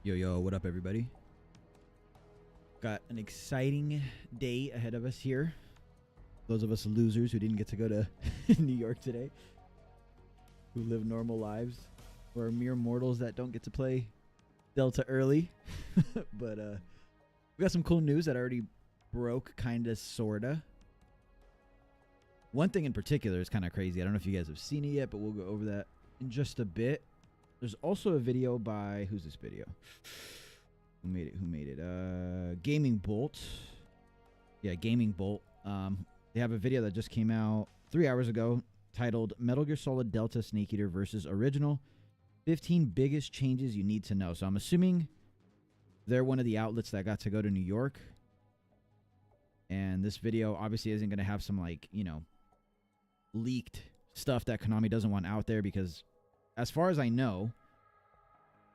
Yo, yo, what up, everybody? Got an exciting day ahead of us here. Those of us losers who didn't get to go to New York today, who live normal lives, or mere mortals that don't get to play Delta early. But we got some cool news that already broke, kind of, sort of. One thing in particular is kind of crazy. I don't know if you guys have seen it yet, but we'll go over that in just a bit. There's also a video by, who's this video? Who made it? Gaming Bolt. Yeah, Gaming Bolt. They have a video that just came out 3 hours ago titled Metal Gear Solid Delta Snake Eater versus Original. 15 biggest changes you need to know. So I'm assuming they're one of the outlets that got to go to New York. And this video obviously isn't going to have some, like, you know, leaked stuff that Konami doesn't want out there, because as far as I know,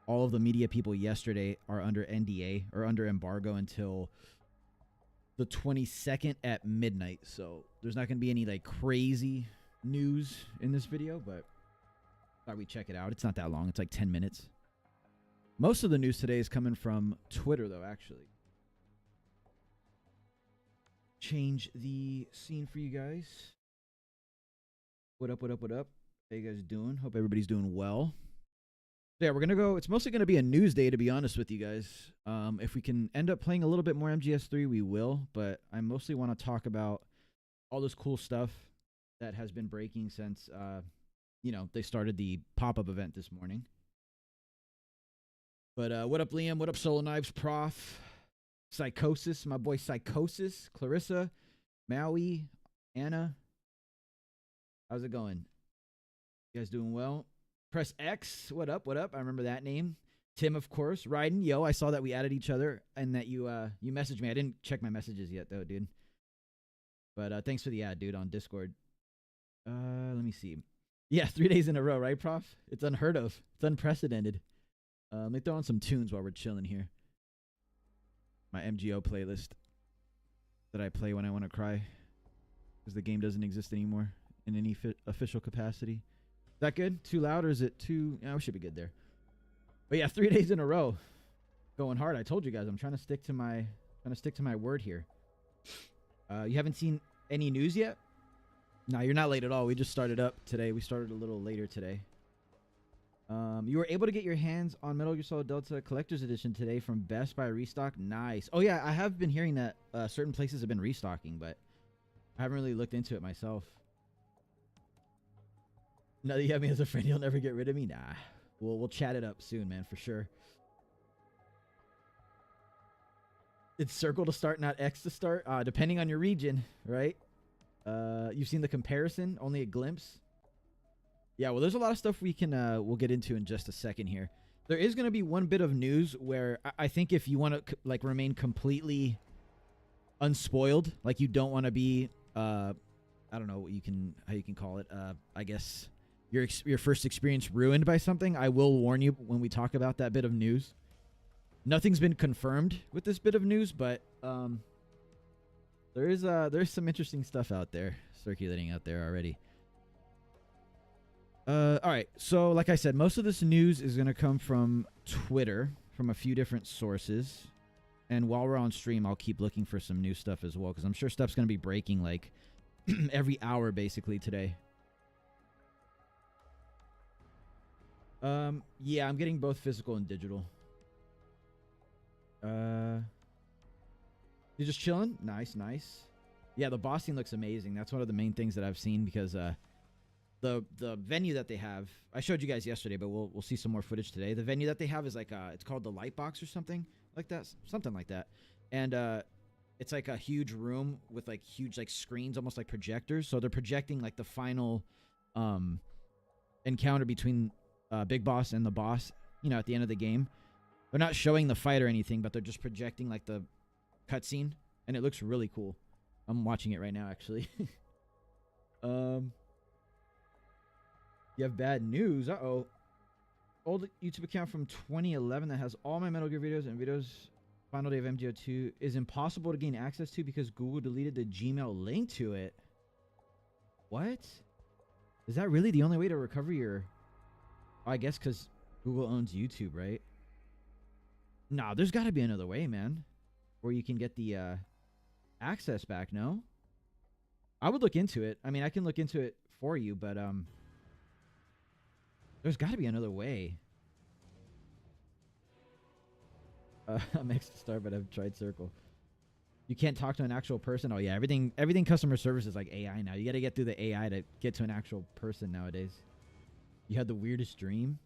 all of the media people yesterday are under NDA or under embargo until the 22nd at midnight. So there's not going to be any like crazy news in this video, but thought we'd check it out. It's not that long. It's like 10 minutes. Most of the news today is coming from Twitter, though, actually. Change the scene for you guys. What up, what up, what up? How you guys doing? Hope everybody's doing well. So yeah, we're going to go. It's mostly going to be a news day, to be honest with you guys. If we can end up playing a little bit more MGS3, we will. But I mostly want to talk about all this cool stuff that has been breaking since, you know, they started the pop-up event this morning. But what up, Liam? What up, Solo Knives Prof? Psychosis, my boy Psychosis. Clarissa, Maui, Anna. How's it going? You guys doing well? Press X. What up? What up? I remember that name. Tim, of course. Ryden. Yo, I saw that we added each other and that you messaged me. I didn't check my messages yet, though, dude. But thanks for the ad, dude, on Discord. Let me see. Yeah, 3 days in a row, right, Prof? It's unheard of. It's unprecedented. Let me throw on some tunes while we're chilling here. My MGO playlist that I play when I want to cry, because the game doesn't exist anymore in any official capacity. Is that good? Too loud, or is it too... Yeah, we should be good there. But yeah, 3 days in a row. Going hard. I told you guys I'm trying to stick to my word here. You haven't seen any news yet? No, you're not late at all. We just started up today. We started a little later today. You were able to get your hands on Metal Gear Solid Delta Collector's Edition today from Best Buy Restock. Nice. Oh yeah, I have been hearing that certain places have been restocking, but I haven't really looked into it myself. Now that you have me as a friend, you'll never get rid of me? Nah. We'll chat it up soon, man, for sure. It's circle to start, not X to start. Depending on your region, right? You've seen the comparison, only a glimpse. Yeah, well, there's a lot of stuff we can we'll get into in just a second here. There is going to be one bit of news where I think if you want to like remain completely unspoiled, like you don't want to be I don't know how you can call it. I guess your first experience ruined by something. I will warn you when we talk about that bit of news. Nothing's been confirmed with this bit of news, but there's some interesting stuff out there circulating out there already. All right, so like I said, most of this news is going to come from Twitter, from a few different sources. And while we're on stream, I'll keep looking for some new stuff as well, because I'm sure stuff's going to be breaking like every hour basically today. Yeah, I'm getting both physical and digital. You're just chilling? Nice, nice. Yeah, the boss scene looks amazing. That's one of the main things that I've seen, because the venue that they have, I showed you guys yesterday, but we'll see some more footage today. The venue that they have is like it's called the Lightbox or something like that, and it's like a huge room with like huge like screens, almost like projectors. So they're projecting like the final encounter between Big Boss and the boss, you know, at the end of the game. They're not showing the fight or anything, but they're just projecting like the cutscene, and it looks really cool. I'm watching it right now, actually. You have bad news. Uh-oh. Old YouTube account from 2011 that has all my Metal Gear videos and videos final day of MGO2 is impossible to gain access to because Google deleted the Gmail link to it. What? Is that really the only way to recover your... I guess because Google owns YouTube, right? No, there's got to be another way, man, where you can get the access back. No, I would look into it. I mean, I can look into it for you, but there's got to be another way. I'm extra star, but I've tried circle. You can't talk to an actual person. Oh yeah, everything customer service is like AI now. You got to get through the AI to get to an actual person nowadays. You had the weirdest dream.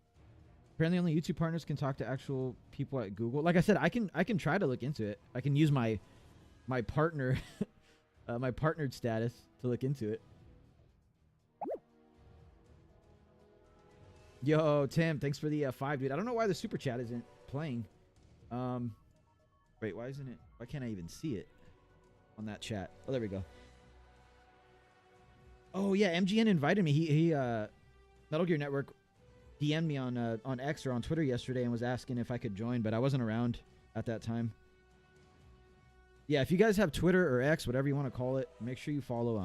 Apparently, only YouTube partners can talk to actual people at Google. Like I said, I can try to look into it. I can use my partner, my partnered status to look into it. Yo, Tim, thanks for the 5, dude. I don't know why the super chat isn't playing. Wait, why isn't it? Why can't I even see it on that chat? Oh, there we go. Oh yeah, MGN invited me. He Metal Gear Network DM'd me on X or on Twitter yesterday and was asking if I could join, but I wasn't around at that time. Yeah, if you guys have Twitter or X, whatever you want to call it, make sure you follow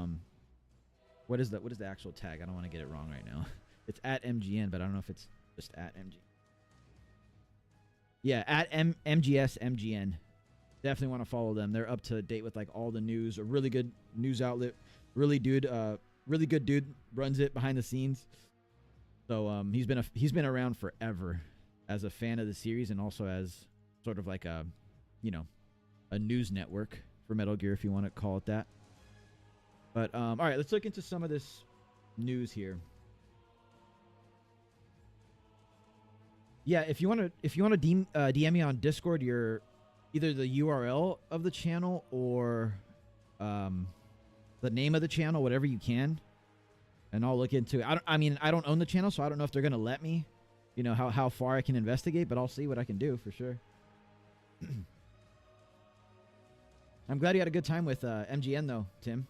what is the actual tag? I don't want to get it wrong right now. It's at MGN, but I don't know if it's just at MGN. Yeah, at MGS MGN. Definitely want to follow them. They're up to date with like all the news. A really good news outlet. Really good dude runs it behind the scenes. So he's been around forever as a fan of the series and also as sort of like a, you know, a news network for Metal Gear, if you want to call it that. But all right, let's look into some of this news here. Yeah, if you want to DM me on Discord, your either the URL of the channel or the name of the channel, whatever you can, and I'll look into it. I mean, I don't own the channel, so I don't know if they're gonna let me, you know, how far I can investigate, but I'll see what I can do for sure. I'm glad you had a good time with MGN though, Tim.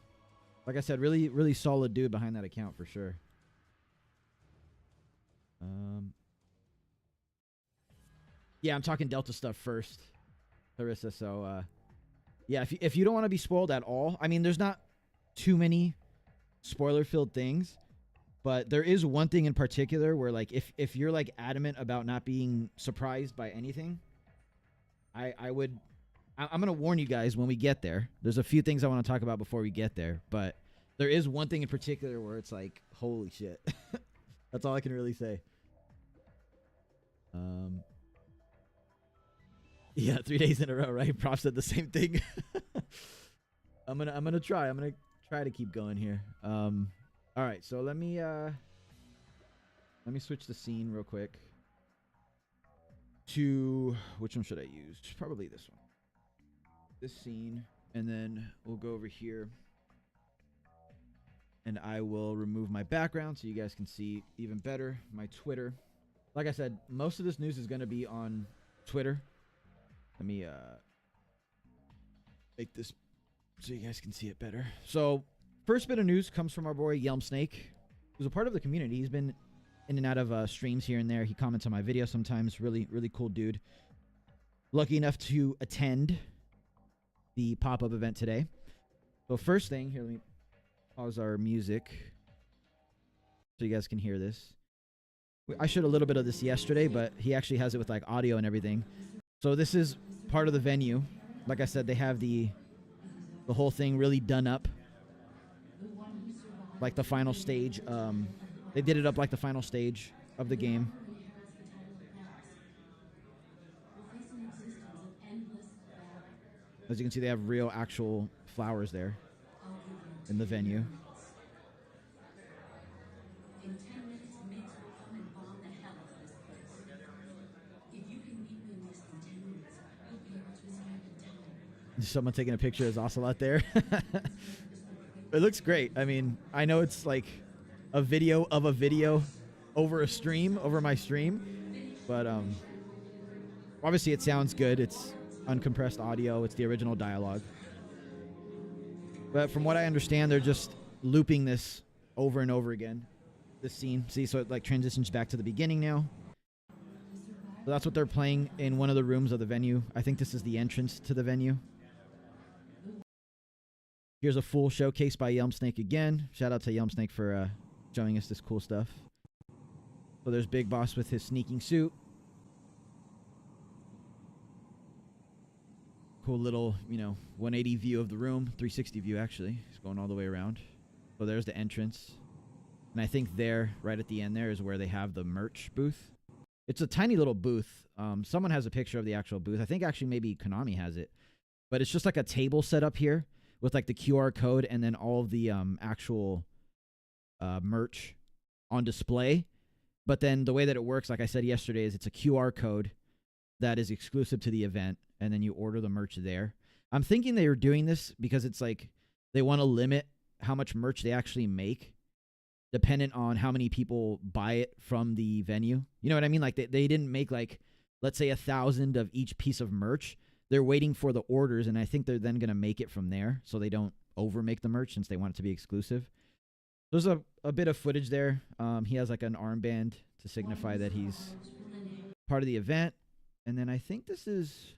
Like I said, really solid dude behind that account for sure. Yeah, I'm talking Delta stuff first, Clarissa. So, yeah, if you don't want to be spoiled at all, I mean, there's not too many spoiler-filled things, but there is one thing in particular where, like, if you're like adamant about not being surprised by anything, I'm gonna warn you guys when we get there. There's a few things I want to talk about before we get there, but there is one thing in particular where it's like, holy shit. That's all I can really say. Yeah, 3 days in a row, right? Prof said the same thing. I'm gonna try to keep going here. All right, so let me switch the scene real quick to which one should I use? Probably this one. This scene, and then we'll go over here, and I will remove my background so you guys can see even better my Twitter. Like I said, most of this news is gonna be on Twitter. Let me make this so you guys can see it better. So, first bit of news comes from our boy Yelm Snake, who's a part of the community. He's been in and out of streams here and there. He comments on my videos sometimes. Really cool dude. Lucky enough to attend the pop-up event today. So first thing, here, let me pause our music so you guys can hear this. I showed a little bit of this yesterday, but he actually has it with like audio and everything. So this is part of the venue. Like I said, they have the whole thing really done up. Like the final stage. They did it up like the final stage of the game. As you can see, they have real actual flowers there in the venue. Someone taking a picture is also out there. It looks great. I mean, I know it's like a video of a video over a stream, over my stream, but obviously it sounds good. It's uncompressed audio. It's the original dialogue. But from what I understand, they're just looping this over and over again, this scene. See, so it like transitions back to the beginning now. So that's what they're playing in one of the rooms of the venue. I think this is the entrance to the venue. Here's a full showcase by Yelm Snake again. Shout out to Yelm Snake for showing us this cool stuff. So there's Big Boss with his sneaking suit. Cool little, 180 view of the room, 360 view actually. It's going all the way around. So there's the entrance. And I think there, right at the end there, is where they have the merch booth. It's a tiny little booth. Someone has a picture of the actual booth. I think actually maybe Konami has it. But it's just like a table set up here with like the QR code and then all of the actual merch on display. But then the way that it works, like I said yesterday, is it's a QR code that is exclusive to the event, and then you order the merch there. I'm thinking they were doing this because it's like they want to limit how much merch they actually make dependent on how many people buy it from the venue. You know what I mean? Like they didn't make like, let's say 1,000 of each piece of merch. They're waiting for the orders, and I think they're then going to make it from there so they don't overmake the merch since they want it to be exclusive. There's a bit of footage there. He has like an armband to signify that he's part of the event. And then I think this is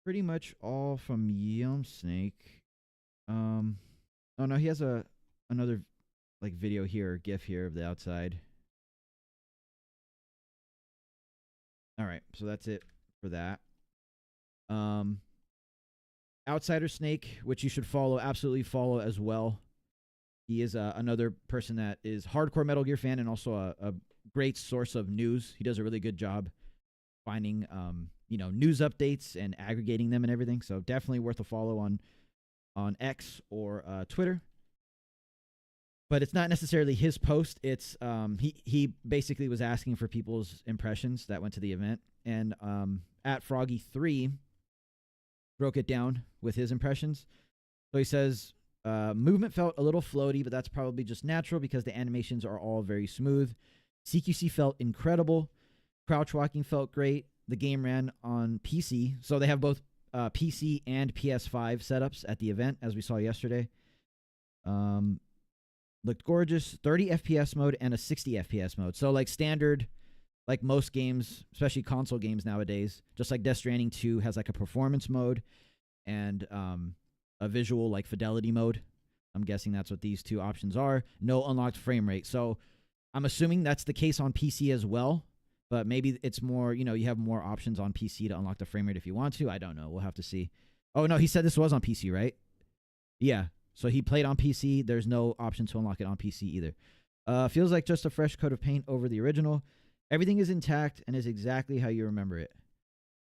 pretty much all from Yum Snake. Oh no, he has another like video here, or GIF here of the outside. All right, so that's it for that. Outsider Snake, which you should follow, absolutely follow as well. He is another person that is hardcore Metal Gear fan and also a great source of news. He does a really good job finding, news updates and aggregating them and everything. So definitely worth a follow on X or Twitter. But it's not necessarily his post. It's he basically was asking for people's impressions that went to the event, and at Froggy3 broke it down with his impressions. So he says, movement felt a little floaty, but that's probably just natural because the animations are all very smooth. CQC felt incredible. Crouch walking felt great. The game ran on PC. So they have both PC and PS5 setups at the event, as we saw yesterday. Looked gorgeous. 30 FPS mode and a 60 FPS mode. So like standard, like most games, especially console games nowadays, just like Death Stranding 2 has like a performance mode and a visual like fidelity mode. I'm guessing that's what these two options are. No unlocked frame rate. So I'm assuming that's the case on PC as well, but maybe it's more, you have more options on PC to unlock the frame rate if you want to. I don't know. We'll have to see. Oh, no, he said this was on PC, right? Yeah. So he played on PC. There's no option to unlock it on PC either. Feels like just a fresh coat of paint over the original. Everything is intact and is exactly how you remember it.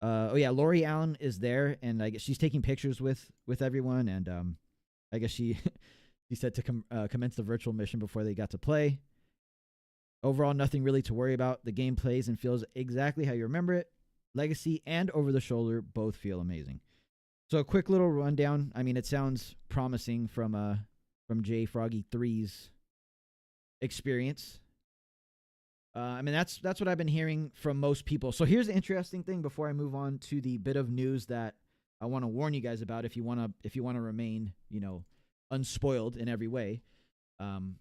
Oh, yeah, Lori Allen is there, and I guess she's taking pictures with everyone, and I guess she said to commence the virtual mission before they got to play. Overall, nothing really to worry about. The game plays and feels exactly how you remember it. Legacy and Over the Shoulder both feel amazing. So a quick little rundown. I mean, it sounds promising from J Froggy 3's experience. I mean, that's what I've been hearing from most people. So here's the interesting thing before I move on to the bit of news that I want to warn you guys about if you want to remain, unspoiled in every way.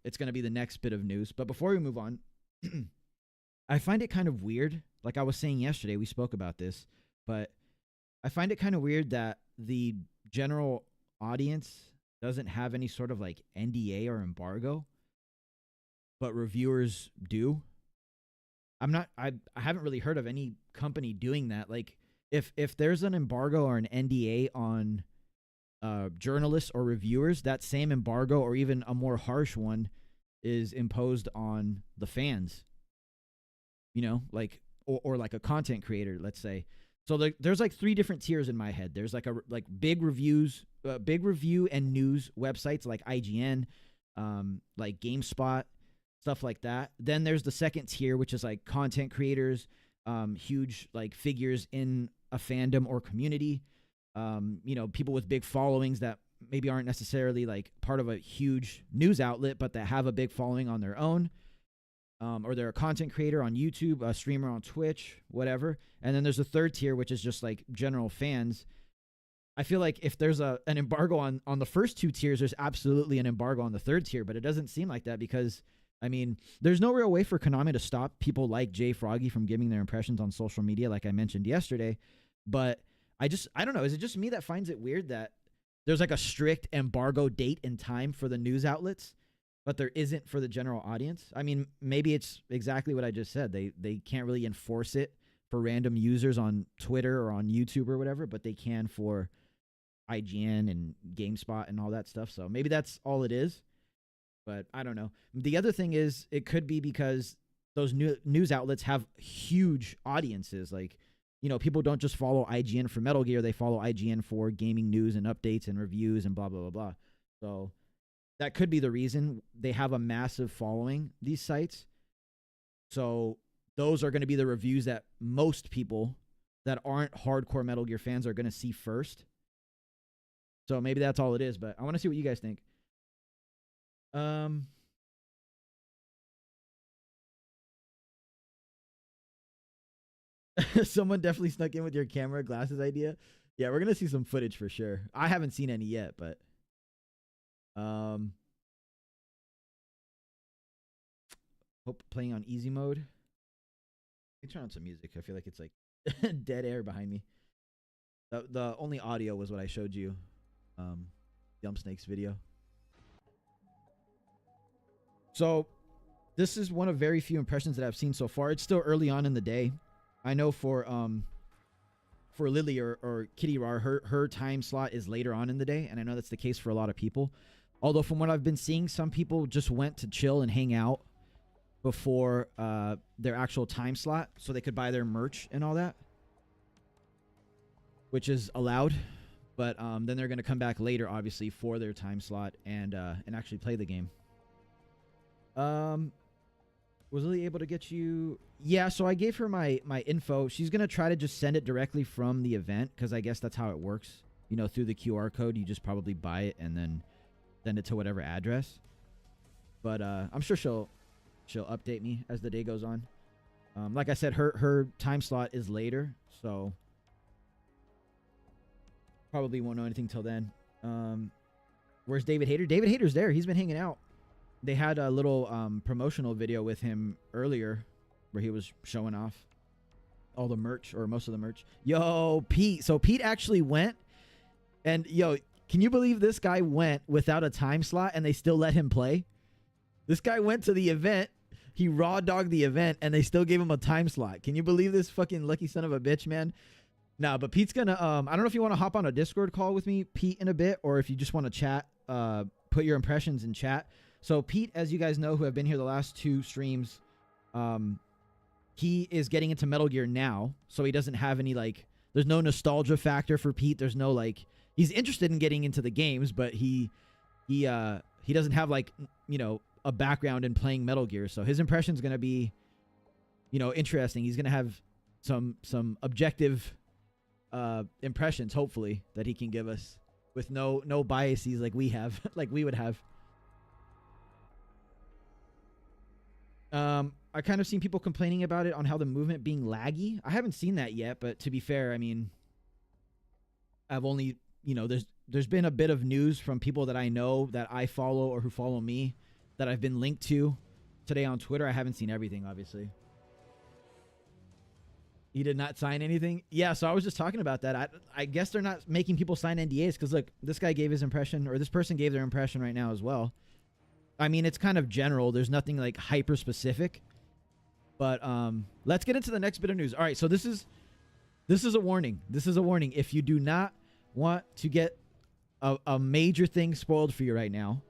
It's going to be the next bit of news. But before we move on, I find it kind of weird. Like I was saying yesterday, we spoke about this, but I find it kind of weird that the general audience doesn't have any sort of like NDA or embargo, but reviewers do. I haven't really heard of any company doing that. Like if there's an embargo or an NDA on journalists or reviewers, that same embargo or even a more harsh one is imposed on the fans, like or like a content creator, let's say. So there's like 3 different tiers in my head. There's like big reviews, big review and news websites like IGN, like GameSpot, stuff like that. Then there's the second tier, which is like content creators, huge like figures in a fandom or community, people with big followings that maybe aren't necessarily like part of a huge news outlet, but that have a big following on their own. Or they're a content creator on YouTube, a streamer on Twitch, whatever. And then there's a third tier, which is just like general fans. I feel like if there's an embargo on the first 2 tiers, there's absolutely an embargo on the third tier, but it doesn't seem like that because, I mean, there's no real way for Konami to stop people like Jay Froggy from giving their impressions on social media, like I mentioned yesterday. But I don't know. Is it just me that finds it weird that there's like a strict embargo date and time for the news outlets, but there isn't for the general audience? I mean, maybe it's exactly what I just said. They can't really enforce it for random users on Twitter or on YouTube or whatever, but they can for IGN and GameSpot and all that stuff. So maybe that's all it is, but I don't know. The other thing is it could be because those news outlets have huge audiences. Like, you know, people don't just follow IGN for Metal Gear. They follow IGN for gaming news and updates and reviews and blah, blah, blah, blah. So that could be the reason they have a massive following, these sites. So those are going to be the reviews that most people that aren't hardcore Metal Gear fans are going to see first. So maybe that's all it is, but I want to see what you guys think. Someone definitely snuck in with your camera glasses idea. Yeah, we're going to see some footage for sure. I haven't seen any yet, but hope playing on easy mode. Let me turn on some music. I feel like it's like dead air behind me. The only audio was what I showed you. Jump Snake's video. So this is one of very few impressions that I've seen so far. It's still early on in the day. I know for Lily or Kitty Rar, her time slot is later on in the day, and I know that's the case for a lot of people. Although from what I've been seeing, some people just went to chill and hang out before their actual time slot so they could buy their merch and all that, which is allowed. But then they're going to come back later, obviously, for their time slot and actually play the game. Was Lily able to get you? Yeah, so I gave her my info. She's going to try to just send it directly from the event because I guess that's how it works. You know, through the QR code, you just probably buy it and then send it to whatever address. But I'm sure she'll update me as the day goes on. Like I said, her time slot is later, so probably won't know anything till then. Where's David Hayter? David Hayter's there. He's been hanging out. They had a little promotional video with him earlier where he was showing off all the merch, or most of the merch. Yo, Pete. So Pete actually went, and yo, can you believe this guy went without a time slot and they still let him play? This guy went to the event. He raw dogged the event and they still gave him a time slot. Can you believe this fucking lucky son of a bitch, man? Nah, but Pete's gonna, I don't know if you want to hop on a Discord call with me, Pete, in a bit, or if you just want to chat, put your impressions in chat. So Pete, as you guys know, who have been here the last 2 streams, he is getting into Metal Gear now. So he doesn't have any, like, there's no nostalgia factor for Pete. There's no, like, he's interested in getting into the games, but he doesn't have, like, you know, a background in playing Metal Gear. So his impression's going to be, you know, interesting. He's going to have some objective impressions, hopefully, that he can give us with no biases like we have, like we would have. I kind of seen people complaining about it on how the movement being laggy. I haven't seen that yet, but to be fair, I mean, I've only, you know, there's been a bit of news from people that I know that I follow or who follow me that I've been linked to today on Twitter. I haven't seen everything, obviously. He did not sign anything? Yeah, so I was just talking about that. I guess they're not making people sign NDAs because, look, this guy gave his impression, or this person gave their impression right now as well. I mean, it's kind of general. There's nothing, like, hyper-specific. But let's get into the next bit of news. All right, so this is a warning. This is a warning. If you do not want to get a major thing spoiled for you right now,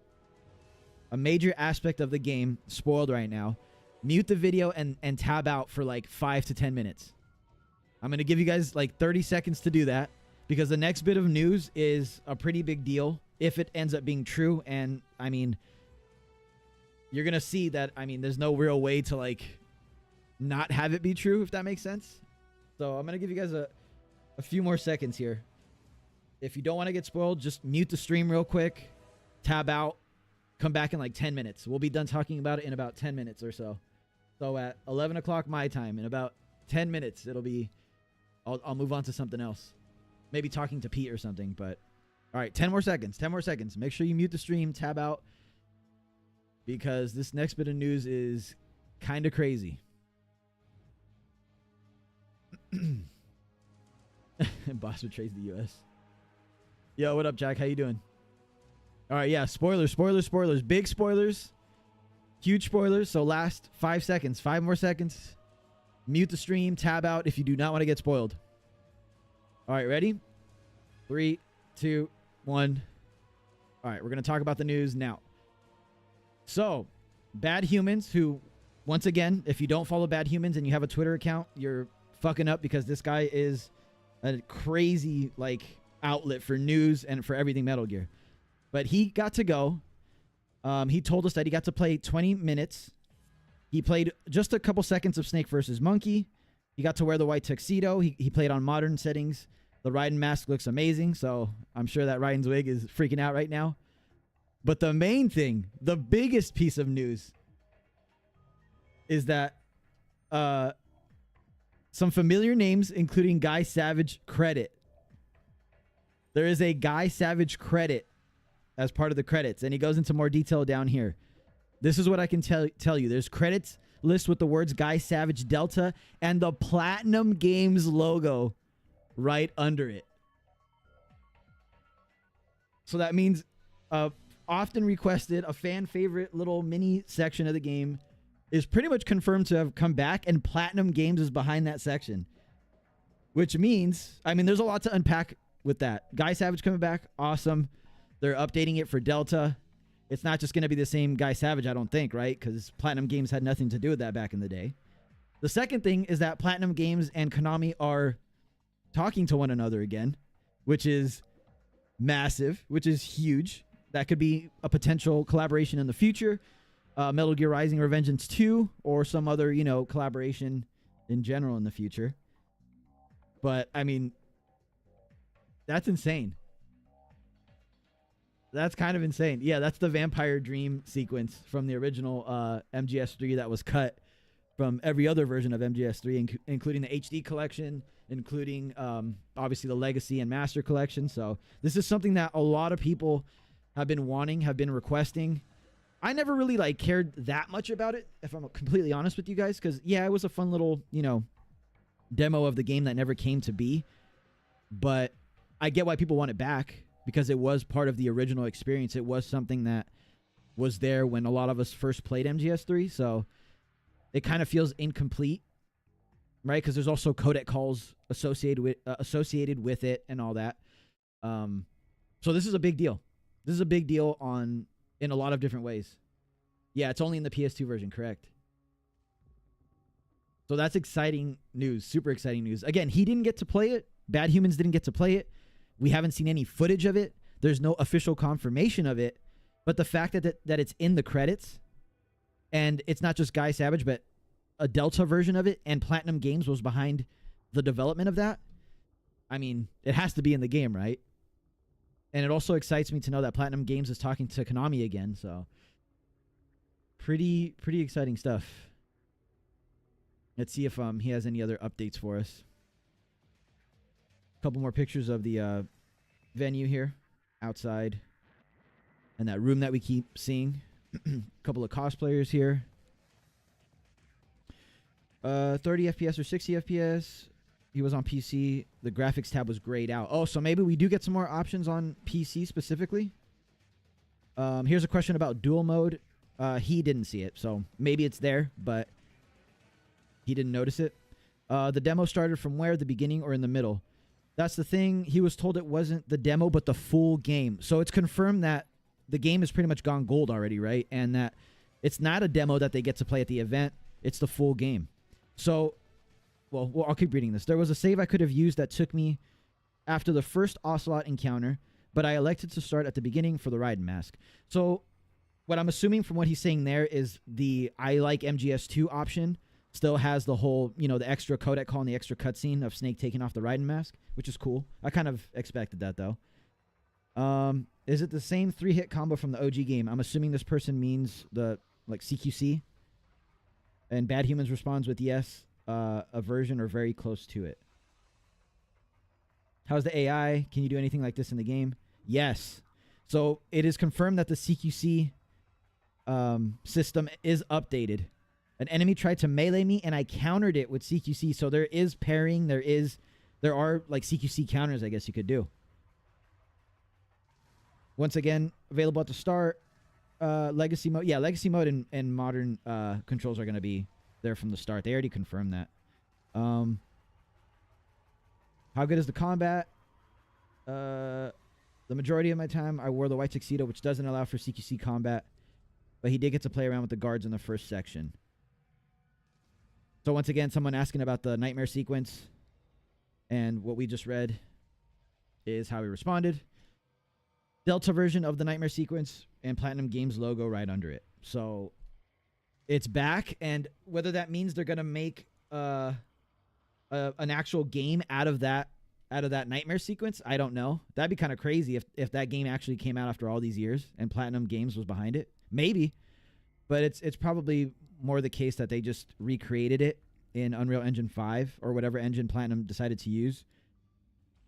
a major aspect of the game spoiled right now, mute the video and tab out for like 5 to 10 minutes. I'm going to give you guys like 30 seconds to do that because the next bit of news is a pretty big deal if it ends up being true. And I mean, you're going to see that, I mean, there's no real way to like not have it be true, if that makes sense. So I'm going to give you guys a few more seconds here. If you don't want to get spoiled, just mute the stream real quick, tab out, come back in like 10 minutes. We'll be done talking about it in about 10 minutes or so. So at 11 o'clock my time, in about 10 minutes, it'll be, I'll move on to something else. Maybe talking to Pete or something, but all right, 10 more seconds, 10 more seconds. Make sure you mute the stream, tab out, because this next bit of news is kind of crazy. Boss betrays the U.S. Yo, what up, Jack? How you doing? All right, yeah, spoilers, spoilers, spoilers. Big spoilers. Huge spoilers. So last 5 seconds. 5 more seconds. Mute the stream, tab out if you do not want to get spoiled. All right, ready? 3, 2, 1. All right, we're going to talk about the news now. So, Bad Humans, who, once again, if you don't follow Bad Humans and you have a Twitter account, you're fucking up because this guy is a crazy, like, outlet for news and for everything Metal Gear. But he got to go. He told us that he got to play 20 minutes. He played just a couple seconds of Snake versus Monkey. He got to wear the white tuxedo. He played on modern settings. The Raiden mask looks amazing, so I'm sure that Raiden's wig is freaking out right now. But the main thing, the biggest piece of news, is that some familiar names, including Guy Savage, credit. There is a Guy Savage credit as part of the credits, and he goes into more detail down here. This is what I can tell you. There's credits list with the words Guy Savage Delta and the Platinum Games logo right under it. So that means often requested, a fan favorite little mini section of the game is pretty much confirmed to have come back, and Platinum Games is behind that section. Which means, I mean, there's a lot to unpack with that. Guy Savage coming back, awesome. They're updating it for Delta. It's not just going to be the same Guy Savage, I don't think, right? Because Platinum Games had nothing to do with that back in the day. The second thing is that Platinum Games and Konami are talking to one another again, which is massive, which is huge. That could be a potential collaboration in the future. Metal Gear Rising Revengeance 2 or some other, you know, collaboration in general in the future. But, I mean, that's insane. That's kind of insane. Yeah, that's the Vampire Dream sequence from the original MGS3 that was cut from every other version of MGS3, including the HD collection, including obviously the Legacy and Master collection. So this is something that a lot of people have been wanting, have been requesting. I never really like cared that much about it, if I'm completely honest with you guys, because yeah, it was a fun little, you know, demo of the game that never came to be. But I get why people want it back, because it was part of the original experience. It was something that was there when a lot of us first played MGS3. So it kind of feels incomplete, right? Because there's also codec calls associated with it and all that. So this is a big deal. This is a big deal in a lot of different ways. Yeah, it's only in the PS2 version, correct? So that's exciting news, super exciting news. Again, he didn't get to play it. Bad Humans didn't get to play it. We haven't seen any footage of it. There's no official confirmation of it. But the fact that it's in the credits, and it's not just Guy Savage, but a Delta version of it, and Platinum Games was behind the development of that, I mean, it has to be in the game, right? And it also excites me to know that Platinum Games is talking to Konami again, so pretty exciting stuff. Let's see if he has any other updates for us. A couple more pictures of the venue here, outside, and that room that we keep seeing. A couple of cosplayers here. 30 FPS or 60 FPS. He was on PC. The graphics tab was grayed out. Oh, so maybe we do get some more options on PC specifically. Here's a question about dual mode. He didn't see it, so maybe it's there, but he didn't notice it. The demo started from where? The beginning or in the middle? That's the thing. He was told it wasn't the demo, but the full game. So it's confirmed that the game has pretty much gone gold already, right? And that it's not a demo that they get to play at the event. It's the full game. So, well, I'll keep reading this. There was a save I could have used that took me after the first Ocelot encounter, but I elected to start at the beginning for the Raiden mask. So what I'm assuming from what he's saying there is the I like MGS2 option still has the whole, you know, the extra codec call and the extra cutscene of Snake taking off the Raiden mask, which is cool. I kind of expected that, though. Is it the same 3-hit combo from the OG game? I'm assuming this person means the, like, CQC. And Bad Humans responds with yes, a version or very close to it. How's the AI? Can you do anything like this in the game? Yes. So it is confirmed that the CQC system is updated. An enemy tried to melee me, and I countered it with CQC. So there is pairing. There are like CQC counters, I guess you could do. Once again, available at the start. Legacy mode. Yeah, Legacy mode and modern controls are going to be there from the start. They already confirmed that. How good is the combat? The majority of my time, I wore the white tuxedo, which doesn't allow for CQC combat, but he did get to play around with the guards in the first section. So once again, someone asking about the nightmare sequence, and what we just read is how he responded. Delta version of the nightmare sequence and Platinum Games logo right under it. So it's back, and whether that means they're gonna make an actual game out of that nightmare sequence, I don't know. That'd be kind of crazy if that game actually came out after all these years and Platinum Games was behind it. Maybe, but it's probably more the case that they just recreated it in Unreal Engine 5 or whatever engine Platinum decided to use,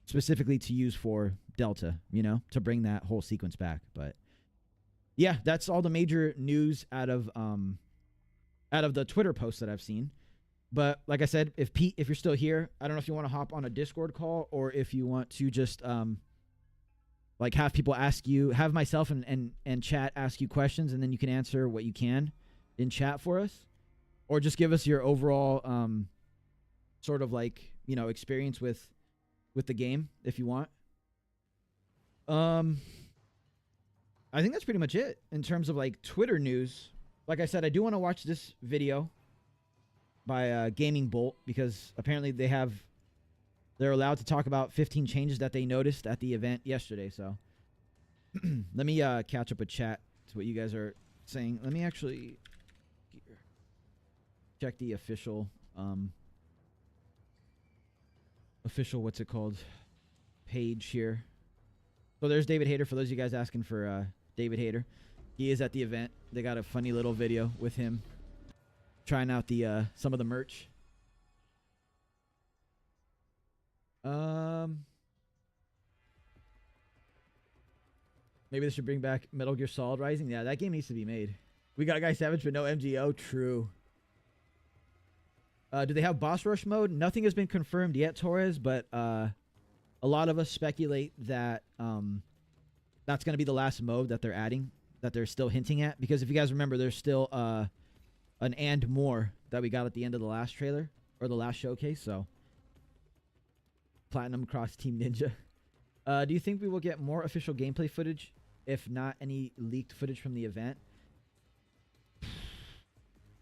specifically to use for Delta, you know, to bring that whole sequence back. But yeah, that's all the major news out of the Twitter posts that I've seen. But like I said, if Pete, if you're still here, I don't know if you want to hop on a Discord call or if you want to just like have people ask you, have myself and chat ask you questions, and then you can answer what you can in chat for us, or just give us your overall sort of like, you know, experience with the game if you want. I think that's pretty much it in terms of like Twitter news. Like I said, I do want to watch this video by Gaming Bolt, because apparently they're allowed to talk about 15 changes that they noticed at the event yesterday. So let me catch up with chat to what you guys are saying. Let me actually check the official what's it called page here. So there's David Hayter, for those of you guys asking for David Hayter. He is at the event. They got a funny little video with him trying out the some of the merch. Maybe they should bring back Metal Gear Solid Rising. Yeah, that game needs to be made. We got Guy Savage, but no MGO. True. Do they have boss rush mode? Nothing has been confirmed yet, Torres, but a lot of us speculate that that's going to be the last mode that they're adding, that they're still hinting at. Because if you guys remember, there's still an and more that we got at the end of the last trailer, or the last showcase. So Platinum cross Team Ninja. Do you think we will get more official gameplay footage, if not any leaked footage from the event?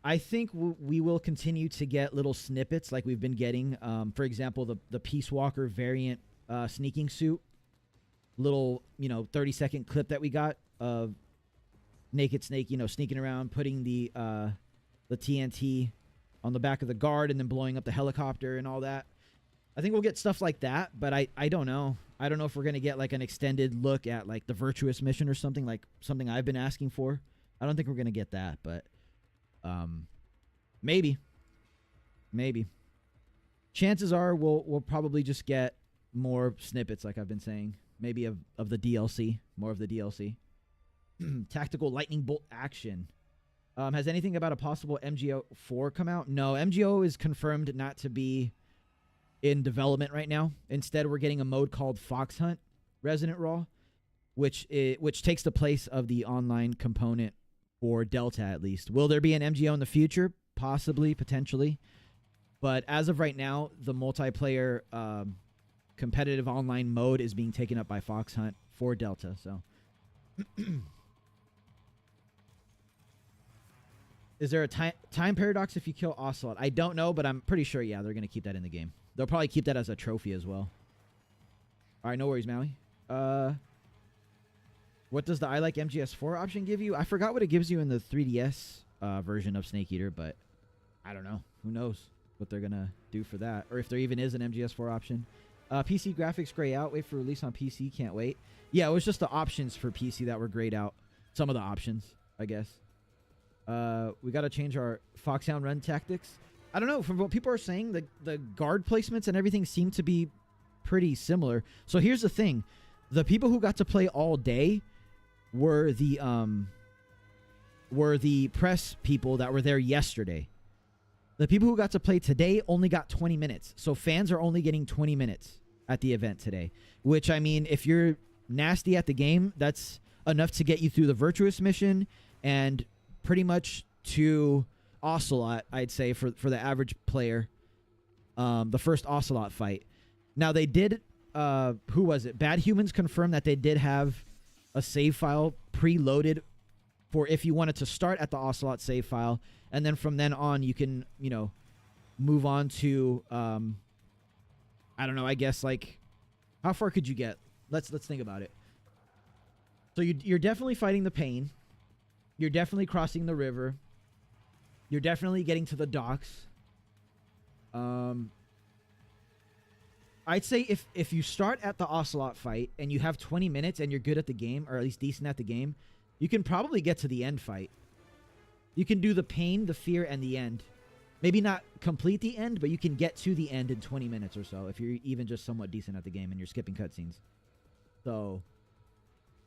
I think we will continue to get little snippets like we've been getting. For example, the Peace Walker variant sneaking suit. Little, 30-second clip that we got of Naked Snake, sneaking around, putting the TNT on the back of the guard and then blowing up the helicopter and all that. I think we'll get stuff like that, but I don't know. I don't know if we're going to get like an extended look at like the Virtuous mission or something, like something I've been asking for. I don't think we're going to get that, but maybe. Chances are we'll probably just get more snippets, like I've been saying. Maybe of the DLC, more of the DLC. Tactical lightning bolt action. Has anything about a possible MGO 4 come out? No, MGO is confirmed not to be in development right now. Instead, we're getting a mode called Fox Hunt Resident Raw, which takes the place of the online component for Delta, at least. Will there be an MGO in the future? Possibly, potentially. But as of right now, the multiplayer competitive online mode is being taken up by Fox Hunt for Delta. So, is there a time paradox if you kill Ocelot? I don't know, but I'm pretty sure, yeah, they're going to keep that in the game. They'll probably keep that as a trophy as well. All right, no worries, Maui. What does the I like MGS4 option give you? I forgot what it gives you in the 3DS version of Snake Eater, but I don't know. Who knows what they're going to do for that, or if there even is an MGS4 option. PC graphics gray out. Wait for release on PC. Can't wait. Yeah, it was just the options for PC that were grayed out. Some of the options, I guess. We got to change our Foxhound run tactics. I don't know. From what people are saying, the guard placements and everything seem to be pretty similar. So here's the thing. The people who got to play all day were the press people that were there yesterday. The people who got to play today only got 20 minutes. So fans are only getting 20 minutes at the event today. Which, I mean, if you're nasty at the game, that's enough to get you through the Virtuous mission and pretty much to Ocelot, I'd say, for the average player. the first Ocelot fight. Now they did, who was it? Bad Humans confirmed that they did have a save file preloaded for if you wanted to start at the Ocelot save file, and then from then on you can, you know, move on to, I don't know, I guess, like, how far could you get? Let's think about it. So you're definitely fighting the pain. You're definitely crossing the river. You're definitely getting to the docks. I'd say if you start at the Ocelot fight and you have 20 minutes and you're good at the game, or at least decent at the game, you can probably get to the end fight. You can do the pain, the fear, and the end. Maybe not complete the end, but you can get to the end in 20 minutes or so if you're even just somewhat decent at the game and you're skipping cutscenes. So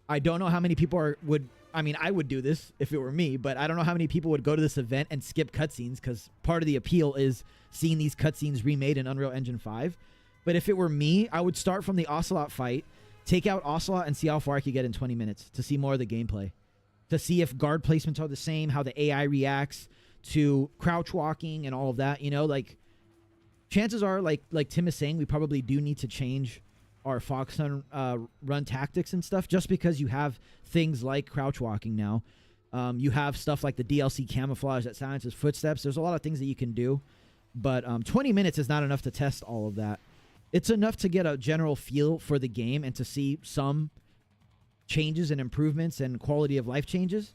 I don't know how many people would... I mean, I would do this if it were me, but I don't know how many people would go to this event and skip cutscenes, because part of the appeal is seeing these cutscenes remade in Unreal Engine 5. But if it were me, I would start from the Ocelot fight, take out Ocelot, and see how far I could get in 20 minutes to see more of the gameplay. To see if guard placements are the same, how the AI reacts to crouch walking and all of that. You know, like, chances are, like Tim is saying, we probably do need to change our Fox Hunt run tactics and stuff, just because you have things like crouch walking now. You have stuff like the DLC camouflage that silences footsteps. There's a lot of things that you can do, but 20 minutes is not enough to test all of that. It's enough to get a general feel for the game and to see some changes and improvements and quality of life changes,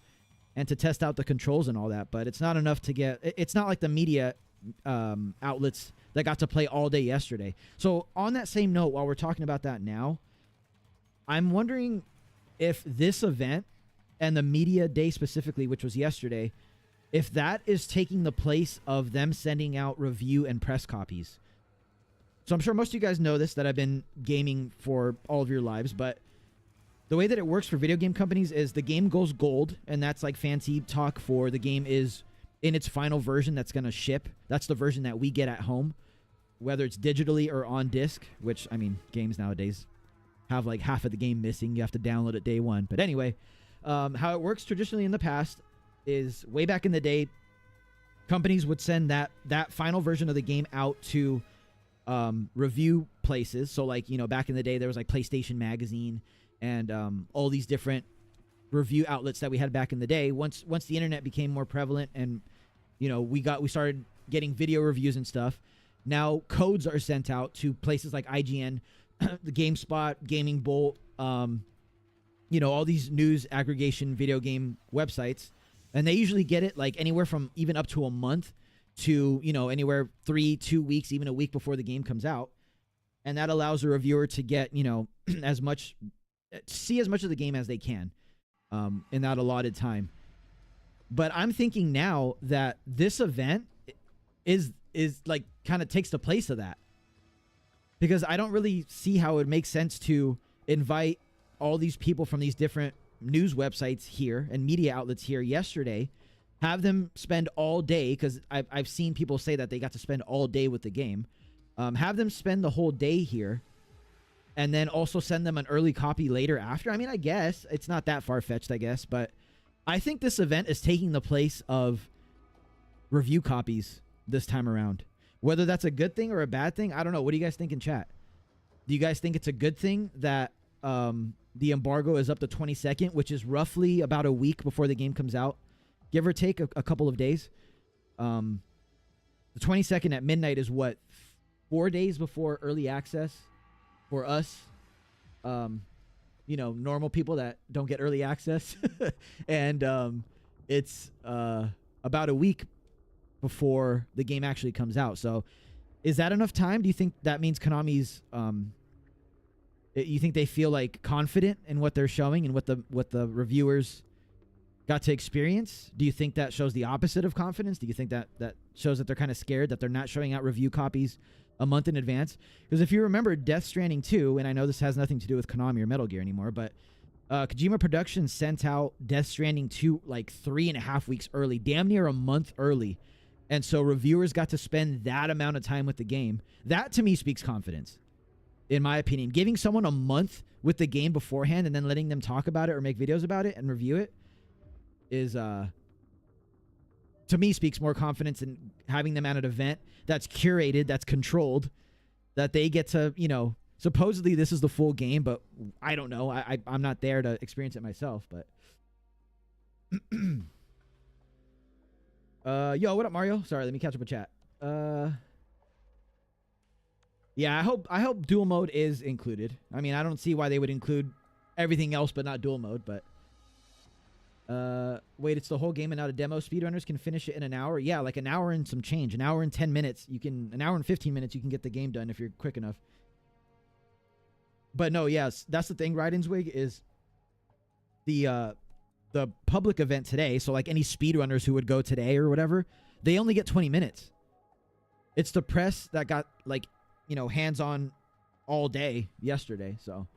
and to test out the controls and all that. But it's not enough to get... It's not like the media outlets that got to play all day yesterday. So on that same note, while we're talking about that now, I'm wondering if this event and the media day specifically, which was yesterday, if that is taking the place of them sending out review and press copies. So I'm sure most of you guys know this, that I've been gaming for all of your lives, but the way that it works for video game companies is the game goes gold, and that's like fancy talk for the game is in its final version that's going to ship. That's the version that we get at home, whether it's digitally or on disc, which, I mean, games nowadays have like half of the game missing. You have to download it day one. But anyway, how it works traditionally in the past is, way back in the day, companies would send that final version of the game out to review places. So, like, you know, back in the day, there was like PlayStation Magazine and all these different review outlets that we had back in the day. Once the internet became more prevalent, and, you know, we started getting video reviews and stuff, now codes are sent out to places like IGN, the GameSpot, Gaming Bolt, you know, all these news aggregation video game websites, and they usually get it like anywhere from even up to a month to, you know, anywhere 2 weeks, even a week before the game comes out. And that allows a reviewer to get, you know, see as much of the game as they can in that allotted time. But I'm thinking now that this event is like kind of takes the place of that, because I don't really see how it makes sense to invite all these people from these different news websites here and media outlets here yesterday, have them spend all day, because I've seen people say that they got to spend all day with the game, have them spend the whole day here, and then also send them an early copy later after. I mean, I guess it's not that far-fetched, I guess, but I think this event is taking the place of review copies this time around. Whether that's a good thing or a bad thing, I don't know. What do you guys think in chat? Do you guys think it's a good thing that the embargo is up to 22nd, which is roughly about a week before the game comes out, give or take a couple of days? The 22nd at midnight is what, 4 days before early access for us, you know, normal people that don't get early access. And it's about a week before the game actually comes out. So is that enough time? Do you think that means Konami's you think they feel like confident in what they're showing and what the reviewers got to experience? Do you think that shows the opposite of confidence? Do you think that shows that they're kind of scared that they're not showing out review copies a month in advance? Because if you remember Death Stranding 2, and I know this has nothing to do with Konami or Metal Gear anymore, but Kojima Productions sent out Death Stranding 2 like 3.5 weeks early, damn near a month early. And so reviewers got to spend that amount of time with the game. That, to me, speaks confidence, in my opinion. Giving someone a month with the game beforehand and then letting them talk about it or make videos about it and review it is to me, speaks more confidence in having them at an event that's curated, that's controlled, that they get to, you know, supposedly this is the full game, but I don't know. I'm not there to experience it myself, but. Yo, what up, Mario? Sorry, let me catch up with chat. Yeah, I hope dual mode is included. I mean, I don't see why they would include everything else but not dual mode, but wait, it's the whole game and not a demo. Speedrunners can finish it in an hour. Yeah, like an hour and some change. An hour and 10 minutes. An hour and 15 minutes you can get the game done if you're quick enough. But no, yes, that's the thing, Raiden's Wig, is the public event today, so like any speedrunners who would go today or whatever, they only get 20 minutes. It's the press that got, like, you know, hands-on all day yesterday, so.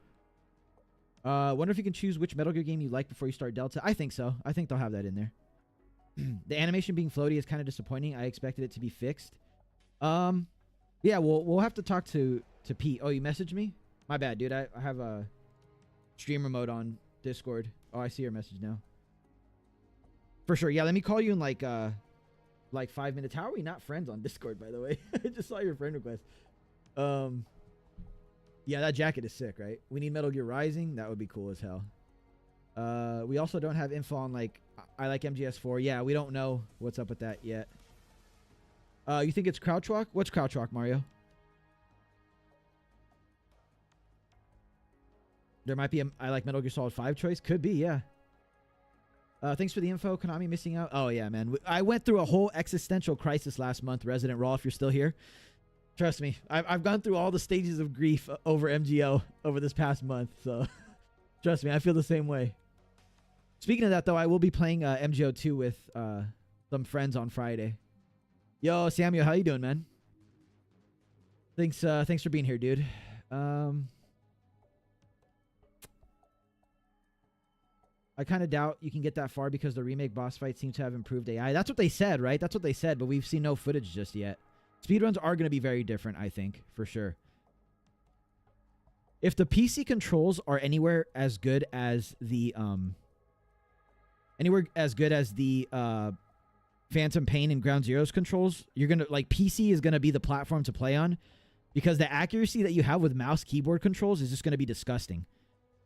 Wonder if you can choose which Metal Gear game you like before you start Delta. I think so. I think they'll have that in there. The animation being floaty is kind of disappointing. I expected it to be fixed. Yeah, we'll have to talk to Pete. Oh, you messaged me? My bad, dude. I have a streamer mode on Discord. Oh, I see your message now. For sure. Yeah, let me call you in like 5 minutes. How are we not friends on Discord, by the way? I just saw your friend request. Yeah, that jacket is sick, right? We need Metal Gear Rising. That would be cool as hell. We also don't have info on, like, I like MGS4. Yeah, we don't know what's up with that yet. You think it's Crouch Walk? What's Crouch Walk, Mario? There might be a I like Metal Gear Solid 5 choice. Could be, yeah. Thanks for the info. Konami missing out. Oh, yeah, man. I went through a whole existential crisis last month, Resident Raw, if you're still here. Trust me. I've gone through all the stages of grief over MGO over this past month, so trust me, I feel the same way. Speaking of that, though, I will be playing MGO 2 with some friends on Friday. Yo, Samuel, how you doing, man? Thanks for being here, dude. I kind of doubt you can get that far because the remake boss fights seem to have improved AI. That's what they said, right? That's what they said, but we've seen no footage just yet. Speedruns are going to be very different, I think, for sure. If the PC controls are anywhere as good as the Phantom Pain and Ground Zeroes controls, you're going to, like, PC is going to be the platform to play on, because the accuracy that you have with mouse keyboard controls is just going to be disgusting.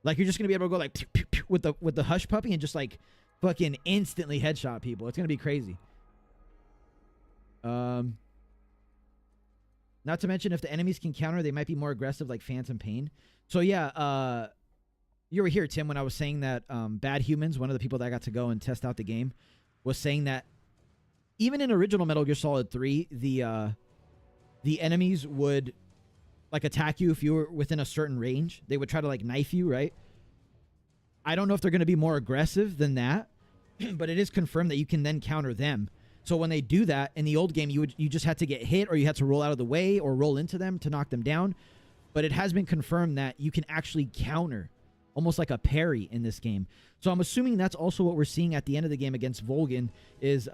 Like, you're just going to be able to go, like, pew, pew, pew, with the Hush Puppy and just, like, fucking instantly headshot people. It's going to be crazy. Not to mention, if the enemies can counter, they might be more aggressive, like Phantom Pain. So, yeah, you were here, Tim, when I was saying that Bad Humans, one of the people that got to go and test out the game, was saying that even in original Metal Gear Solid 3, the enemies would, like, attack you if you were within a certain range. They would try to, like, knife you, right? I don't know if they're going to be more aggressive than that, but it is confirmed that you can then counter them. So when they do that, in the old game, you just had to get hit, or you had to roll out of the way or roll into them to knock them down. But it has been confirmed that you can actually counter, almost like a parry in this game. So I'm assuming that's also what we're seeing at the end of the game against Volgin, is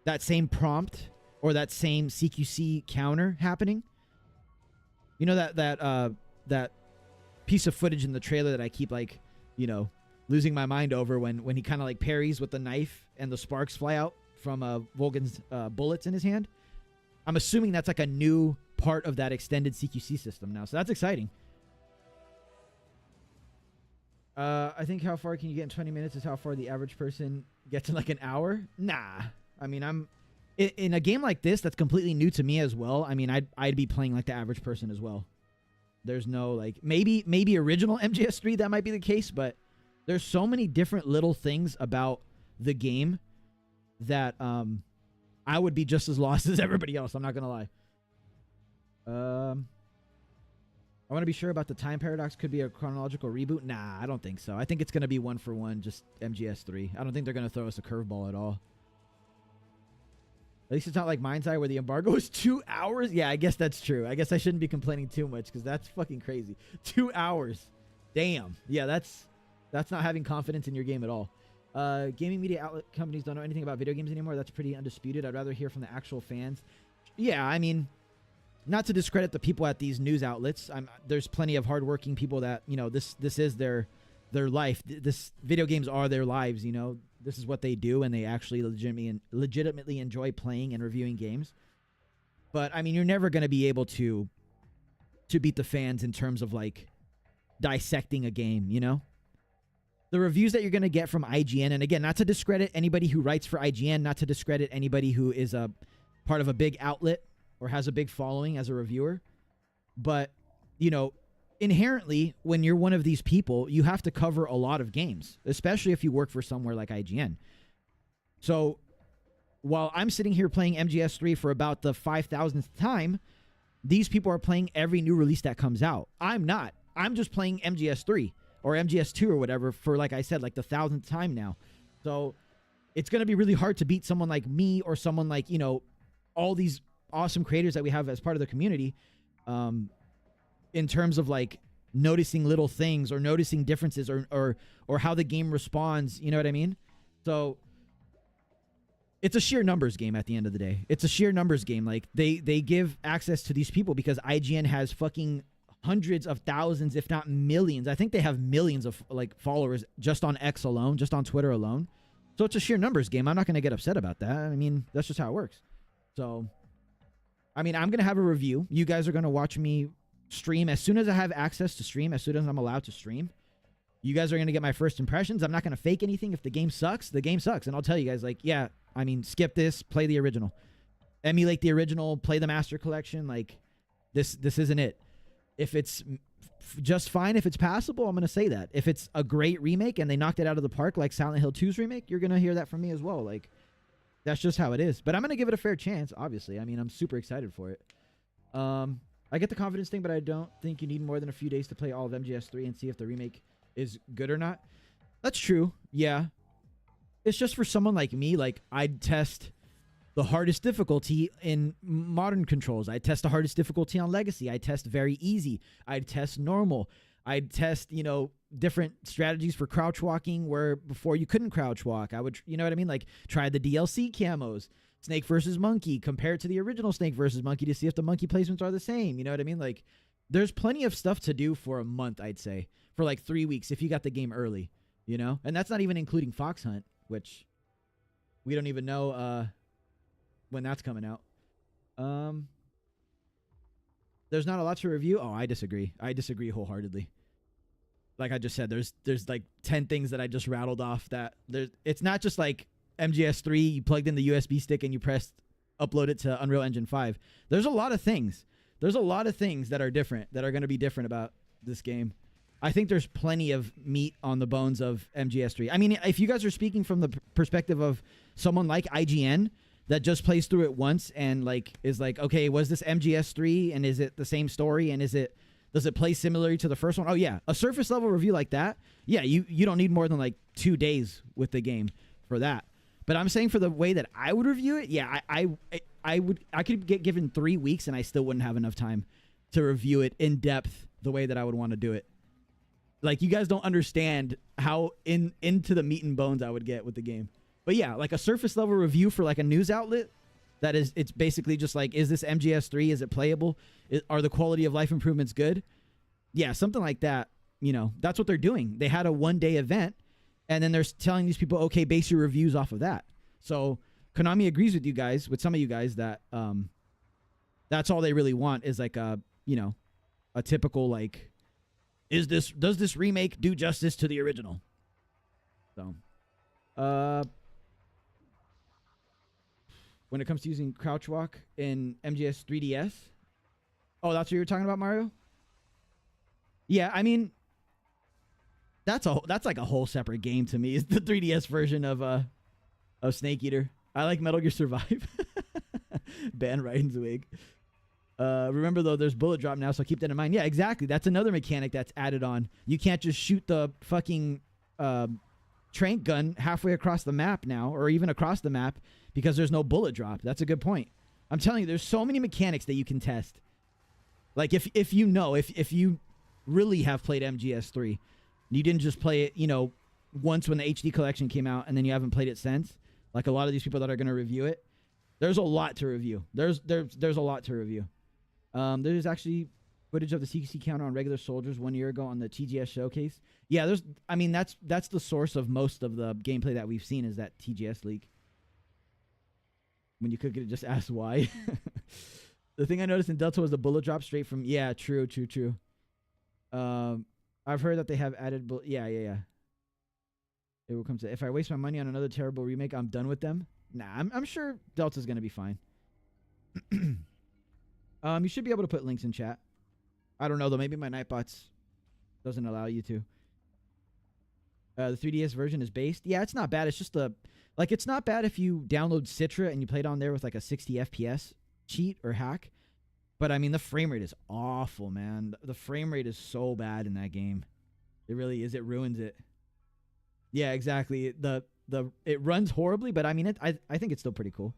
that same prompt or that same CQC counter happening. You know, that piece of footage in the trailer that I keep, like, you know, losing my mind over when he kind of, like, parries with the knife and the sparks fly out from Volgin's bullets in his hand. I'm assuming that's like a new part of that extended CQC system now. So that's exciting. I think how far can you get in 20 minutes is how far the average person gets in like an hour. Nah. I mean, in a game like this that's completely new to me as well. I mean, I'd be playing like the average person as well. There's no, like, maybe original MGS3 that might be the case, but there's so many different little things about the game that I would be just as lost as everybody else. I'm not gonna lie. I want to be sure about the time paradox. Could be a chronological reboot. Nah, I don't think so. I think it's gonna be one for one, just MGS3. I don't think they're gonna throw us a curveball at all. At least it's not like Mind's Eye where the embargo is 2 hours. Yeah, I guess that's true. I guess I shouldn't be complaining too much because that's fucking crazy. 2 hours. Damn. Yeah, that's not having confidence in your game at all. Gaming media outlet companies don't know anything about video games anymore. That's pretty undisputed. I'd rather hear from the actual fans. Yeah, I mean, not to discredit the people at these news outlets. There's plenty of hardworking people that, you know, this is their life. This video games are their lives, you know. this is what they do and they actually legitimately enjoy playing and reviewing games. But I mean, you're never going to be able to beat the fans in terms of like dissecting a game, you know? The reviews that you're going to get from IGN, and again, not to discredit anybody who writes for IGN, not to discredit anybody who is a part of a big outlet or has a big following as a reviewer, but, you know, inherently, when you're one of these people, you have to cover a lot of games, especially if you work for somewhere like IGN. So while I'm sitting here playing MGS3 for about the 5,000th time, these people are playing every new release that comes out. I'm not. I'm just playing MGS3 or MGS2 or whatever for, like I said, like the 1,000th time now. So it's going to be really hard to beat someone like me or someone like, you know, all these awesome creators that we have as part of the community, in terms of like noticing little things or noticing differences or how the game responds. You know what I mean? So it's a sheer numbers game at the end of the day. It's a sheer numbers game. Like they give access to these people because IGN has fucking hundreds of thousands, if not millions. I think they have millions of like followers just on X alone, just on Twitter alone. So it's a sheer numbers game. I'm not going to get upset about that. I mean, that's just how it works. So, I mean, I'm going to have a review. You guys are going to watch me stream as soon as I have access to stream, as soon as I'm allowed to stream. You guys are going to get my first impressions. I'm not going to fake anything. If the game sucks, the game sucks. And I'll tell you guys, like, yeah, I mean, skip this, play the original. Emulate the original, play the Master Collection. Like, this isn't it. If it's just fine, if it's passable, I'm going to say that. If it's a great remake and they knocked it out of the park like Silent Hill 2's remake, you're going to hear that from me as well. Like, that's just how it is. But I'm going to give it a fair chance, obviously. I mean, I'm super excited for it. I get the confidence thing, but I don't think you need more than a few days to play all of MGS3 and see if the remake is good or not. That's true. Yeah. It's just for someone like me, like, I'd test the hardest difficulty in modern controls. I'd test the hardest difficulty on Legacy. I'd test very easy. I'd test normal. I'd test, you know, different strategies for crouch walking where before you couldn't crouch walk. I would, you know what I mean? Like, try the DLC camos, Snake versus Monkey, compare it to the original Snake versus Monkey to see if the monkey placements are the same. You know what I mean? Like, there's plenty of stuff to do for a month, I'd say, for like 3 weeks if you got the game early, you know? And that's not even including Fox Hunt, which we don't even know when that's coming out. There's not a lot to review. Oh, I disagree. I disagree wholeheartedly. Like I just said, there's like 10 things that I just rattled off that it's not just like MGS3, you plugged in the USB stick and you pressed upload it to Unreal Engine 5. There's a lot of things. There's a lot of things that are different, that are going to be different about this game. I think there's plenty of meat on the bones of MGS3. I mean, if you guys are speaking from the perspective of someone like IGN that just plays through it once and like is like, okay, was this MGS3 and is it the same story and does it play similarly to the first one? Oh yeah, a surface level review like that, yeah, you don't need more than like 2 days with the game for that. But I'm saying for the way that I would review it, yeah, I could get given 3 weeks and I still wouldn't have enough time to review it in depth the way that I would want to do it. Like, you guys don't understand how into the meat and bones I would get with the game. But yeah, like a surface level review for like a news outlet, it's basically just like, is this MGS3? Is it playable? Are the quality of life improvements good? Yeah, something like that. You know, that's what they're doing. They had a 1-day event, and then they're telling these people, okay, base your reviews off of that. So Konami agrees with you guys, with some of you guys, that that's all they really want is like a, you know, a typical like, does this remake do justice to the original? So, when it comes to using crouch walk in MGS 3DS, oh, that's what you were talking about, Mario? Yeah, I mean, that's like a whole separate game to me. Is the 3DS version of Snake Eater. I like Metal Gear Survive. Ban Raiden's wig. Remember, though, there's bullet drop now, so keep that in mind. Yeah, exactly. That's another mechanic that's added on. You can't just shoot the fucking trank gun halfway across the map now, or even across the map, because there's no bullet drop. That's a good point. I'm telling you, there's so many mechanics that you can test. Like, if you really have played MGS3, you didn't just play it, you know, once when the HD collection came out, and then you haven't played it since, like a lot of these people that are going to review it, there's a lot to review. There's a lot to review. There's actually footage of the CQC counter on regular soldiers 1 year ago on the TGS showcase. Yeah, there's. I mean, that's the source of most of the gameplay that we've seen is that TGS leak. When you could just ask why. The thing I noticed in Delta was the bullet drop straight from. Yeah, true. I've heard that they have added. Yeah. It will come to. If I waste my money on another terrible remake, I'm done with them. Nah, I'm sure Delta's gonna be fine. You should be able to put links in chat. I don't know though. Maybe my Nightbots doesn't allow you to. The 3DS version is based. Yeah, it's not bad. It's just it's not bad if you download Citra and you play it on there with like a 60 FPS cheat or hack. But I mean, the frame rate is awful, man. The frame rate is so bad in that game. It really is. It ruins it. Yeah, exactly. It runs horribly, but I mean, I think it's still pretty cool.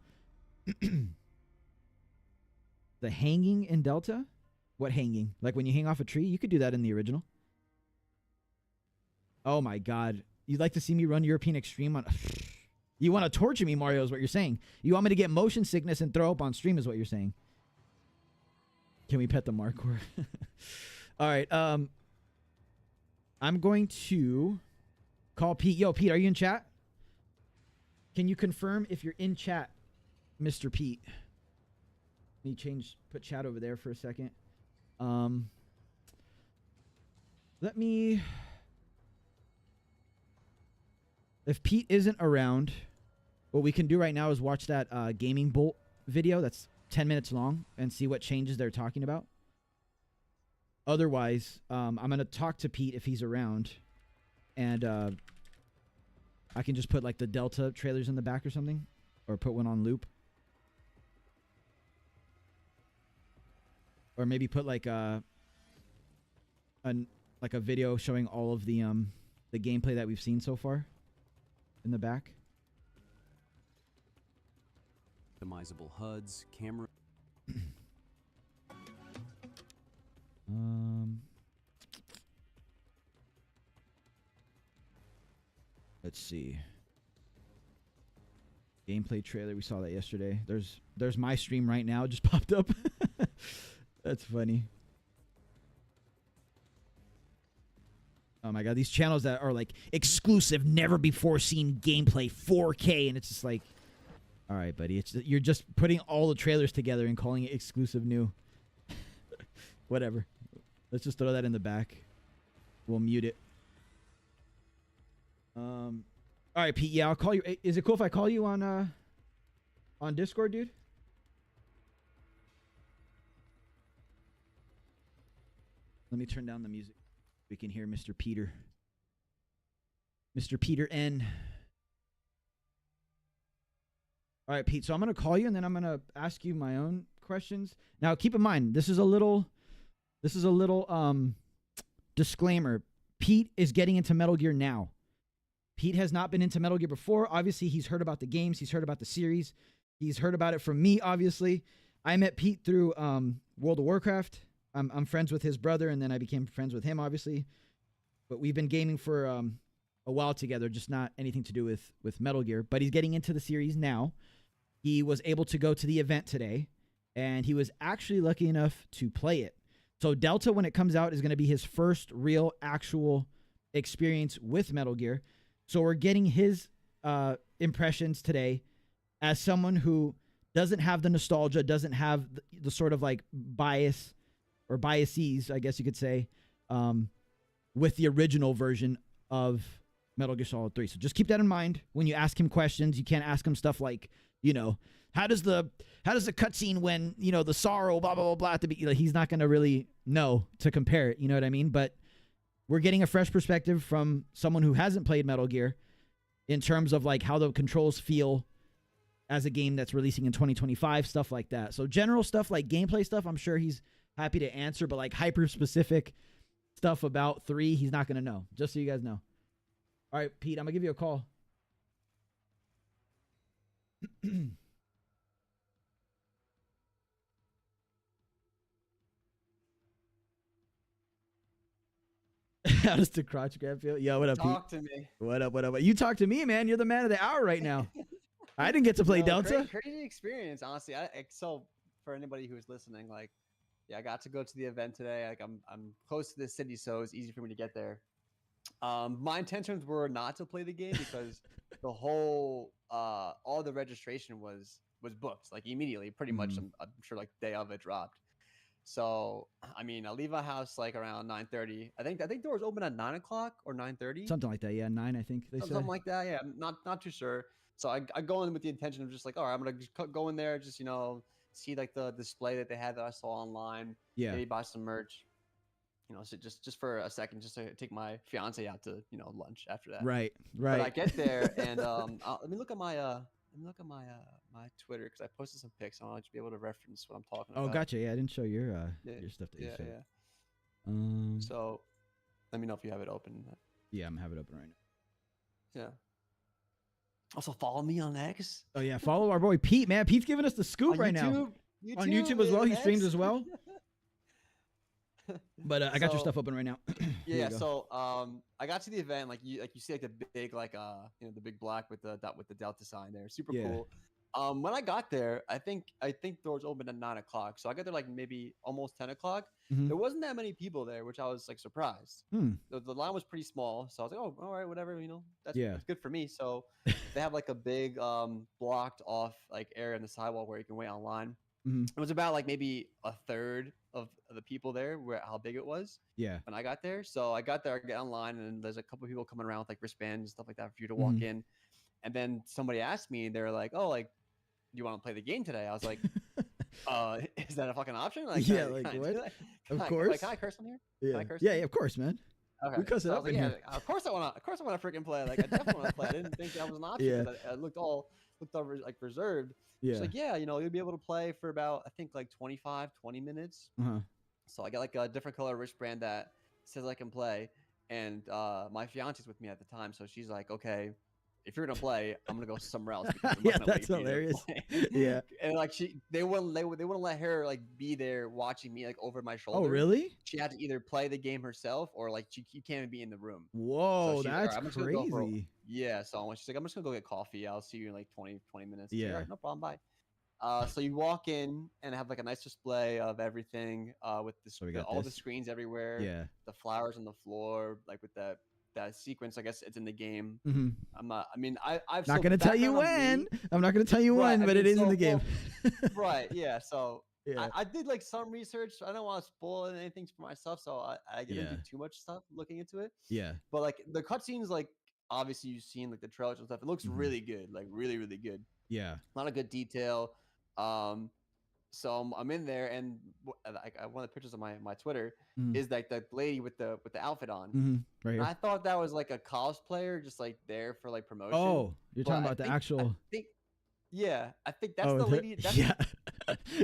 The hanging in Delta? What hanging? Like when you hang off a tree? You could do that in the original. Oh my god. You'd like to see me run European Extreme on... You want to torture me, Mario, is what you're saying. You want me to get motion sickness and throw up on stream is what you're saying. Can we pet the Markor? All right. I'm going to call Pete. Yo, Pete, are you in chat? Can you confirm if you're in chat, Mr. Pete? Let me put chat over there for a second. Let me... If Pete isn't around, what we can do right now is watch that Gaming Bolt video that's 10 minutes long and see what changes they're talking about. Otherwise, I'm going to talk to Pete if he's around. And I can just put like the Delta trailers in the back or something. Or put one on loop. Or maybe put like a video showing all of the gameplay that we've seen so far in the back. Customizable HUDs, camera. Let's see. Gameplay trailer. We saw that yesterday. There's my stream right now. It just popped up. That's funny. Oh my god, these channels that are like exclusive, never before seen gameplay, 4K, and it's just like, all right, buddy, you're just putting all the trailers together and calling it exclusive new. Whatever. Let's just throw that in the back. We'll mute it. All right, Pete. Yeah, I'll call you. Is it cool if I call you on Discord, dude? Let me turn down the music. We can hear Mr. Peter. Mr. Peter N. All right, Pete. So I'm going to call you and then I'm going to ask you my own questions. Now, keep in mind, this is a little disclaimer. Pete is getting into Metal Gear now. Pete has not been into Metal Gear before. Obviously, he's heard about the games. He's heard about the series. He's heard about it from me, obviously. I met Pete through World of Warcraft. I'm friends with his brother, and then I became friends with him, obviously. But we've been gaming for a while together, just not anything to do with Metal Gear. But he's getting into the series now. He was able to go to the event today, and he was actually lucky enough to play it. So Delta, when it comes out, is going to be his first real, actual experience with Metal Gear. So we're getting his impressions today as someone who doesn't have the nostalgia, doesn't have the sort of like bias or biases, I guess you could say, with the original version of Metal Gear Solid 3. So just keep that in mind when you ask him questions. You can't ask him stuff like, you know, how does the cutscene when, you know, the sorrow, blah, blah, blah, blah, to be, like, he's not going to really know to compare it. You know what I mean? But we're getting a fresh perspective from someone who hasn't played Metal Gear in terms of like how the controls feel as a game that's releasing in 2025, stuff like that. So general stuff like gameplay stuff, I'm sure he's happy to answer, but like hyper specific stuff about 3, he's not going to know, just so you guys know. All right, Pete, I'm going to give you a call. How does the crotch grab feel? Yo, what up, Pete? Talk to me. What up? You talk to me, man. You're the man of the hour right now. I didn't get to play Delta. Crazy experience, honestly. So for anybody who's listening, like, I got to go to the event today. Like I'm close to the city, so it's easy for me to get there. My intentions were not to play the game because the whole all the registration was booked like immediately, pretty much. I'm sure like day of it dropped. So I mean, I leave my house like around 9:30. I think doors open at 9 o'clock or 9:30. Something like that. Yeah, 9, I think they say. Something like that. Yeah, I'm not too sure. So I go in with the intention of just like, all right, I'm gonna just go in there, just see like the display that they had that I saw online. Yeah. Maybe buy some merch. So just for a second, just to take my fiance out to lunch after that. Right. But I get there and let me look at my my Twitter because I posted some pics. I want to be able to reference what I'm talking about. Oh, gotcha. Yeah, I didn't show your stuff that you showed. Yeah. So let me know if you have it open. Yeah, I'm having it open right now. Yeah. Also, follow me on X. Oh yeah, follow our boy Pete, man. Pete's giving us the scoop right now. On YouTube as well. He streams as well. But I got your stuff open right now. Yeah. So I got to the event, like you see like the big the big black with the Delta sign there. Super cool. When I got there, I think doors opened at 9 o'clock. So I got there like maybe almost 10 o'clock. There wasn't that many people there, which I was like surprised. The line was pretty small. So I was like, oh, all right, whatever, that's good for me. So they have like a big blocked off like area on the sidewalk where you can wait online. It was about like maybe a third of the people there, how big it was. Yeah. When I got there. So I got there, I get online, and there's a couple of people coming around with like wristbands and stuff like that for you to walk in. And then somebody asked me, they're like, oh, like, do you want to play the game today? I was like, is that a fucking option? Like, yeah, like what? Of course. Can I curse on here? Yeah. Can I curse? Yeah, of course, man. Okay. We cuss it up in here. Of course I want to freaking play. Like, I definitely want to play. I didn't think that was an option. Yeah. I looked over like reserved. Yeah. She's like, yeah, you'll be able to play for about, I think, like 20 minutes. So I got like a different color wristband that says I can play. And my fiance's with me at the time. So she's like, okay, if you're going to play, I'm going to go somewhere else. Yeah, that's hilarious. Yeah. And like they wouldn't let her like be there watching me like over my shoulder. Oh, really? She had to either play the game herself or like you can't be in the room. Whoa, so that's crazy. So she's like, I'm just gonna go get coffee. I'll see you in like 20 minutes. Yeah. Like, all right, no problem. Bye. So you walk in and have like a nice display of everything with all the screens everywhere. Yeah. The flowers on the floor, like with that sequence. I guess it's in the game. I'm not. I mean, I've not gonna tell you when. I'm not gonna tell you when, but it is in the game. Right. Yeah. So. Yeah. I did like some research. I don't want to spoil anything for myself, so I didn't do too much stuff looking into it. Yeah. But like the cutscenes, like obviously you've seen like the trailers and stuff. It looks really good, like really, really good. Yeah. A lot of good detail. So I'm in there, and like one of the pictures on my Twitter is like the lady with the outfit on. Right here. I thought that was like a cosplayer, just like there for like promotion. Oh, you're talking about the actual. Yeah, I think that's the lady.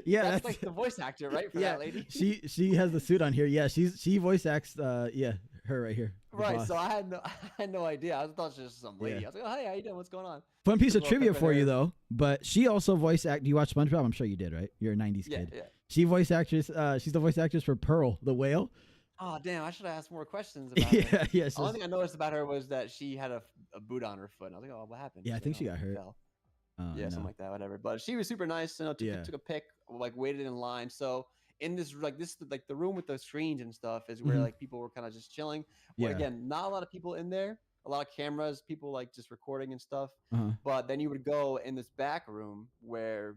Yeah, that's like the voice actor, right? For that lady. She has the suit on here. Yeah, she voice acts. Her right here. Right. So I had no idea. I thought she was just some lady. I was like, oh, hey, how you doing? What's going on? Fun piece of trivia for you though. But she also voice act. Do you watch SpongeBob? I'm sure you did, right? You're a '90s kid. Yeah. She voice actress. She's the voice actress for Pearl the whale. Oh damn! I should have asked more questions about her. Yeah. The only thing I noticed about her was that she had a boot on her foot. And I was like, oh, what happened? Yeah, I think she got hurt. Something like that, whatever. But she was super nice. Took a pic, like waited in line. So in this the room with the screens and stuff is where like people were kind of just chilling. Well, again, not a lot of people in there. A lot of cameras, people like just recording and stuff. But then you would go in this back room where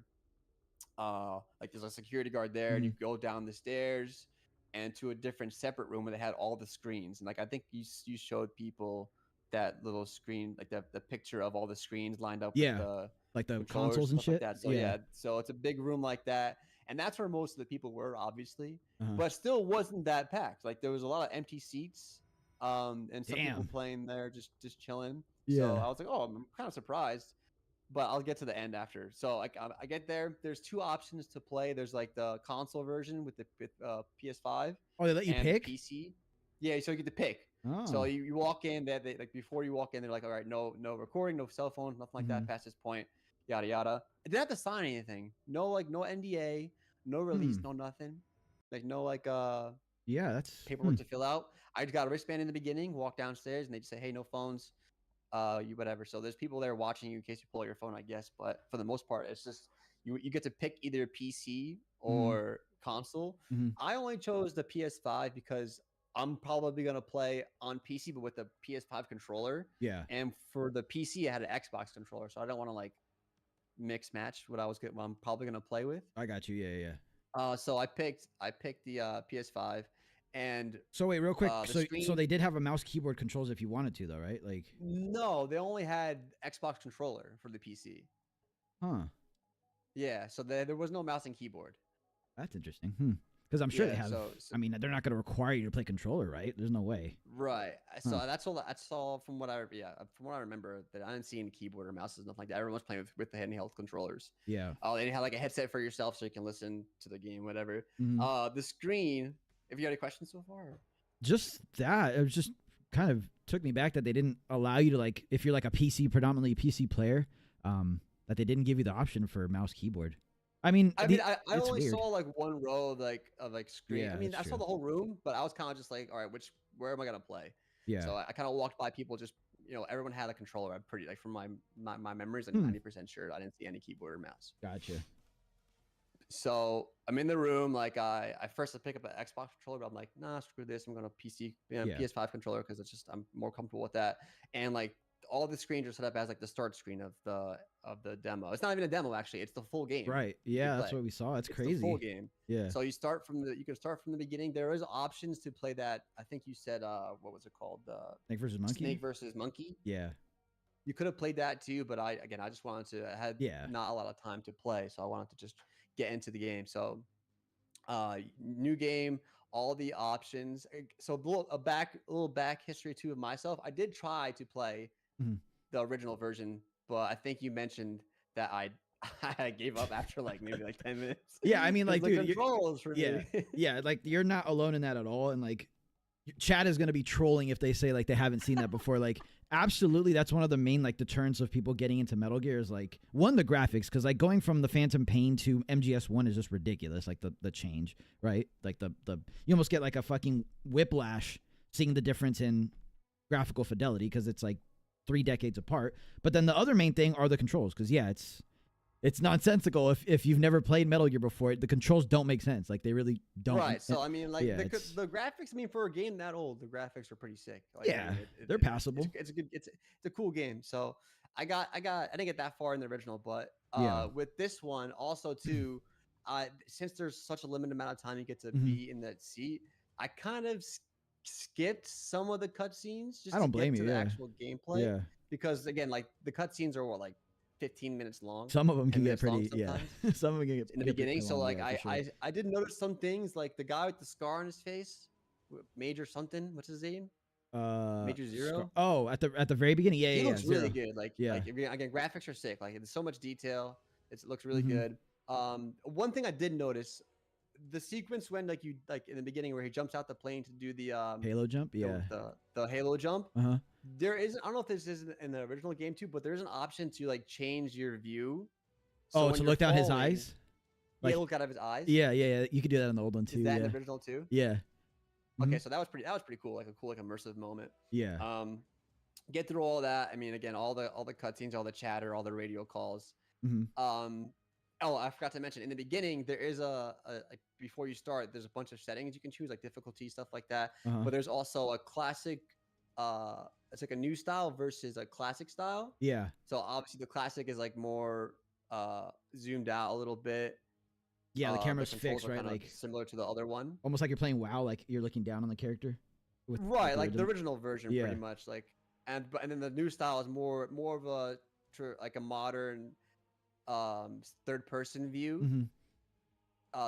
like there's a security guard there, and you go down the stairs and to a different separate room where they had all the screens. And like I think you showed people that little screen, like the picture of all the screens lined up with the consoles and shit. Like that. So so it's a big room like that, and that's where most of the people were, obviously, but still wasn't that packed. Like there was a lot of empty seats, and some people playing there, just chilling. So I was like, oh, I'm kind of surprised, but I'll get to the end after. So like I get there. There's two options to play. There's like the console version with PS5. Oh, they let you pick PC. Yeah, so you get to pick. Oh. So you walk in, they like before you walk in, they're like, all right, no recording, no cell phone, nothing like that past this point, yada yada. I didn't have to sign anything. No NDA, no release, no nothing. Like no that's paperwork to fill out. I just got a wristband in the beginning, walk downstairs, and they just say, hey, no phones, you whatever. So there's people there watching you in case you pull out your phone, I guess. But for the most part, it's just you get to pick either PC Mhm. or console. Mhm. I only chose the PS5 because I'm probably gonna play on PC, but with the PS5 controller. Yeah. And for the PC, I had an Xbox controller, so I don't want to like mix match what what I'm probably gonna play with. I got you. Yeah, yeah. So I picked the PS5, and So wait, real quick. the So screen. they did have a mouse keyboard controls if you wanted to, though, right? Like, No, they only had Xbox controller for the PC. huh? Yeah, so there was no mouse and keyboard. That's interesting. Because I'm sure they Yeah, have. so I mean, they're not going to require you to play controller, right? There's no way. right. So Huh. that's all. That's all from what from what I remember. That I didn't see any keyboard or mouses, nothing like that. Everyone was playing with the handheld controllers. Yeah. Oh, they had like a headset for yourself so you can listen to the game, whatever. Mhm. The screen. Have you got any questions so far? Just that. It was just kind of took me back that they didn't allow you to, like, if you're like a PC, predominantly PC player, that they didn't give you the option for mouse keyboard. I mean, I it's only weird. saw like one row of like screen. Yeah, I mean, that's I saw true. the whole room, but I was kind of just like, all right, where am I gonna play? Yeah. So I kind of walked by people, just everyone had a controller. I'm pretty like from my memories, like Hmm. 90% sure I didn't see any keyboard or mouse. Gotcha. So I'm in the room, like I first pick up an Xbox controller, but I'm like, nah, screw this. I'm gonna PC, Yeah. PS5 controller because it's just I'm more comfortable with that. And like all the screens are set up as like the start screen of the demo. It's not even a demo actually; it's the full game. Right. you Yeah, that's play. what we saw. It's It's the full crazy. game. Yeah. So you can start from the beginning. There is options to play that. I think you said what was it called? Snake versus monkey. Snake versus monkey. Yeah. You could have played that too, but I just wanted to. I had Yeah. not a lot of time to play, so I wanted to just get into the game. So new game, all the options. So a little back history too of myself. I did try to play Mhm. the original version, but I think you mentioned that I gave up after like maybe like 10 minutes. Yeah, I mean, 'Cause like, the dude, controls for yeah, me. yeah, like you're not alone in that at all, and like, chat is gonna be trolling if they say like they haven't seen that before. Like, absolutely, that's one of the main like deterrents of people getting into Metal Gear is like one, the graphics, because like going from the Phantom Pain to MGS1 is just ridiculous. Like the change, right? Like the you almost get like a fucking whiplash seeing the difference in graphical fidelity because it's like 3 decades apart. But then the other main thing are the controls, because yeah, it's nonsensical if you've never played Metal Gear before. The controls don't make sense. Like they really don't. Right. So I mean, like yeah, the graphics. I mean, for a game that old, the graphics are pretty sick. Like, yeah, I mean, they're passable. It's a good. It's a cool game. So I didn't get that far in the original, but Yeah. with this one also too, since there's such a limited amount of time you get to Mhm. be in that seat, I kind of skipped some of the cutscenes just I to don't blame get to you. the Yeah. actual gameplay. Yeah. Because again, like the cutscenes are what, like 15 minutes long. Some of them 10 can get minutes long pretty. Yeah. sometimes Some of them can get in the get pretty beginning. So long, like yeah, for sure. I did notice some things, like the guy with the scar on his face, Major something. What's his name? Major Zero. Oh, at the very beginning. Yeah, He yeah, looks Zero. really good. Like Yeah. again, graphics are sick. Like there's so much detail. It looks really Mhm. good. One thing I did notice, the sequence when like you like in the beginning where he jumps out the plane to do the Halo jump. Yeah. the Halo jump. Uh-huh. There is, I don't know if this is in the original game too, but there's an option to like change your view. Oh, when to you're look down his falling, eyes. Yeah, Like, look out of his eyes. yeah, yeah, yeah. You could do that in the old one too. Is that yeah. in the original too? Yeah. Okay, Mhm. so that was pretty cool, like a cool, like immersive moment. Yeah. Get through all that. I mean, again, all the cutscenes, all the chatter, all the radio calls. Mhm. Oh, I forgot to mention in the beginning there is like before you start, there's a bunch of settings you can choose, like difficulty stuff like that. Uh-huh. But there's also a classic. It's like a new style versus a classic style. Yeah. So obviously the classic is like more zoomed out a little bit. Yeah, the camera's controls fixed, are right? kinda Like similar to the other one. almost like you're playing WoW, like you're looking down on the character. With Right, the like the original. original version, Yeah. pretty much. Like, and then the new style is more of a like a modern third person view. Mhm.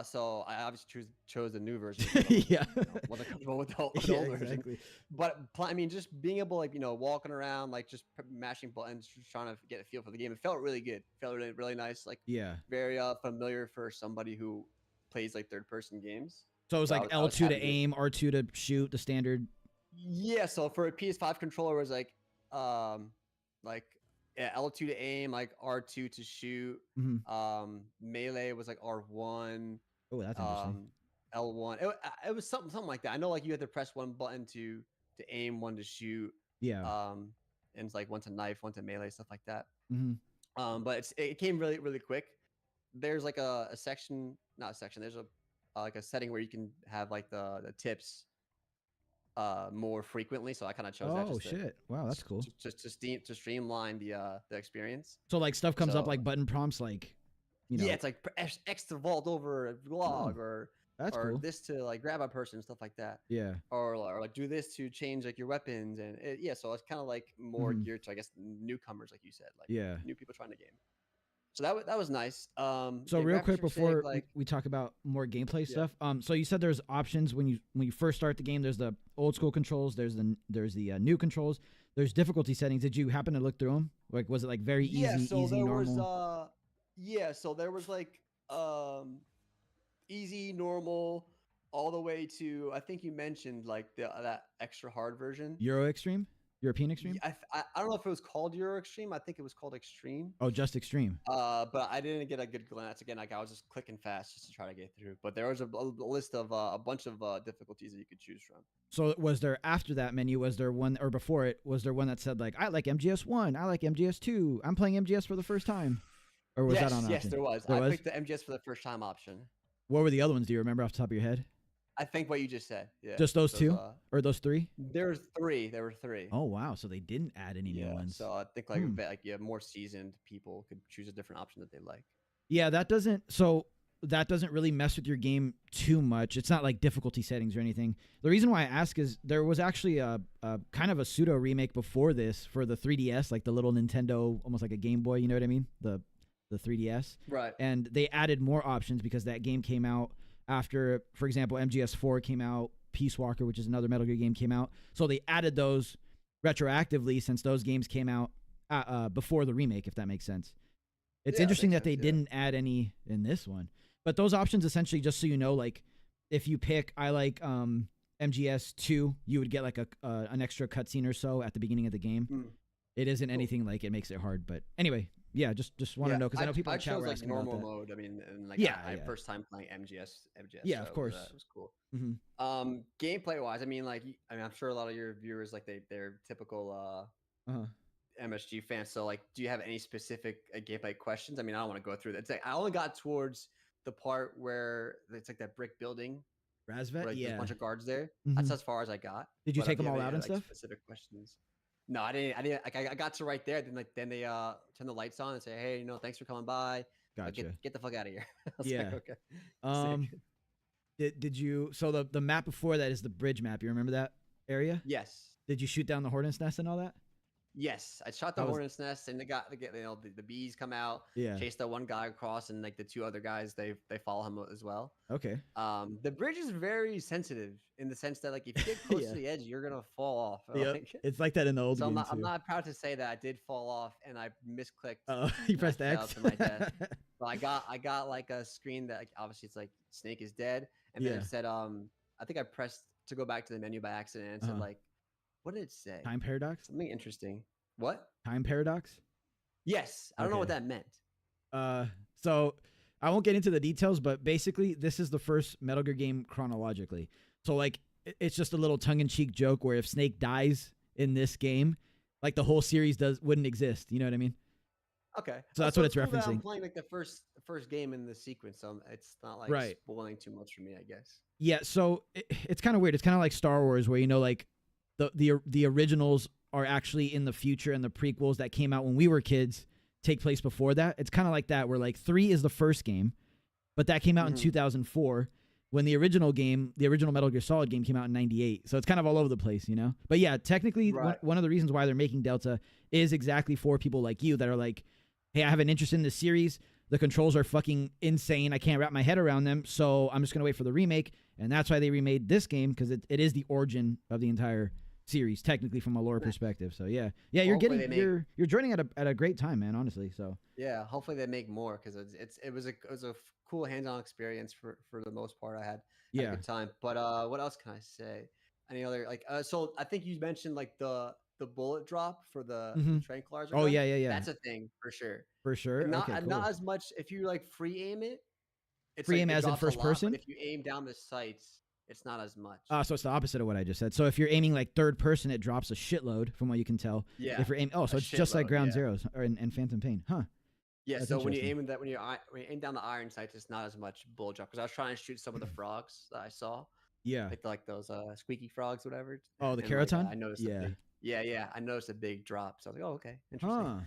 So I obviously chose the new version. Yeah. Wasn't comfortable with the old Yeah, version. exactly. But I mean, just being able, like, walking around, like just mashing buttons, just trying to get a feel for the game. It felt really good. It felt really, really nice. Like, Yeah. very familiar for somebody who plays like third person games. So it was So like I was L2 to happy with- aim, R2 to shoot, the standard. Yeah, so for a PS5 controller, it was like yeah, L2 to aim, like R2 to shoot. Mhm. Melee was like R1. Oh, that's interesting. L1. It was something like that. I know, like, you had to press one button to aim, one to shoot. Yeah. And it's like one to knife, one to melee, stuff like that. Mhm. But it came really, really quick. there's like a section, not a section. There's a like a setting where you can have like the tips more frequently. So I kind of chose that Oh just to shit! Wow, that's cool. to streamline the experience. So like stuff comes up So like button prompts, like yeah, it's like X to vault over a log, that's or cool. this to like grab a person, stuff like that. Yeah. Or like do this to change like your weapons, and yeah, so it's kind of like more geared to, I guess, newcomers, like you said, like Yeah. new people trying the game. So that was nice. So yeah, real graphics quick are sick, before like we talk about more gameplay Yeah. stuff, so you said there's options when you first start the game. There's the old school controls. There's the new controls. There's difficulty settings. Did you happen to look through them? Like, was it like very easy, so easy, there normal? was so there was like easy, normal, all the way to, I think you mentioned like that extra hard version. Euro Extreme? European Extreme? I don't know if it was called Euro Extreme. I think it was called Extreme. Oh, just Extreme. But I didn't get a good glance. Again, like I was just clicking fast just to try to get through. But there was a list of a bunch of difficulties that you could choose from. So was there, after that menu, was there one, or before it, was there one that said like, I like MGS1, I like MGS2, I'm playing MGS for the first time? Or was that on option? Yes, there was. I picked the MGS for the first time option. What were the other ones? Do you remember off the top of your head? I think what you just said. Yeah. Just those two? Or those three? There were three. Oh, wow. So they didn't add any new ones. So I think like more seasoned people could choose a different option that they like. Yeah, that doesn't really mess with your game too much. It's not like difficulty settings or anything. The reason why I ask is there was actually a kind of a pseudo remake before this for the 3DS, like the little Nintendo, almost like a Game Boy, you know what I mean? The 3DS. Right. And they added more options because that game came out after, for example, MGS4 came out, Peace Walker, which is another Metal Gear game, came out. So they added those retroactively since those games came out before the remake, if that makes sense. It's interesting that they didn't add any in this one. But those options, essentially, just so you know, like if you pick I like MGS2, you would get like an extra cutscene or so at the beginning of the game. It isn't anything like it makes it hard. But anyway, yeah, just want to know, because I know people in chat were asking about that. I chose like normal mode. I mean, and like I first time playing MGS. Yeah, of course. It was cool. Mm-hmm. Gameplay wise, I mean, I'm sure a lot of your viewers, like they're typical MSG fans. So like, do you have any specific gameplay questions? I mean, I don't want to go through that. It's like I only got towards the part where it's like that brick building. Razvet, like, yeah. There's a bunch of guards there. Mm-hmm. That's as far as I got. Did you take them all out and stuff? Specific questions. No, I didn't. Like, I got to right there. Then they turn the lights on and say, "Hey, thanks for coming by. Gotcha. Get the fuck out of here." I was yeah. like, okay. Did you? So the map before that is the bridge map. You remember that area? Yes. Did you shoot down the hornet's nest and all that? Yes, I shot the hornet's nest, and the bees come out. Yeah. Chase that one guy across, and like the two other guys, they follow him as well. Okay. The bridge is very sensitive in the sense that like if you get close to the edge, you're gonna fall off. Yep. It's like that in the old game I'm not proud to say that I did fall off and I misclicked. You pressed X. To my death. So I got like a screen that, like, obviously it's like Snake is dead, and then it said I think I pressed to go back to the menu by accident, and it said like, what did it say? Time paradox? Something interesting. What? Time paradox? Yes. I don't know what that meant. So I won't get into the details, but basically this is the first Metal Gear game chronologically. So like it's just a little tongue-in-cheek joke where if Snake dies in this game, like the whole series wouldn't exist. You know what I mean? Okay. So that's what it's referencing. I'm playing like the first game in the sequence, so it's not like spoiling too much for me, I guess. Yeah, so it's kind of weird. It's kind of like Star Wars, where like the originals are actually in the future, and the prequels that came out when we were kids take place before that. It's kind of like that, where like 3 is the first game, but that came out in 2004 when the original Metal Gear Solid game came out in 98. So it's kind of all over the place, you know? But yeah, technically one of the reasons why they're making Delta is exactly for people like you that are like, hey, I have an interest in this series. The controls are fucking insane. I can't wrap my head around them. So I'm just going to wait for the remake. And that's why they remade this game, because it is the origin of the entire series, technically, from a lore perspective. So yeah, you're joining at a great time, man, honestly. So yeah, hopefully they make more, because it was a cool hands-on experience for the most part. I had a good time. But what else can I say? Any other so I think you mentioned like the bullet drop for the tranquilizer gun. Yeah, that's a thing for sure. Not okay, cool. not as much if you like free aim it. It's free aim as in first person. But if you aim down the sights, it's not as much. So it's the opposite of what I just said. So if you're aiming like third person, it drops a shitload from what you can tell. Yeah. If you're aiming, so it's just like Ground Zeroes and Phantom Pain, huh? Yeah, That's so when you interesting. when you aim down the iron sights, it's not as much bull drop because I was trying to shoot some of the frogs that I saw, Yeah. like those squeaky frogs, whatever, Oh, the and like Keraton? I noticed a Yeah. big I noticed a big drop. So I was like, oh, okay, interesting. Huh.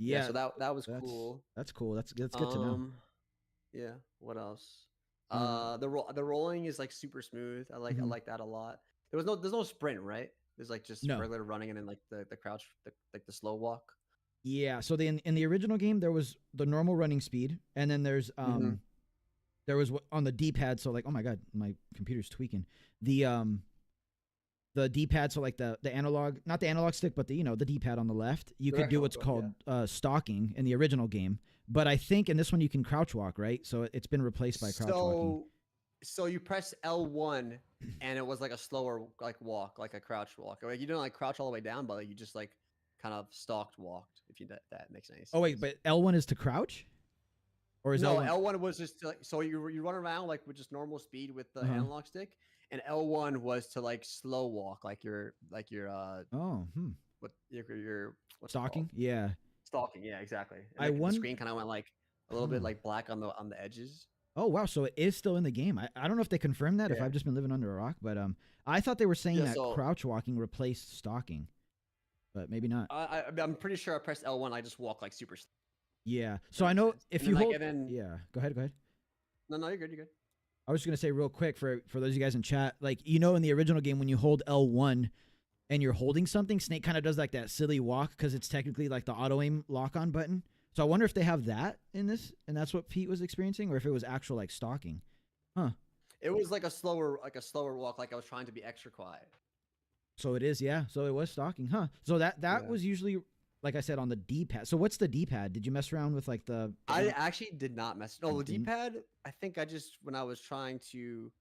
Yeah, Yeah. so that was That's cool. that's cool. That's good to know. Um, yeah. What else? Uh, The rolling is like super smooth. I mhm. like that a lot. There's no sprint, right? There's like just No. regular running and then like the crouch, like the slow walk. Yeah. So in the original game there was the normal running speed, and then Mm-hmm. there was on the D-pad. So like, oh my god, my computer's tweaking. The D-pad, so like the analog, not the analog stick, but the D-pad on the left. You could do what's called stalking in the original game, but I think in this one you can crouch walk, right? So it's been replaced by crouch walking. So you press L1 and it was like a slower like walk, like a crouch walk. Like you didn't like crouch all the way down, but like, you just like kind of stalked walked. If you that makes any sense. Oh wait, but L1 is to crouch, or is no, L1? L1 was just to, like, so you run around like with just normal speed with the analog stick, and L1 was to like slow walk, like your what's Stalking? Yeah. stalking, yeah, exactly. And I like, the won. screen kind of went like a little bit like black on the edges. Oh wow, so it is still in the game. I don't know if they confirmed that, if Yeah. I've just been living under a rock, but I thought they were saying Yeah, that so- crouch walking replaced stalking, but maybe not. I'm pretty sure I pressed L1. I just walk like super slow. Yeah. So That I makes know sense. if And you then, hold. like, and then- Yeah. Go ahead. Go ahead. No, you're good. You're good. I was just gonna say real quick for those of you guys in chat, like in the original game when you hold L1 and you're holding something, Snake kind of does like that silly walk because it's technically like the auto aim lock on button. So I wonder if they have that in this, and that's what Pete was experiencing, or if it was actual like stalking. Huh. It was like a slower walk, like I was trying to be extra quiet. So it is, yeah. So it was stalking, huh? So that Yeah. was usually, like I said, on the D-pad. So what's the D-pad? Did you mess around with like the? I actually did not mess. No, You the didn't? D-pad. I think I just when I was trying to.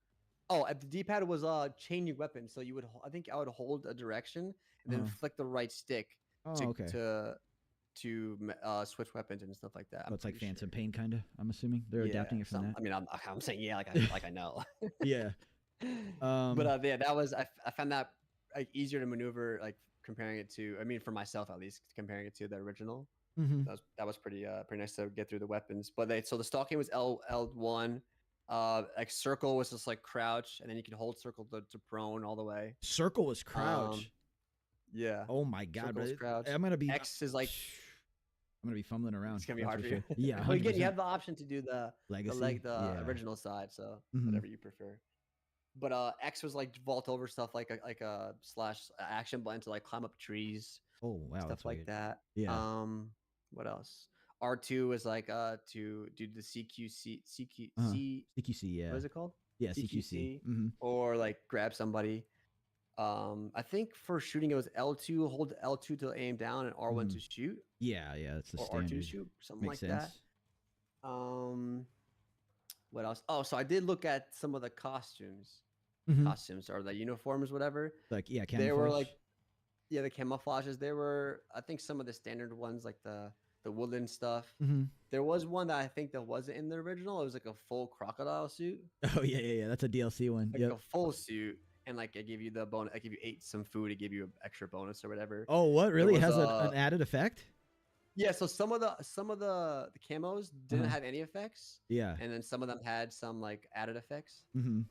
At the D-pad was chain your weapon. So I think I would hold a direction and then flick the right stick Oh, to okay. switch weapons and stuff like that. So it's like Phantom Pain, kind of. I'm assuming they're adapting it from that. I mean, I'm saying yeah, like I know. Yeah. But yeah, that was I found that like easier to maneuver, like comparing it to. I mean, for myself at least, comparing it to the original. Mm-hmm. That was pretty nice to get through the weapons. But so the stalking was L1. Like circle was just like crouch, and then you can hold circle to prone all the way. Circle was crouch. Yeah. Oh my god, bro! Crouch. I'm gonna be X is like. I'm gonna be fumbling around. It's gonna be that's hard for you. Yeah. Well, again, you have the option to do the Legacy, the original side, so Mhm. whatever you prefer. But X was like vault over stuff, like a slash action button to like climb up trees. Oh wow, Stuff that's like weird. that. Yeah. What else? R2 is like to do the CQC. CQC, yeah. What is it called? Yeah, CQC. Mm-hmm. Or like grab somebody. I think for shooting it was L2, hold L2 to aim down, and R1 to shoot. Yeah, that's the or standard. R2 shoot, something Makes like sense. that. What else? Oh, so I did look at some of the costumes. Mhm. Costumes or the uniforms, whatever. Like camouflage. They were like, the camouflages. There were, I think, some of the standard ones, like the woodland stuff. Mm-hmm. There was one that I think that wasn't in the original. It was like a full crocodile suit. Oh yeah. That's a DLC one. Like Yep. a full suit, and like I give you the bonus. I give you some food. I give you an extra bonus or whatever. Oh, what really was, has an added effect? Yeah, so some of the camos didn't have any effects. Yeah. And then some of them had some like added effects. Mm-hmm.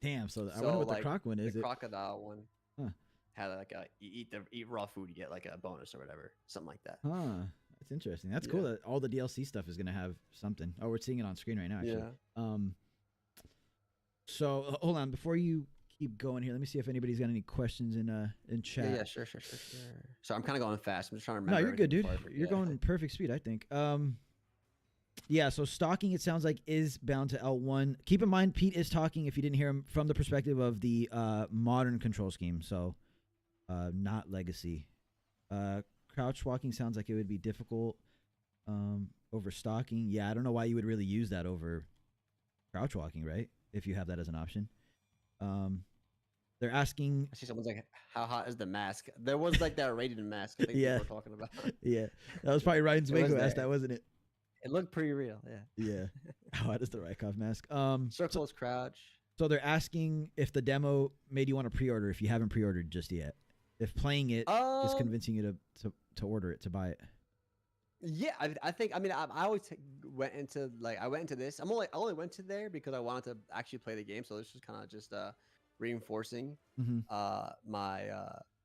Damn. So I wonder what the croc one is. The crocodile one Huh. had like eat raw food, you get like a bonus or whatever, something like that. Huh. That's interesting. That's cool that all the DLC stuff is gonna have something. Oh, we're seeing it on screen right now. Actually. Yeah. So hold on before you keep going here. Let me see if anybody's got any questions in chat. Yeah, sure. So I'm kind of going fast. I'm just trying to remember. No, you're good, dude. before I forget. You're going perfect speed, I think. Yeah, so stalking, it sounds like, is bound to L1. Keep in mind, Pete is talking, if you didn't hear him, from the perspective of the modern control scheme, so not legacy. Crouch walking sounds like it would be difficult over stalking. Yeah, I don't know why you would really use that over crouch walking, right? If you have that as an option. They're asking. I see someone's like, "How hot is the mask?" There was like that rated mask. I think Yeah. people were talking about. Yeah, that was probably Ryan Zwig who asked that, wasn't it? It looked pretty real. Yeah. Yeah. How hot is the Rykov mask? Circles crouch. So they're asking if the demo made you want to pre-order if you haven't pre-ordered just yet. If playing it is convincing you to order it, to buy it. Yeah, I think I mean I always went into this. I only went to there because I wanted to actually play the game. So this was kind of just reinforcing Mm-hmm. my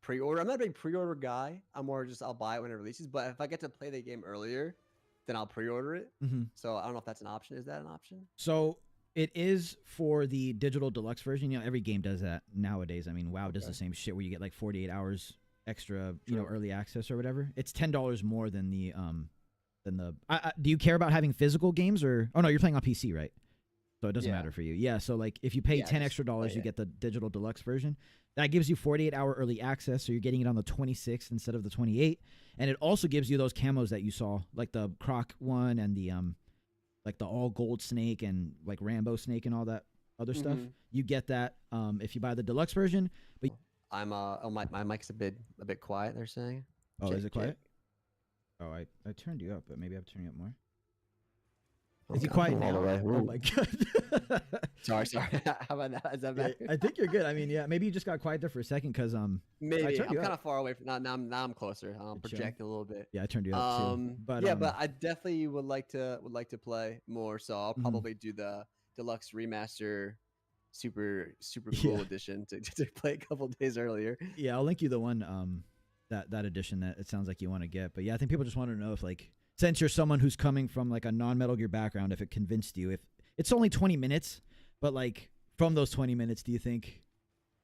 pre-order. I'm not a big pre-order guy. I'm more just I'll buy it when it releases. But if I get to play the game earlier, then I'll pre-order it. Mm-hmm. So I don't know if that's an option. Is that an option? So it is for the digital deluxe version. You know, every game does that nowadays. I mean, WoW does the same shit where you get like 48 hours extra, you know, early access or whatever. It's $10 more than the do you care about having physical games or? Oh no, you're playing on PC, right? So it doesn't matter for you. Yeah. So like if you pay 10 extra dollars, you get the digital deluxe version. That gives you 48-hour early access, so you're getting it on the 26th instead of the 28th. And it also gives you those camos that you saw, like the Croc one and the like the all gold snake and like Rambo snake and all that other stuff. You get that if you buy the deluxe version. But I'm oh my mic's a bit quiet. They're saying. Oh, is it quiet? Oh, I turned you up, but maybe I'm turning up more. Is he quiet now? Oh my god. sorry. How about that? Is that better? Yeah, I think you're good. I mean, yeah, maybe you just got quiet there for a second because maybe I'm kind of far away from now. I'm closer. I'll project a little bit. Yeah, I turned you up too. But yeah, but I definitely would like to play more. So I'll probably do the deluxe remaster, super cool edition to play a couple days earlier. Yeah, I'll link you the one that edition that it sounds like you want to get. But yeah, I think people just want to know if like, since you're someone who's coming from like a non-Metal Gear background, if it convinced you, if it's only 20 minutes, but like from those 20 minutes, do you think,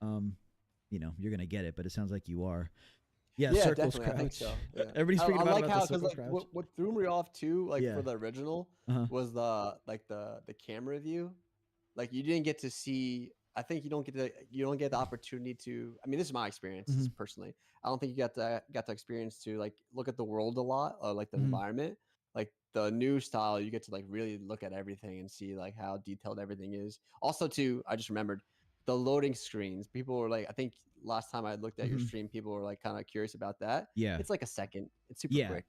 you know, you're gonna get it? But it sounds like you are. Yeah, circles crouch. I think so. Yeah. Everybody's freaking out like about how the circles like crouch. what threw me off too, like for the original, was the camera view. Like you didn't get to see. I think you don't get the opportunity to. I mean, this is my experience personally. I don't think you got the experience to like look at the world a lot or like the environment. Like the new style, you get to like really look at everything and see like how detailed everything is. Also, too, I just remembered the loading screens. People were like, I think last time I looked at your stream, people were like kind of curious about that. Yeah, it's like a second. It's super quick.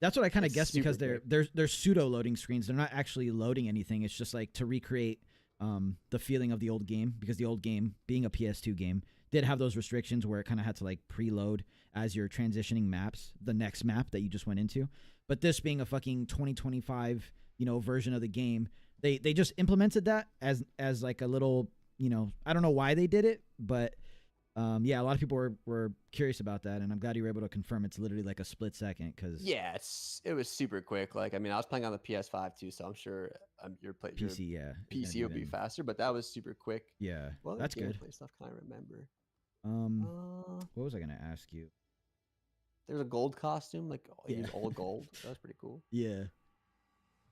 That's what I kind of guessed because they're pseudo loading screens. They're not actually loading anything. It's just like to recreate the feeling of the old game, because the old game, being a PS2 game, did have those restrictions where it kind of had to like preload as you're transitioning maps, the next map that you just went into. But this being a fucking 2025, you know, version of the game, they just implemented that as like a little, you know, I don't know why they did it, but yeah, a lot of people were curious about that, and I'm glad you were able to confirm it's literally like a split second. Because yeah, it was super quick. Like, I mean, I was playing on the PS5 too, so I'm sure your PC, yeah, PC will be faster. But that was super quick. Yeah, well, that's good. Stuff can I remember? What was I gonna ask you? There's a gold costume, like old gold. That was pretty cool. Yeah.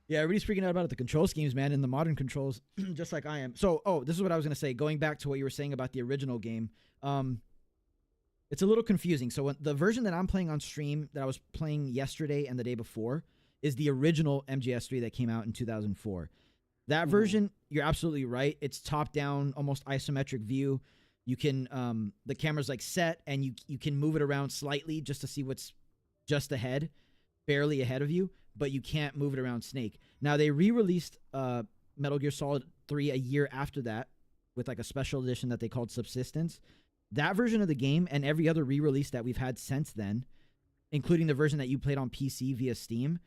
Yeah, everybody's freaking out about the control schemes, man, and the modern controls, just like I am. So, this is what I was going to say. Going back to what you were saying about the original game, it's a little confusing. So the version that I'm playing on stream, that I was playing yesterday and the day before, is the original MGS3 that came out in 2004. That version, you're absolutely right. It's top-down, almost isometric view. You can, the camera's like set, and you can move it around slightly just to see what's just ahead, barely ahead of you, but you can't move it around Snake. Now, they re-released Metal Gear Solid 3 a year after that with like a special edition that they called Subsistence. That version of the game and every other re-release that we've had since then, including the version that you played on PC via Steam,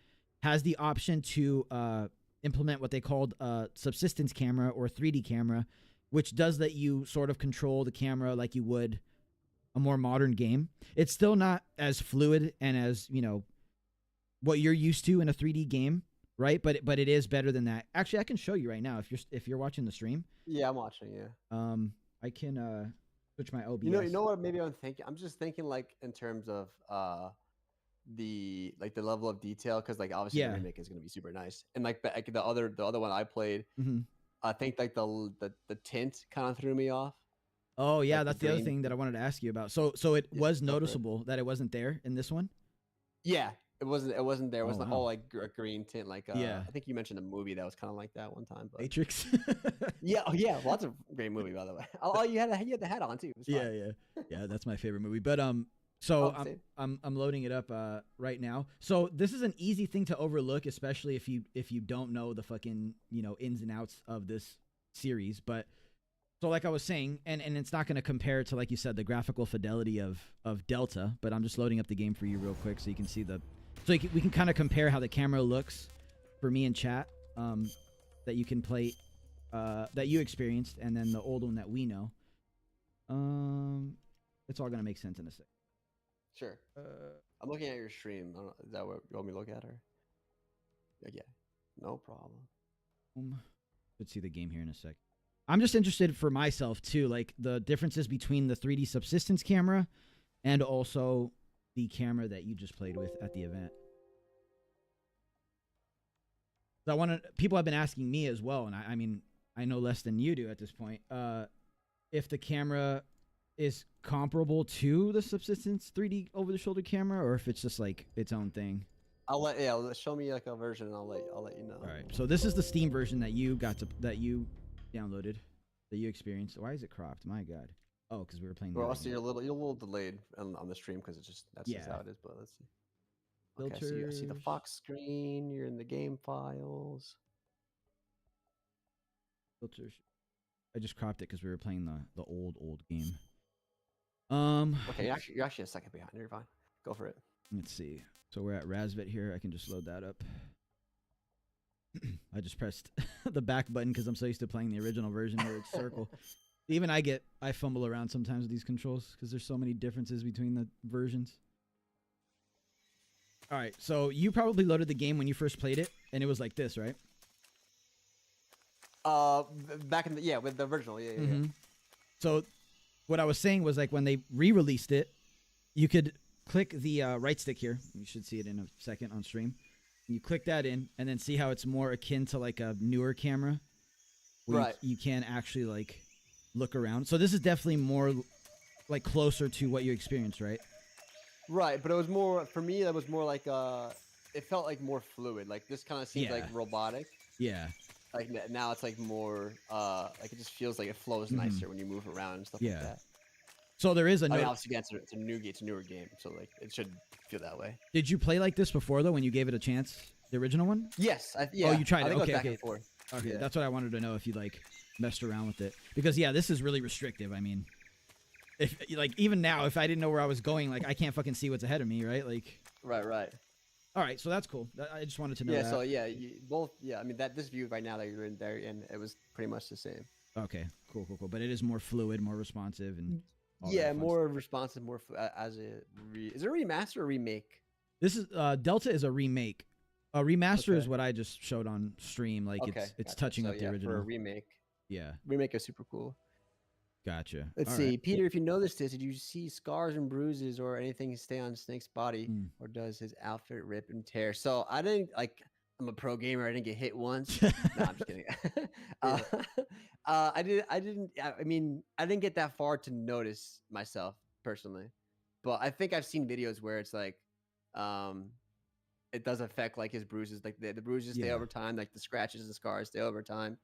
has the option to implement what they called a subsistence camera or 3D camera, which does let you sort of control the camera like you would a more modern game. It's still not as fluid and as, you know, what you're used to in a 3D game, right? But it is better than that. Actually, I can show you right now if you're watching the stream. Yeah, I'm watching. Yeah. I can switch my OBS. You know what? Maybe I'm thinking. I'm just thinking like in terms of the level of detail, because like obviously the remake is gonna be super nice, and like the other one I played, I think like the tint kind of threw me off. Oh yeah, like that's the other thing that I wanted to ask you about. So it was noticeable that it wasn't there in this one. Yeah. It wasn't there. It wasn't all like a green tint. Like I think you mentioned a movie that was kind of like that one time. But... Matrix. yeah, well, that's a great movie, by the way. Oh, you had the hat on too. Yeah. That's my favorite movie. But so I'm loading it up right now. So this is an easy thing to overlook, especially if you don't know the fucking, you know, ins and outs of this series. But so like I was saying, and it's not going to compare to, like you said, the graphical fidelity of Delta. But I'm just loading up the game for you real quick so you can see the So we can kind of compare how the camera looks for me in chat, that you can play, that you experienced, and then the old one that we know. It's all gonna make sense in a sec. Sure. I'm looking at your stream. I don't, is that what you want me to look at, or? Yeah. No problem. Let's see the game here in a sec. I'm just interested for myself too, like the differences between the 3D subsistence camera and also the camera that you just played with at the event. So people have been asking me as well, and I mean, I know less than you do at this point. If the camera is comparable to the subsistence 3D over-the-shoulder camera, or if it's just like its own thing. Show me like a version, and I'll let you know. All right, so this is the Steam version that you downloaded, that you experienced. Why is it cropped? My God. Oh, because we were playing. Well, also you're a little delayed on the stream because it's just that's just how it is. But let's see. Okay, I see the Fox screen. You're in the game files. Filters. I just cropped it because we were playing the old game. Okay, you're actually a second behind. You're fine. Go for it. Let's see. So we're at Razvet here. I can just load that up. I just pressed the back button because I'm so used to playing the original version where it's circle. Even I fumble around sometimes with these controls because there's so many differences between the versions. All right, so you probably loaded the game when you first played it, and it was like this, right? Back in with the original, yeah. So what I was saying was like when they re-released it, you could click the right stick here. You should see it in a second on stream. You click that in, and then see how it's more akin to like a newer camera, where right? You can actually like look around. So this is definitely more like closer to what you experienced, right? Right, but it was more for me. That was more like it felt like more fluid. Like this kind of seems like robotic. Yeah. Like now it's like more like it just feels like it flows nicer when you move around and stuff like that. So there is a. I mean, obviously, it's a newer game, so like it should feel that way. Did you play like this before though? When you gave it a chance, the original one? Yes. Oh, you tried it. Okay. Okay, that's what I wanted to know, if you like messed around with it, because this is really restrictive. I mean, if like even now, if I didn't know where I was going, like I can't fucking see what's ahead of me, right? Like. Right. All right, so that's cool. I just wanted to know. Yeah. That. So both. Yeah. I mean this view right now that you're in there, and it was pretty much the same. Okay. Cool. But it is more fluid, more responsive, and. More responsive, more is it a remaster or remake? This is Delta is a remake. A remaster is what I just showed on stream. Like it's touching up the original. For a remake. Yeah. Remake is super cool. Gotcha. Let's see, Peter. If you noticed this, did you see scars and bruises or anything stay on Snake's body, or does his outfit rip and tear? So I didn't like. I'm a pro gamer. I didn't get hit once. No, I'm just kidding. I didn't. I mean, I didn't get that far to notice myself personally, but I think I've seen videos where it's like, it does affect like his bruises. Like the bruises stay over time. Like the scratches and scars stay over time.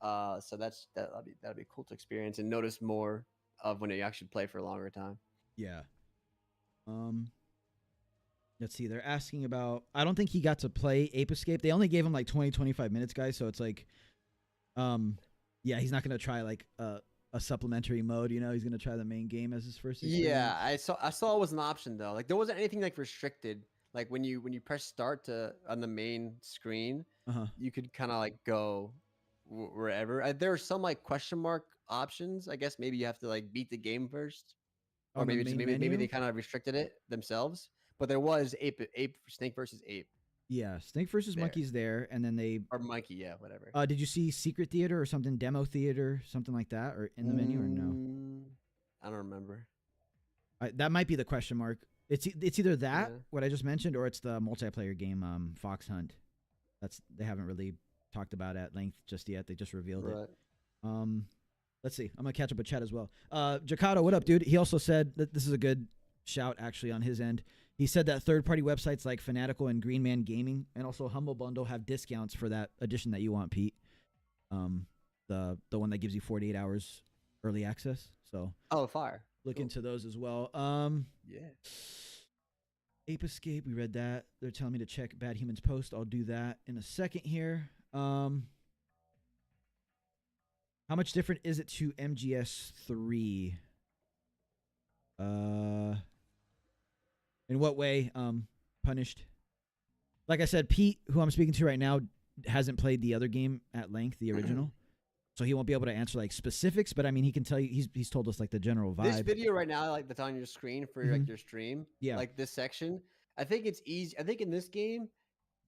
So that'd be cool to experience and notice more of when you actually play for a longer time. Yeah. Let's see. They're asking about. I don't think he got to play Ape Escape. They only gave him like 20-25 minutes, guys. So it's like, he's not gonna try like a supplementary mode. You know, he's gonna try the main game as his first experience. Yeah, I saw it was an option though. Like there wasn't anything like restricted. Like when you press start on the main screen, you could kind of like go wherever. There are some like question mark options. I guess maybe you have to like beat the game first, or maybe they kind of restricted it themselves. But there was Snake versus Ape. Yeah, Snake versus Monkey's there, and then or Monkey, whatever. Did you see Secret Theater or something, Demo Theater, something like that, or in the menu, or no? I don't remember. That might be the question mark. It's either that what I just mentioned, or it's the multiplayer game, Fox Hunt. They haven't really talked about at length just yet. They just revealed it. Let's see. I'm gonna catch up with chat as well. Jacato, what up, dude? He also said that this is a good shout actually on his end. He said that third-party websites like Fanatical and Green Man Gaming and also Humble Bundle have discounts for that edition that you want, Pete. The one that gives you 48 hours early access. So fire. Look into those as well. Ape Escape, we read that. They're telling me to check Bad Humans post. I'll do that in a second here. How much different is it to MGS3? In what way, Punished? like I said, Pete, who I'm speaking to right now, hasn't played the other game at length, the original. So he won't be able to answer like specifics, but I mean, he can tell you. He's told us like the general vibe. This video right now, like that's on your screen for like your stream, Yeah. like this section. I think it's easy. I think in this game,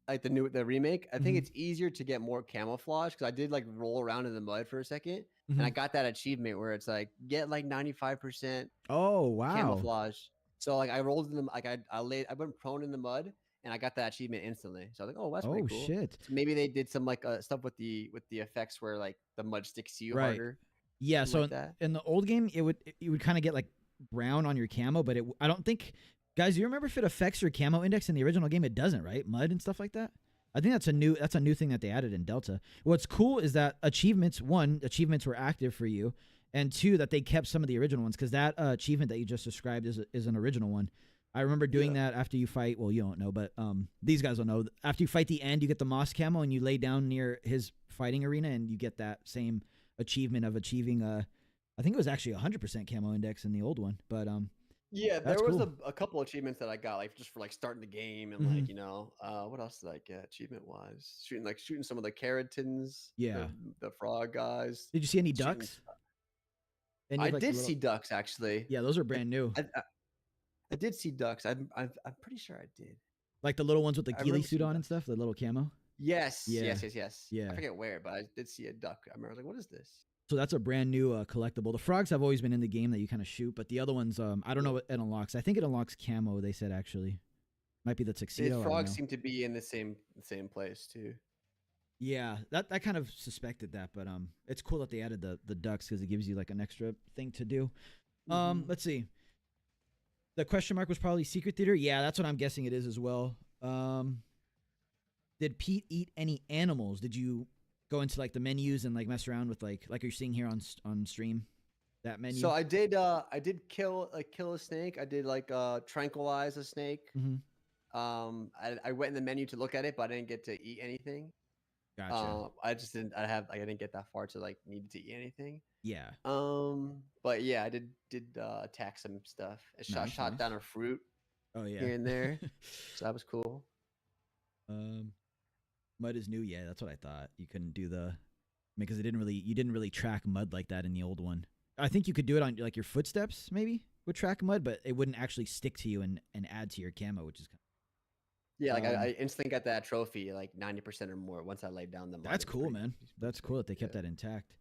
like the remake, I think it's easier to get more camouflage because I did like roll around in the mud for a second, and I got that achievement where it's like get like 95%. Oh wow. Camouflage. So like I rolled in the like I went prone in the mud and I got that achievement instantly. So I was like, oh, that's pretty cool. Shit. So maybe they did some like stuff with the effects where like the mud sticks to you Right. harder. Yeah. So like that. in the old game, you would kind of get like brown on your camo, but I don't think, guys, do you remember if it affects your camo index in the original game? It doesn't, right? Mud and stuff like that. I think that's a new thing that they added in Delta. What's cool is that achievements were active for you, and two, that they kept some of the original ones, because that achievement that you just described is an original one. I remember doing that after you fight. Well, you don't know, but these guys will know. After you fight the end, you get the moss camo, and you lay down near his fighting arena, and you get that same achievement of achieving. I think it was actually 100% camo index in the old one, but yeah, there that's was cool. a couple achievements that I got like just for like starting the game and like what else did I get achievement wise? Shooting some of the keratins. Yeah, the frog guys. Did you see any ducks? I did see ducks actually. Yeah, those are brand new. I did see ducks. I'm pretty sure I did. Like the little ones with the ghillie suit on and stuff, the little camo. Yes. Yeah. Yes. Yeah. I forget where, but I did see a duck. I remember I was like, what is this? So that's a brand new collectible. The frogs have always been in the game that you kind of shoot, but the other ones, I don't know what it unlocks. I think it unlocks camo, they said, actually. Might be the tuxedo. The frogs seem to be in the same place too. Yeah, that kind of suspected that, but it's cool that they added the ducks because it gives you like an extra thing to do. Let's see. The question mark was probably Secret Theater. Yeah, that's what I'm guessing it is as well. Did Pete eat any animals? Did you go into like the menus and like mess around with like you're seeing here on stream? That menu. So I did kill a snake. I did like tranquilize a snake. I went in the menu to look at it, but I didn't get to eat anything. Gotcha. I just didn't. I didn't get that far to like need to eat anything. Yeah. But yeah, I did attack some stuff. I shot down a fruit. Oh yeah. Here and there. So that was cool. Mud is new. Yeah, that's what I thought. You couldn't do because you didn't really track mud like that in the old one. I think you could do it on like your footsteps maybe would track mud, but it wouldn't actually stick to you and add to your camo, which is kind of. Yeah, like I instantly got that trophy, like 90% or more once I laid down the mud. That's cool, man. That's cool that they kept that intact.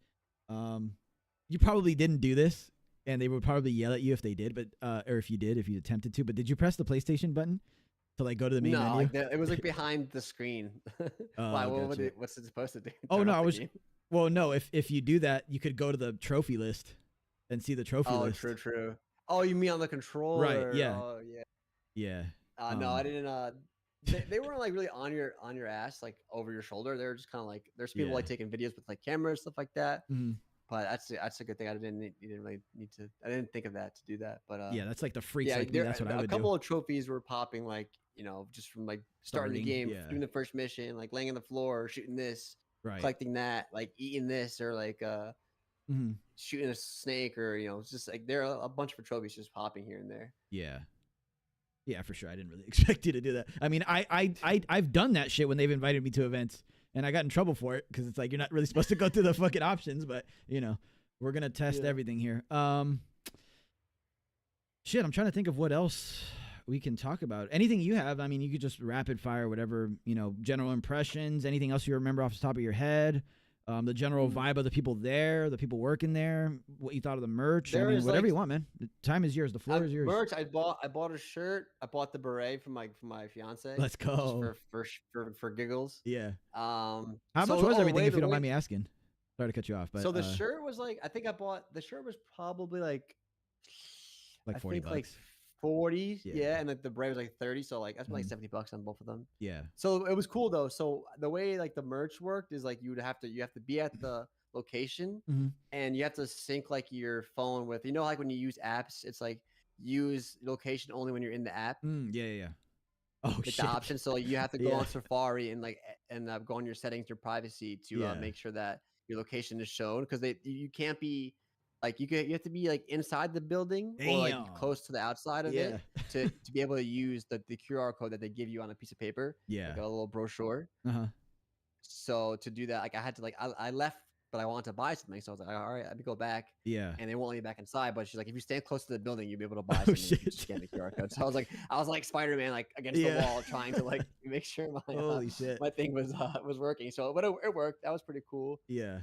You probably didn't do this, and they would probably yell at you if they did, but or if you attempted to. But did you press the PlayStation button to like go to the main menu? Like it was like behind the screen. Why? What's it supposed to do? Oh no, well, no. If you do that, you could go to the trophy list and see the trophy list. Oh, true. Oh, you mean on the controller? Right. Yeah. Oh, yeah. Yeah. No, I didn't. They weren't like really on your ass, like over your shoulder. They were just kind of like there's people like taking videos with like cameras, stuff like that. But that's a good thing. You didn't really need to. I didn't think of that to do that. But yeah, that's like the freaks. Yeah, like me, that's what I would do. A couple of trophies were popping, like just from like starting the game, doing the first mission, like laying on the floor, shooting this, collecting that, like eating this, or like shooting a snake, or just like there are a bunch of trophies just popping here and there. Yeah, for sure. I didn't really expect you to do that. I mean, I've done that shit when they've invited me to events, and I got in trouble for it because it's like you're not really supposed to go through the fucking options. But we're gonna test everything here. Shit, I'm trying to think of what else we can talk about. Anything you have? I mean, you could just rapid fire whatever general impressions. Anything else you remember off the top of your head? The general vibe of the people there, the people working there, what you thought of the merch. I mean, whatever you want, man. The time is yours. The floor is yours. Merch. I bought a shirt. I bought the beret for my fiance. Let's go. For giggles. Yeah. How much was everything, if you don't mind me asking? Sorry to cut you off, but so the shirt was like, I think I bought the shirt was probably like $40. Like 40, and like the beret was like 30, so like that's like $70 on both of them. Yeah. So it was cool though. So the way like the merch worked is like you have to be at the location, and you have to sync like your phone with like when you use apps, it's like use location only when you're in the app. Yeah. Oh like shit. The option, so you have to go on Safari and go on your settings, your privacy to make sure that your location is shown, because you can't be like you have to be like inside the building or like Damn. close to the outside of Yeah. it to be able to use the QR code that they give you on a piece of paper, Yeah. like a little brochure. Uh-huh. So to do that, like I had to like I left, but I wanted to buy something, so I was like, all right, let me go back. Yeah. And they won't let me back inside. But she's like, if you stand close to the building, you'll be able to buy Oh, something. If you shit. just scan the QR code. So I was like Spider-Man, like against the wall, trying to like make sure Holy shit. my thing was working. So, but it worked. That was pretty cool. Yeah.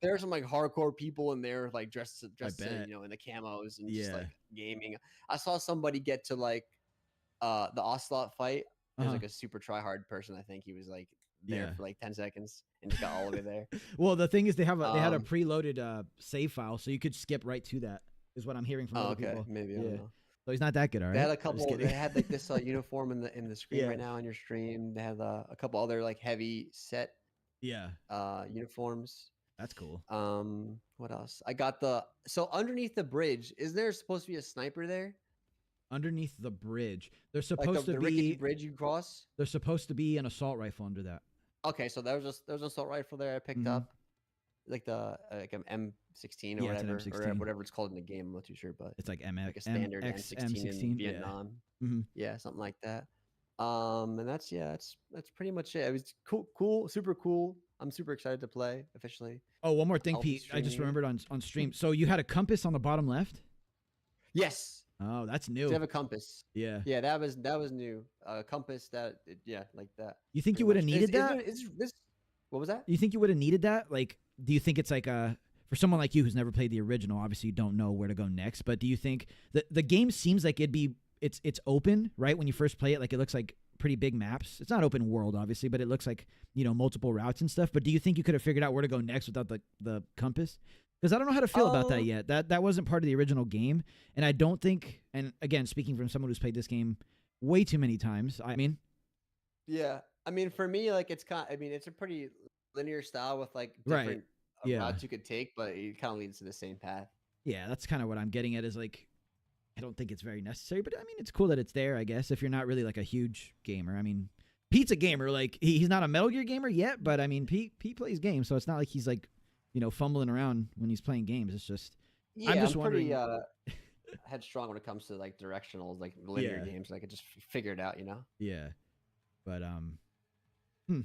There are some like hardcore people in there, like dressed in, bet. you know, in the camos and Yeah. just like gaming. I saw somebody get to like the Ocelot fight. There's like a super try hard person. I think he was like there for like 10 seconds and just got all the way there. Well, the thing is, they had a preloaded save file, so you could skip right to that. Is what I'm hearing from other people. Maybe I don't know. So he's not that good, all right? They had a couple. They had like this uniform in the screen right now on your stream. They have a couple other like heavy set uniforms. That's cool. What else? I got so underneath the bridge. Is there supposed to be a sniper there? Underneath the bridge, there's supposed like the to be rickety bridge you cross. There's supposed to be an assault rifle under that. Okay, so there was an assault rifle there I picked up, like the like an M16 or whatever, or whatever it's called in the game. I'm not too sure, but it's like like a standard M16 in Vietnam. Yeah, something like that. And that's pretty much it. It was cool, super cool. I'm super excited to play officially. Oh, one more thing, Pete. I just remembered on stream. So you had a compass on the bottom left? Yes. Oh, that's new. You have a compass. Yeah. Yeah, that was new. Compass like that. You think you would have needed that? What was that? You think you would have needed that? Like, do you think it's like for someone like you who's never played the original, obviously you don't know where to go next, but do you think the game seems like it's open, right? When you first play it, like it looks like pretty big maps. It's not open world, obviously, but it looks like, you know, multiple routes and stuff. But do you think you could have figured out where to go next without the compass? Because I don't know how to feel about that yet. That wasn't part of the original game, and I don't think. And again, speaking from someone who's played this game way too many times, I mean, yeah, I mean, for me, like it's a pretty linear style with like different routes you could take, but it kind of leads to the same path. Yeah, that's kind of what I'm getting at. Is like, I don't think it's very necessary, but I mean, it's cool that it's there. I guess if you're not really like a huge gamer, I mean, Pete's a gamer. Like he's not a Metal Gear gamer yet, but I mean, Pete plays games, so it's not like he's like, you know, fumbling around when he's playing games. It's just, I'm just wondering. Pretty headstrong when it comes to like directionals, like linear games. I could just figure it out, you know. Yeah, but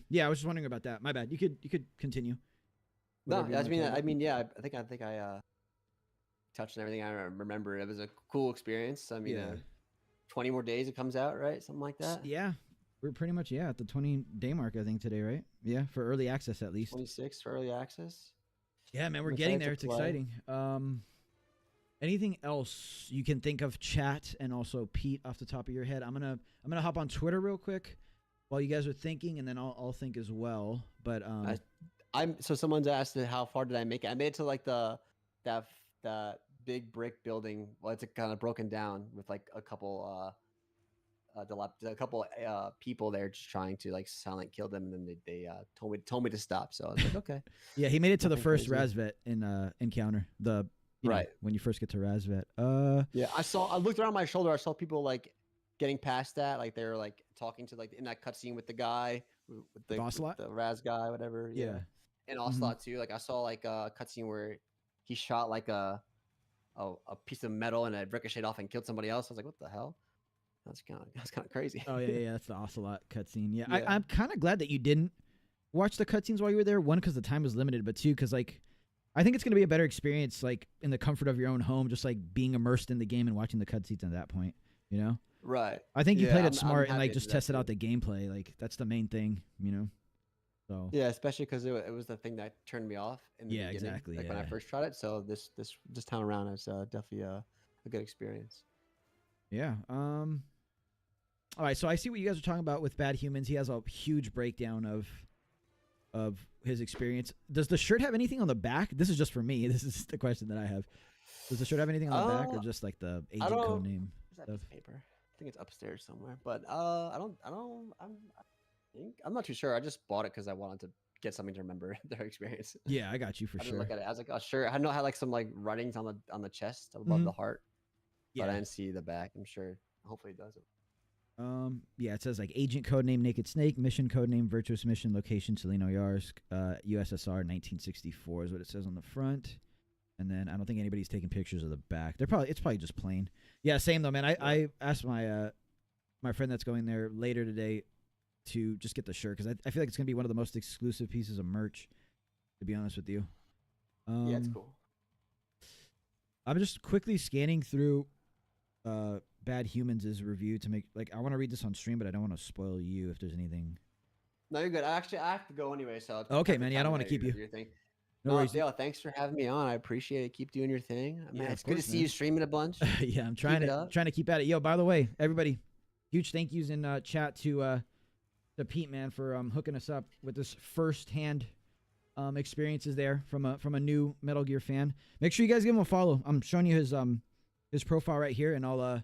yeah, I was just wondering about that. My bad. You could continue. No, I mean, yeah. I think I touched on everything I remember. It was a cool experience. I mean, 20 more days it comes out, right? Something like that. Yeah. We're pretty much at the 20-day mark, I think, today, right? Yeah, for early access at least. 26 for early access. Yeah, man, we're getting there. It's exciting. Anything else you can think of, chat, and also Pete, off the top of your head? I'm gonna hop on Twitter real quick while you guys are thinking, and then I'll think as well. But so someone's asked how far did I make it? I made it to like that big brick building. Well, it's kind of broken down with like a couple people there just trying to like silent kill them, and then they told me to stop. So I was like, okay. Yeah, he made it to the first Razvet encounter. When you first get to Razvet. Yeah, I looked around my shoulder. I saw people like getting past that, like they were like talking to like in that cutscene with the guy with the Raz guy, whatever. Yeah. And Ocelot too. Like I saw like a cutscene where he shot like a piece of metal and it ricocheted off and killed somebody else. I was like, what the hell? That's kind of crazy. Oh yeah, that's the Ocelot cutscene. Yeah, I'm kind of glad that you didn't watch the cutscenes while you were there. One, because the time was limited, but two, because like I think it's gonna be a better experience, like in the comfort of your own home, just like being immersed in the game and watching the cutscenes at that point. You know? Right. I think you played it smart and like just tested out the gameplay. Like that's the main thing. You know? So yeah, especially because it was the thing that turned me off in the beginning, exactly. Like when I first tried it. So this time around, it's definitely a good experience. Yeah. All right, so I see what you guys are talking about with Bad Humans. He has a huge breakdown of his experience. Does the shirt have anything on the back? This is just for me. This is the question that I have. Does the shirt have anything on the back, or just like the agent code name? Where's that piece of paper? I think it's upstairs somewhere. But I'm not too sure. I just bought it because I wanted to get something to remember their experience. Yeah, I got you for sure. Look at it. I was like, oh sure. I know I had like some like writings on the chest above the heart. Yeah. But I didn't see the back. I'm sure. Hopefully it doesn't. Yeah, it says like agent codename Naked Snake, mission codename Virtuous Mission, location Salino Yarsk, USSR 1964 is what it says on the front. And then I don't think anybody's taking pictures of the back. It's probably just plain. Yeah, same though, man. I asked my my friend that's going there later today to just get the shirt because I feel like it's gonna be one of the most exclusive pieces of merch. To be honest with you. Yeah, it's cool. I'm just quickly scanning through Bad Humans' review to make I want to read this on stream, but I don't want to spoil you if there's anything. No, you're good. Actually, I have to go anyway, so okay, man. Yeah, I don't want to keep you. Your thing. No worries. Dale, thanks for having me on. I appreciate it. Keep doing your thing. Man, Yeah, it's good to see you streaming a bunch. Yeah, I'm trying to keep at it. Yo, by the way, everybody, huge thank yous in chat to Pete, man, for hooking us up with this firsthand experiences there from a new Metal Gear fan. Make sure you guys give him a follow. I'm showing you his profile right here, and I'll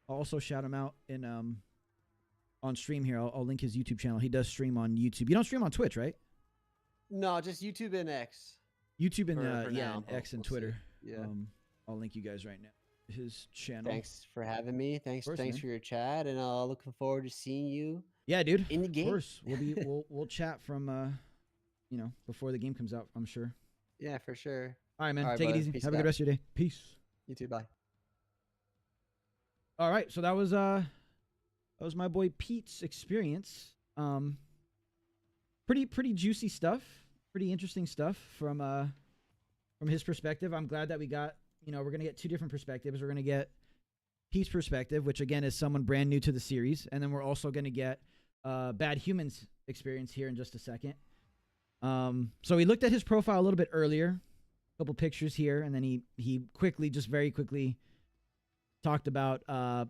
also shout him out in on stream here. I'll link his YouTube channel. He does stream on YouTube. You don't stream on Twitch, right? No, just YouTube and X. YouTube and and X and Twitter. See. Yeah. I'll link you guys right now. His channel. Thanks for having me. Thanks for man. your chat, and looking forward to seeing you. Yeah, dude. In the game. Of course, we'll chat from before the game comes out. I'm sure. Yeah, for sure. All right, man. Take it easy. Have a good rest of your day. Peace. You too. Bye. All right, so that was my boy Pete's experience. Pretty juicy stuff. Pretty interesting stuff from his perspective. I'm glad that we got, we're going to get two different perspectives. We're going to get Pete's perspective, which again is someone brand new to the series, and then we're also going to get Bad Humans experience here in just a second. So we looked at his profile a little bit earlier, a couple pictures here, and then he very quickly talked about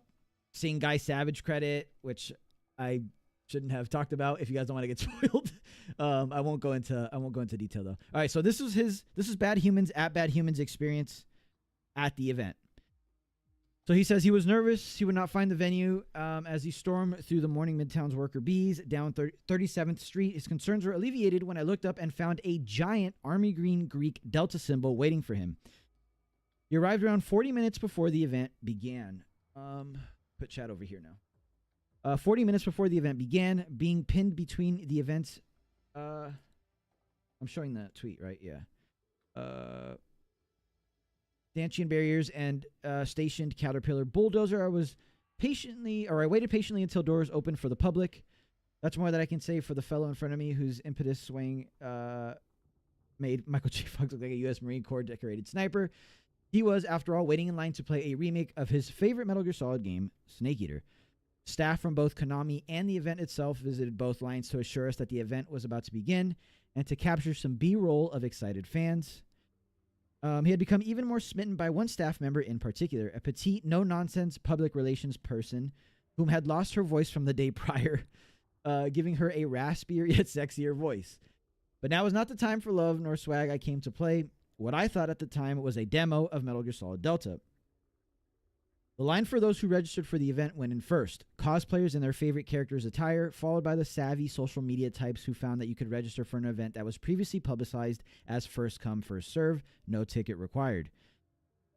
seeing Guy Savage credit, which I shouldn't have talked about. If you guys don't want to get spoiled, I won't go into detail though. All right, so this is Bad Humans at Bad Humans experience at the event. So he says he was nervous he would not find the venue as he stormed through the morning Midtown's worker bees down 37th Street. His concerns were alleviated when I looked up and found a giant army green Greek Delta symbol waiting for him. He arrived around 40 minutes before the event began. Put chat over here now. 40 minutes before the event began, being pinned between the events. I'm showing the tweet, right? Yeah. Stanchion barriers and stationed Caterpillar bulldozer. I waited patiently until doors opened for the public. That's more that I can say for the fellow in front of me whose impetus swing made Michael J. Fox look like a U.S. Marine Corps decorated sniper. He was, after all, waiting in line to play a remake of his favorite Metal Gear Solid game, Snake Eater. Staff from both Konami and the event itself visited both lines to assure us that the event was about to begin and to capture some B-roll of excited fans. He had become even more smitten by one staff member in particular, a petite, no-nonsense public relations person whom had lost her voice from the day prior, giving her a raspier yet sexier voice. But now was not the time for love nor swag. I came to play what I thought at the time was a demo of Metal Gear Solid Delta. The line for those who registered for the event went in first. Cosplayers in their favorite character's attire, followed by the savvy social media types who found that you could register for an event that was previously publicized as first come, first serve, no ticket required.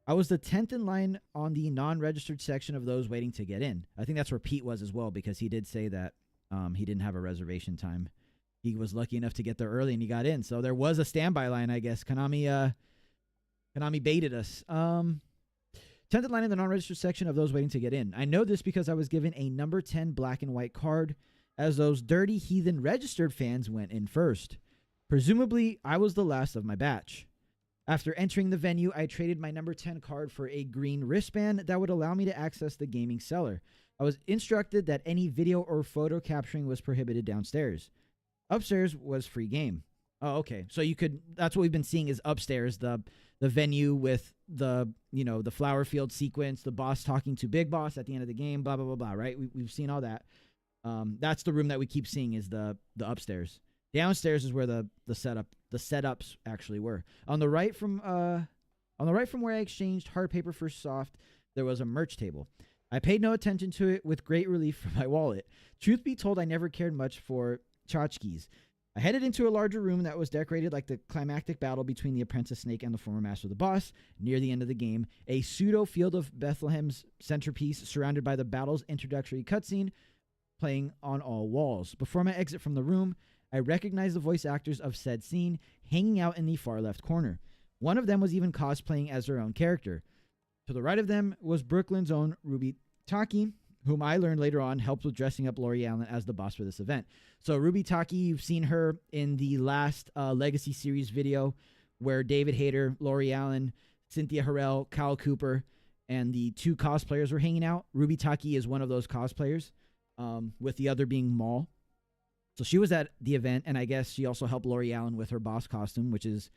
I was the 10th in line on the non-registered section of those waiting to get in. I think that's where Pete was as well, because he did say that he didn't have a reservation time. He was lucky enough to get there early and he got in. So there was a standby line, I guess. Konami baited us. 10th in line in the non-registered section of those waiting to get in. I know this because I was given a number 10 black and white card as those dirty heathen registered fans went in first. Presumably, I was the last of my batch. After entering the venue, I traded my number 10 card for a green wristband that would allow me to access the gaming cellar. I was instructed that any video or photo capturing was prohibited downstairs. Upstairs was free game. Oh, okay. So you could, that's what we've been seeing is upstairs, the venue with the flower field sequence, the boss talking to Big Boss at the end of the game, blah, blah, blah, blah, right? We've seen all that. That's the room that we keep seeing is the upstairs. Downstairs is where the setups actually were. On the right from where I exchanged hard paper for soft, there was a merch table. I paid no attention to it with great relief from my wallet. Truth be told, I never cared much for tchotchkes. I headed into a larger room that was decorated like the climactic battle between the apprentice Snake and the former master of the boss. Near the end of the game, a pseudo Field of Bethlehem's centerpiece surrounded by the battle's introductory cutscene playing on all walls. Before my exit from the room, I recognized the voice actors of said scene hanging out in the far left corner. One of them was even cosplaying as her own character. To the right of them was Brooklyn's own Ruby Taki, whom I learned later on helped with dressing up Lori Allen as the boss for this event. So Ruby Taki, you've seen her in the last Legacy Series video where David Hayter, Lori Allen, Cynthia Harrell, Kyle Cooper, and the 2 cosplayers were hanging out. Ruby Taki is one of those cosplayers, with the other being Maul. So she was at the event, and I guess she also helped Lori Allen with her boss costume, which is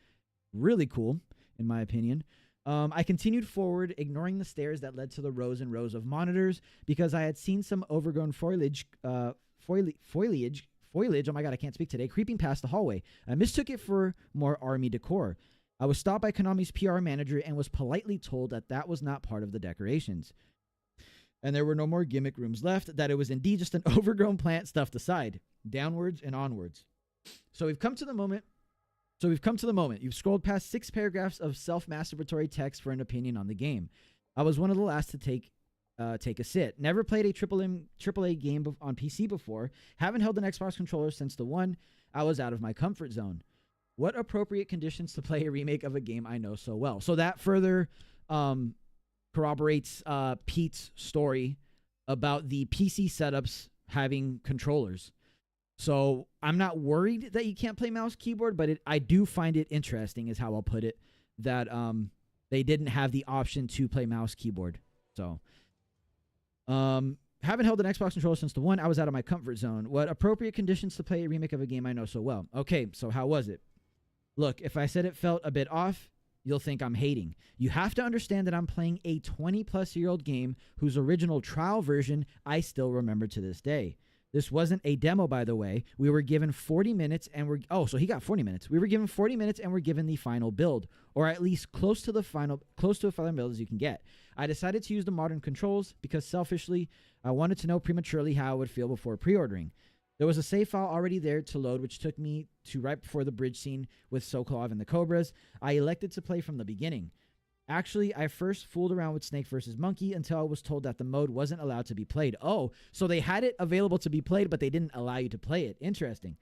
really cool, in my opinion. I continued forward, ignoring the stairs that led to the rows and rows of monitors because I had seen some overgrown foliage, oh my God, I can't speak today, creeping past the hallway. I mistook it for more army decor. I was stopped by Konami's PR manager and was politely told that that was not part of the decorations. And there were no more gimmick rooms left, that it was indeed just an overgrown plant stuffed aside, downwards and onwards. So we've come to the moment. You've scrolled past 6 paragraphs of self-masturbatory text for an opinion on the game. I was one of the last to take a sit. Never played a AAA game on PC before. Haven't held an Xbox controller since the one. I was out of my comfort zone. What appropriate conditions to play a remake of a game I know so well? So that further corroborates Pete's story about the PC setups having controllers. So I'm not worried that you can't play mouse keyboard, but I do find it interesting, is how I'll put it, that they didn't have the option to play mouse keyboard. So haven't held an Xbox controller since the one. I was out of my comfort zone. What appropriate conditions to play a remake of a game I know so well? Okay, so how was it? Look, if I said it felt a bit off, you'll think I'm hating. You have to understand that I'm playing a 20-plus-year-old game whose original trial version I still remember to this day. This wasn't a demo, by the way. We were given 40 minutes and so he got 40 minutes. We were given 40 minutes and we're given the final build, or at least close to a final build as you can get. I decided to use the modern controls because selfishly, I wanted to know prematurely how I would feel before pre-ordering. There was a save file already there to load, which took me to right before the bridge scene with Sokolov and the Cobras. I elected to play from the beginning. Actually, I first fooled around with Snake vs. Monkey until I was told that the mode wasn't allowed to be played. Oh, so they had it available to be played, but they didn't allow you to play it. Interesting.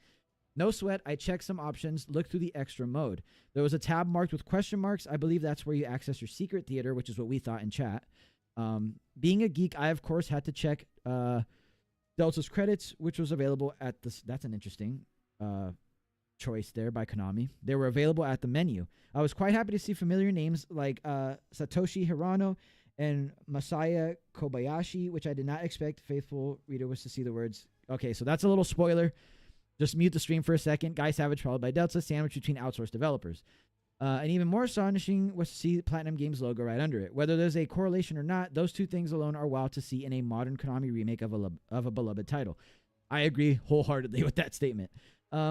No sweat. I checked some options, looked through the extra mode. There was a tab marked with question marks. I believe that's where you access your secret theater, which is what we thought in chat. Being a geek, I, of course, had to check Delta's credits, which was available at this. That's an interesting choice there by Konami. They were available at the menu. I was quite happy to see familiar names like Satoshi Hirano and Masaya Kobayashi, which I did not expect. Faithful reader was to see the words. Okay, so that's a little spoiler. Just mute the stream for a second. Guy Savage, followed by Delta, sandwiched between outsourced developers. And even more astonishing was to see the Platinum Games logo right under it. Whether there's a correlation or not, those two things alone are wild to see in a modern Konami remake of a beloved title. I agree wholeheartedly with that statement.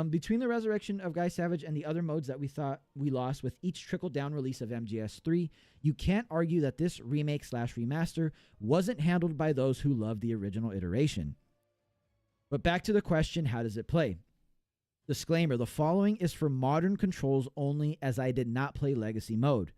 Between the resurrection of Guy Savage and the other modes that we thought we lost with each trickle-down release of MGS3, you can't argue that this remake/remaster wasn't handled by those who loved the original iteration. But back to the question, how does it play? Disclaimer, the following is for modern controls only, as I did not play Legacy mode.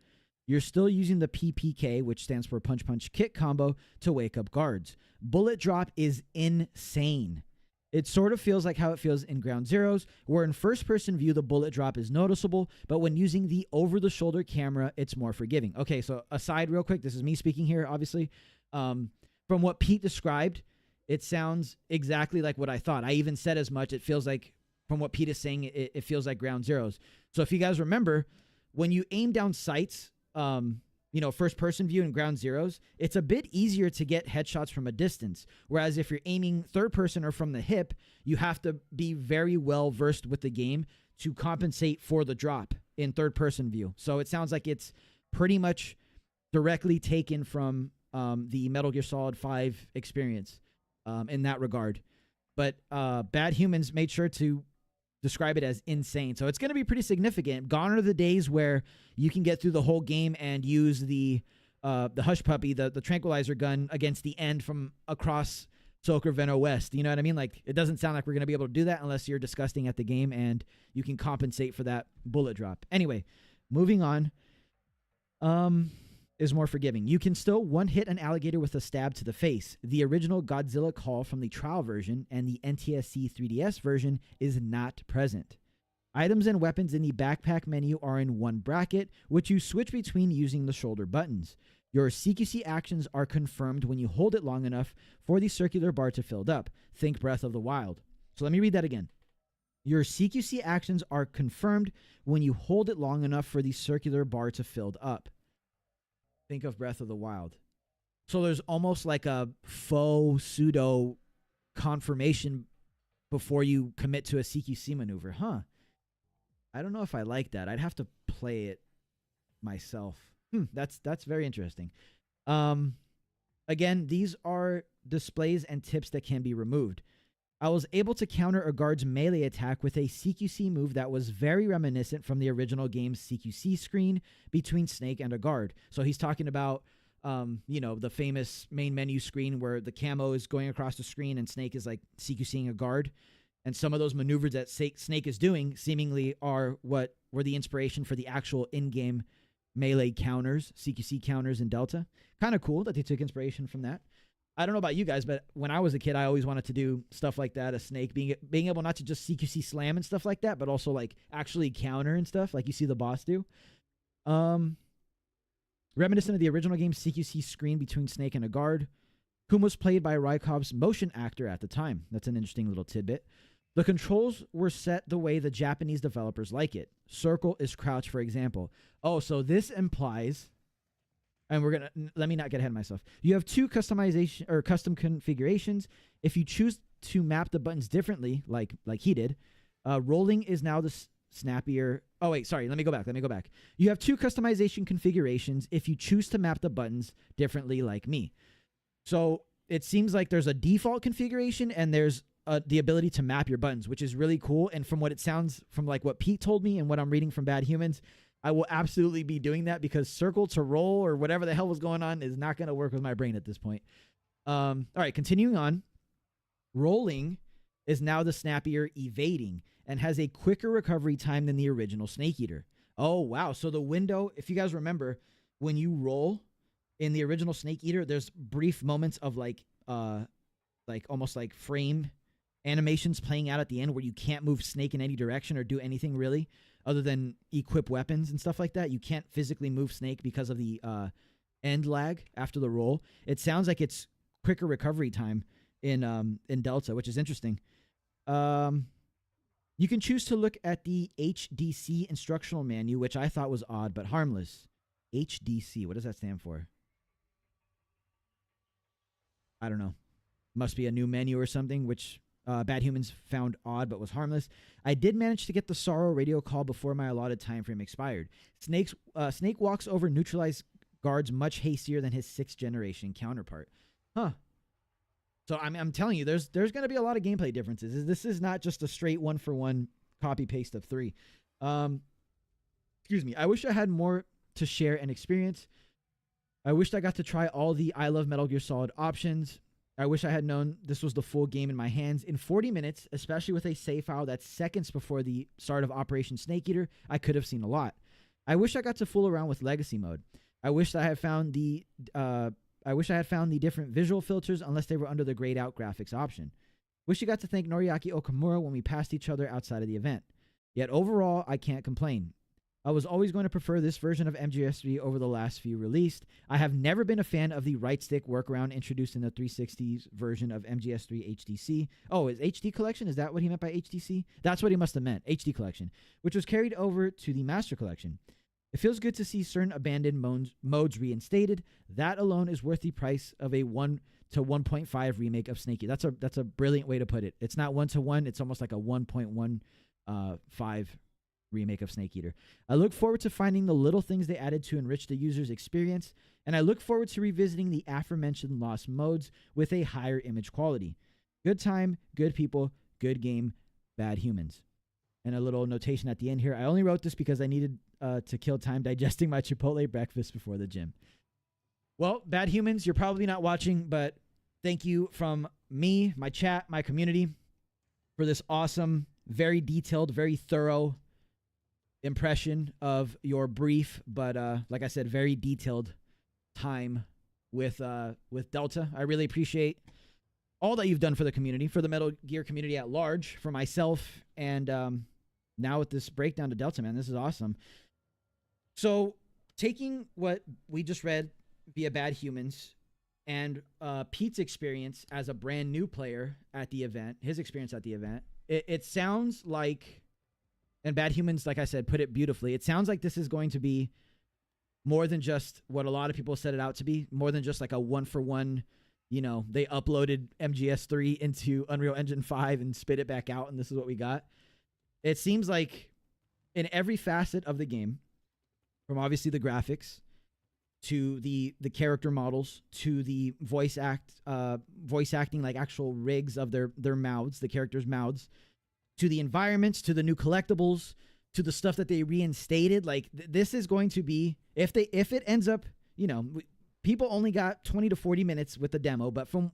You're still using the PPK, which stands for Punch Punch Kick combo, to wake up guards. Bullet drop is insane. It sort of feels like how it feels in Ground Zeroes, where in first-person view, the bullet drop is noticeable, but when using the over-the-shoulder camera, it's more forgiving. Okay, so aside real quick, this is me speaking here, obviously. From what Pete described, it sounds exactly like what I thought. I even said as much. It feels like, from what Pete is saying, it feels like Ground Zeroes. So if you guys remember, when you aim down sights, first-person view in Ground Zeroes, it's a bit easier to get headshots from a distance. Whereas if you're aiming third-person or from the hip, you have to be very well-versed with the game to compensate for the drop in third-person view. So it sounds like it's pretty much directly taken from the Metal Gear Solid 5 experience in that regard. But Bad Humans made sure to describe it as insane. So it's going to be pretty significant. Gone are the days where you can get through the whole game and use the Hush Puppy, the tranquilizer gun against the end from across Soker Veno West. You know what I mean? Like, it doesn't sound like we're going to be able to do that unless you're disgusting at the game and you can compensate for that bullet drop. Anyway, moving on. Is more forgiving. You can still one-hit an alligator with a stab to the face. The original Godzilla call from the trial version and the NTSC 3DS version is not present. Items and weapons in the backpack menu are in one bracket, which you switch between using the shoulder buttons. Your CQC actions are confirmed when you hold it long enough for the circular bar to fill up. Think Breath of the Wild. So let me read that again. Your CQC actions are confirmed when you hold it long enough for the circular bar to fill up. Think of Breath of the Wild. So there's almost like a faux pseudo confirmation before you commit to a CQC maneuver. Huh. I don't know if I like that. I'd have to play it myself. That's very interesting. Again, these are displays and tips that can be removed. I was able to counter a guard's melee attack with a CQC move that was very reminiscent from the original game's CQC screen between Snake and a guard. So he's talking about, the famous main menu screen where the camo is going across the screen and Snake is like CQCing a guard. And some of those maneuvers that Snake is doing seemingly are what were the inspiration for the actual in-game melee counters, CQC counters in Delta. Kind of cool that they took inspiration from that. I don't know about you guys, but when I was a kid, I always wanted to do stuff like that. A Snake being able not to just CQC slam and stuff like that, but also like actually counter and stuff like you see the boss do. Reminiscent of the original game's CQC screen between Snake and a guard, whom was played by Rykov's motion actor at the time. That's an interesting little tidbit. The controls were set the way the Japanese developers like it. Circle is crouch, for example. Oh, so this implies, and let me not get ahead of myself. You have two customization or custom configurations. If you choose to map the buttons differently, like he did, rolling is now the snappier. Oh, wait, sorry. Let me go back. You have two customization configurations if you choose to map the buttons differently, like me. So it seems like there's a default configuration and there's the ability to map your buttons, which is really cool. And from what it sounds, from like what Pete told me and what I'm reading from Bad Humans, I will absolutely be doing that because circle to roll or whatever the hell was going on is not going to work with my brain at this point. All right, continuing on. Rolling is now the snappier evading and has a quicker recovery time than the original Snake Eater. Oh, wow. So the window, if you guys remember, when you roll in the original Snake Eater, there's brief moments of like almost like frame animations playing out at the end where you can't move Snake in any direction or do anything really other than equip weapons and stuff like that. You can't physically move Snake because of the end lag after the roll. It sounds like it's quicker recovery time in Delta, which is interesting. You can choose to look at the HDC instructional menu, which I thought was odd but harmless. HDC, what does that stand for? I don't know. Must be a new menu or something, which Bad Humans found odd but was harmless. I did manage to get the Sorrow radio call before my allotted time frame expired. Snake walks over neutralized guards much hastier than his 6th generation counterpart. Huh. So I'm telling you, there's going to be a lot of gameplay differences. This is not just a straight one-for-one copy-paste of 3. Excuse me. I wish I had more to share and experience. I wished I got to try all the I Love Metal Gear Solid options. I wish I had known this was the full game in my hands. In 40 minutes, especially with a save file that's seconds before the start of Operation Snake Eater, I could have seen a lot. I wish I got to fool around with Legacy Mode. I wish I had found the different visual filters unless they were under the grayed out graphics option. Wish you got to thank Noriaki Okamura when we passed each other outside of the event. Yet overall, I can't complain. I was always going to prefer this version of MGS3 over the last few released. I have never been a fan of the right stick workaround introduced in the 360's version of MGS3 HDC. Oh, is HD Collection? Is that what he meant by HDC? That's what he must have meant, HD Collection, which was carried over to the Master Collection. It feels good to see certain abandoned modes reinstated. That alone is worth the price of a 1 to 1.5 remake of Snake Eater. That's a brilliant way to put it. It's not 1 to 1. It's almost like a 1.15 remake of Snake Eater. I look forward to finding the little things they added to enrich the user's experience, and I look forward to revisiting the aforementioned lost modes with a higher image quality. Good time, good people, good game, Bad Humans. And a little notation at the end here. I only wrote this because I needed to kill time digesting my Chipotle breakfast before the gym. Well, Bad Humans, you're probably not watching, but thank you from me, my chat, my community, for this awesome, very detailed, very thorough impression of your brief, but like I said, very detailed time with Delta. I really appreciate all that you've done for the community, for the Metal Gear community at large, for myself, and now with this breakdown to Delta, man, this is awesome. So taking what we just read via Bad Humans and Pete's experience as a brand new player at the event, his experience at the event, it sounds like, and Bad Humans, like I said, put it beautifully, it sounds like this is going to be more than just what a lot of people set it out to be, more than just like a one-for-one, you know, they uploaded MGS3 into Unreal Engine 5 and spit it back out, and this is what we got. It seems like in every facet of the game, from obviously the graphics to the character models to the voice acting, like actual rigs of their mouths, the characters' mouths, to the environments, to the new collectibles, to the stuff that they reinstated. Like this is going to be, if it ends up, you know, people only got 20 to 40 minutes with the demo, but from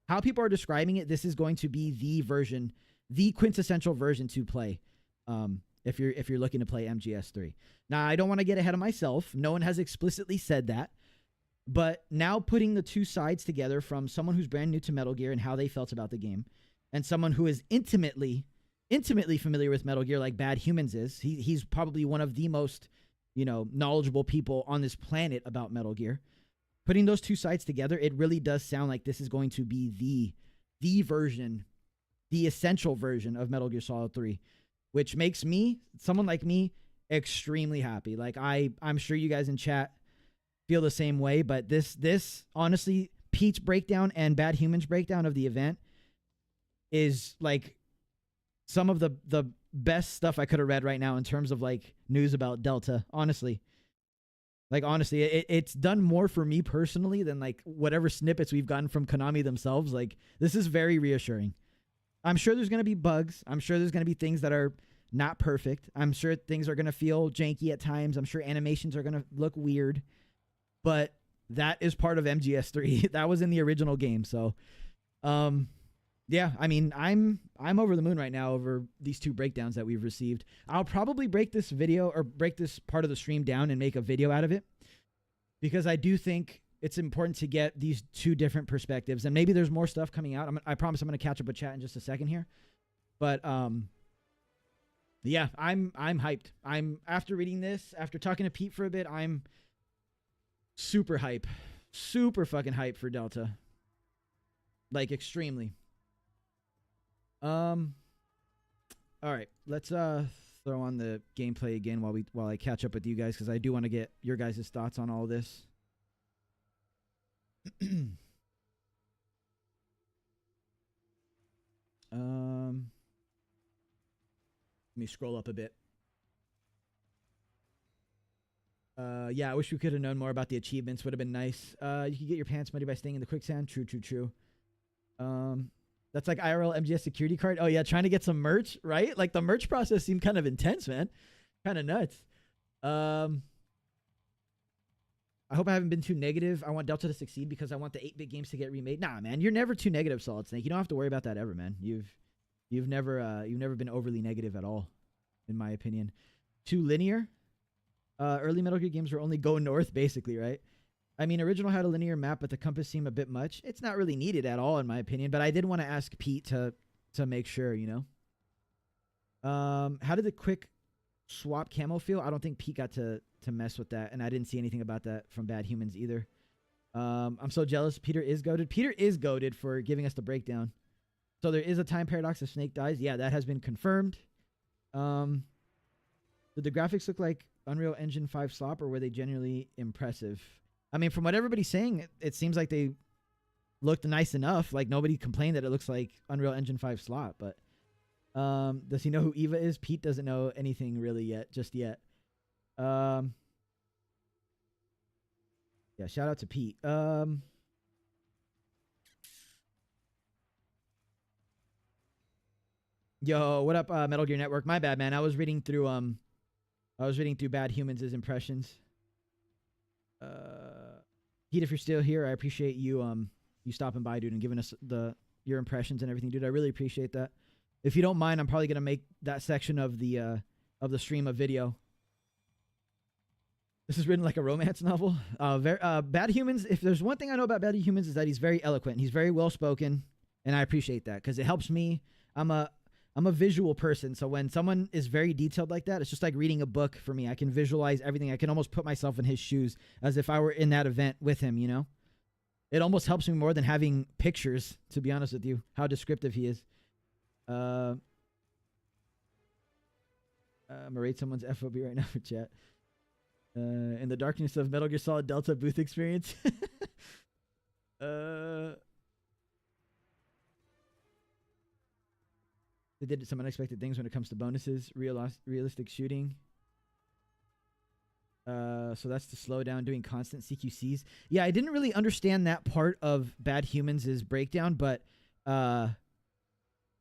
how people are describing it, this is going to be the version, the quintessential version to play. If you're looking to play MGS3. Now, I don't want to get ahead of myself. No one has explicitly said that. But now putting the two sides together from someone who's brand new to Metal Gear and how they felt about the game, and someone who is intimately familiar with Metal Gear like Bad Humans is. He's probably one of the most, you know, knowledgeable people on this planet about Metal Gear. Putting those two sides together, it really does sound like this is going to be the version, the essential version of Metal Gear Solid 3. Which makes me, someone like me, extremely happy. Like I'm sure you guys in chat feel the same way, but this honestly, Pete's breakdown and Bad Humans breakdown of the event is like some of the best stuff I could have read right now in terms of like news about Delta. Honestly, it's done more for me personally than like whatever snippets we've gotten from Konami themselves. Like this is very reassuring. I'm sure there's going to be bugs. I'm sure there's going to be things that are not perfect. I'm sure things are going to feel janky at times. I'm sure animations are going to look weird. But that is part of MGS3. That was in the original game. So, yeah, I mean, I'm over the moon right now over these two breakdowns that we've received. I'll probably break this video or break this part of the stream down and make a video out of it, because I do think it's important to get these two different perspectives, and maybe there's more stuff coming out. I promise I'm going to catch up with chat in just a second here, but yeah, I'm hyped. After reading this, after talking to Pete for a bit, I'm super fucking hype for Delta, like extremely. All right, let's throw on the gameplay again while I catch up with you guys, because I do want to get your guys' thoughts on all this. Let me scroll up a bit. Yeah, I wish we could have known more about the achievements. Would have been nice. You could get your pants muddy by staying in the quicksand. True. That's like IRL MGS security card. Oh yeah, trying to get some merch, right? Like the merch process seemed kind of intense, man. Kind of nuts. I hope I haven't been too negative. I want Delta to succeed because I want the 8-bit games to get remade. Nah, man, you're never too negative, Solid Snake. You don't have to worry about that ever, man. You've never been overly negative at all, in my opinion. Too linear. Early Metal Gear games were only go north, basically, right? I mean, original had a linear map, but the compass seemed a bit much. It's not really needed at all, in my opinion. But I did want to ask Pete to make sure, you know. How did the quick swap camo feel? I don't think Pete got to mess with that, and I didn't see anything about that from Bad Humans either. I'm so jealous. Peter is goated. Peter is goated for giving us the breakdown. So there is a time paradox if Snake dies. Yeah, that has been confirmed. Did the graphics look like Unreal Engine 5 slop, or were they genuinely impressive? I mean, from what everybody's saying, it seems like they looked nice enough. Like nobody complained that it looks like Unreal Engine 5 slop, but does he know who Eva is? Pete doesn't know anything really just yet. Yeah, shout out to Pete. Yo, what up, Metal Gear Network? My bad, man. I was reading through Bad Humans' impressions. Pete, if you're still here, I appreciate you you stopping by, dude, and giving us your impressions and everything, dude. I really appreciate that. If you don't mind, I'm probably gonna make that section of the stream a video. This is written like a romance novel. Bad Humans, if there's one thing I know about Bad Humans, is that he's very eloquent. He's very well spoken, and I appreciate that because it helps me. I'm I'm a visual person. So when someone is very detailed like that, it's just like reading a book for me. I can visualize everything. I can almost put myself in his shoes as if I were in that event with him, you know? It almost helps me more than having pictures, to be honest with you, how descriptive he is. I'm going to rate someone's FOB right now for chat. In the darkness of Metal Gear Solid Delta booth experience. They did some unexpected things when it comes to bonuses, realistic shooting. So that's to slow down doing constant CQCs. Yeah, I didn't really understand that part of Bad Humans' breakdown, but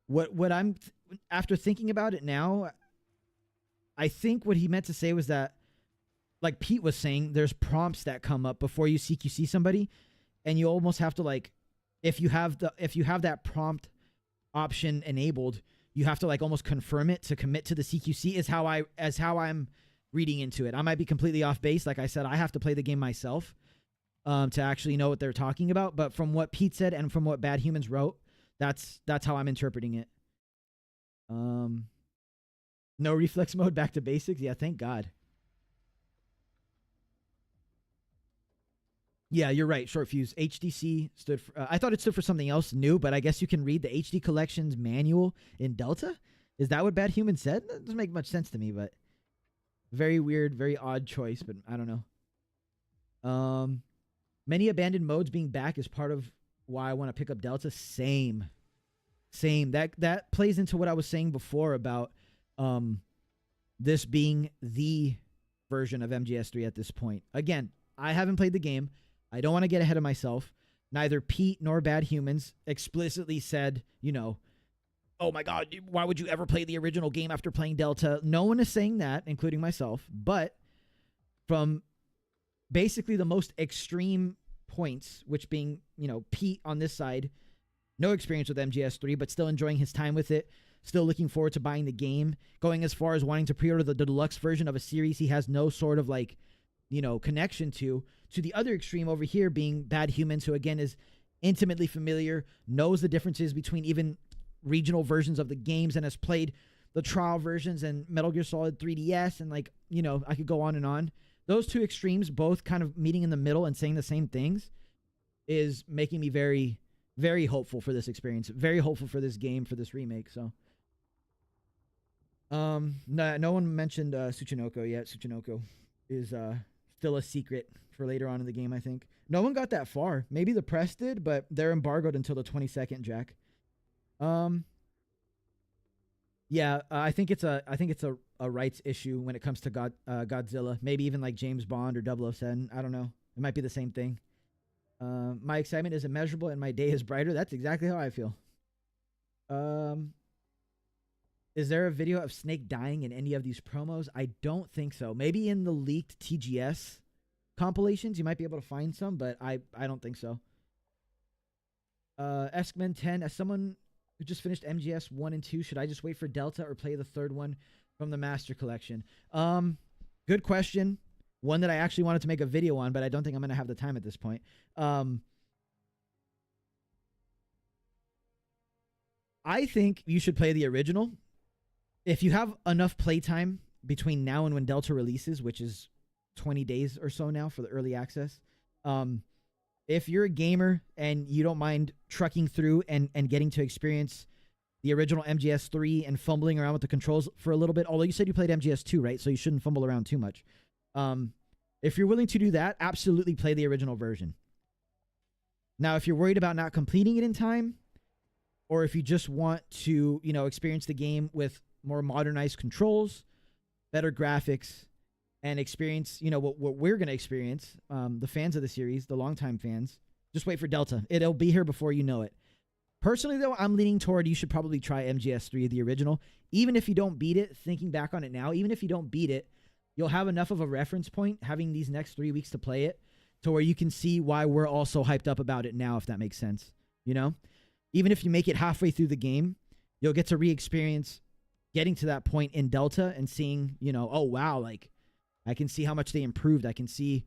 what I'm after thinking about it now, I think what he meant to say was that, like Pete was saying, there's prompts that come up before you CQC somebody, and you almost have to, like, if you have that prompt option enabled, you have to like almost confirm it to commit to the CQC is how I'm reading into it. I might be completely off base. Like I said, I have to play the game myself to actually know what they're talking about. But from what Pete said and from what Bad Humans wrote, that's how I'm interpreting it. No reflex mode, back to basics. Yeah, thank God. Yeah, you're right. Short fuse. HDC stood for... I thought it stood for something else new, but I guess you can read the HD Collections manual in Delta? Is that what Bad Human said? That doesn't make much sense to me, but... Very weird, very odd choice, but I don't know. Many abandoned modes being back is part of why I want to pick up Delta. Same. That plays into what I was saying before about this being the version of MGS3 at this point. Again, I haven't played the game. I don't want to get ahead of myself. Neither Pete nor Bad Humans explicitly said, you know, oh my God, why would you ever play the original game after playing Delta? No one is saying that, including myself. But from basically the most extreme points, which being, you know, Pete on this side, no experience with MGS3, but still enjoying his time with it, still looking forward to buying the game, going as far as wanting to pre-order the deluxe version of a series he has no sort of like, you know, connection to the other extreme over here being Bad Humans, who again is intimately familiar, knows the differences between even regional versions of the games and has played the trial versions and Metal Gear Solid 3DS, and like, you know, I could go on and on. Those two extremes both kind of meeting in the middle and saying the same things is making me very, very hopeful for this experience, very hopeful for this game, for this remake. So no one mentioned Tsuchinoko yet. Tsuchinoko is still a secret for later on in the game, I think. No one got that far. Maybe the press did, but they're embargoed until the 22nd, Jack. Yeah, I think it's a rights issue when it comes to Godzilla. Maybe even like James Bond or 007. I don't know. It might be the same thing. My excitement is immeasurable and my day is brighter. That's exactly how I feel. Is there a video of Snake dying in any of these promos? I don't think so. Maybe in the leaked TGS compilations, you might be able to find some, but I don't think so. Eskman 10, as someone who just finished MGS 1 and 2, should I just wait for Delta or play the third one from the Master Collection? Good question. One that I actually wanted to make a video on, but I don't think I'm going to have the time at this point. I think you should play the original. If you have enough playtime between now and when Delta releases, which is 20 days or so now for the early access, if you're a gamer and you don't mind trucking through and getting to experience the original MGS3 and fumbling around with the controls for a little bit, although you said you played MGS2, right? So you shouldn't fumble around too much. If you're willing to do that, absolutely play the original version. Now, if you're worried about not completing it in time, or if you just want to, you know, experience the game with more modernized controls, better graphics, and experience, you know, what we're going to experience, the fans of the series, the longtime fans, just wait for Delta. It'll be here before you know it. Personally, though, I'm leaning toward you should probably try MGS3, the original. Even if you don't beat it, thinking back on it now, even if you don't beat it, you'll have enough of a reference point having these next 3 weeks to play it to where you can see why we're all so hyped up about it now, if that makes sense. You know? Even if you make it halfway through the game, you'll get to re-experience getting to that point in Delta and seeing, you know, oh, wow, like, I can see how much they improved. I can see,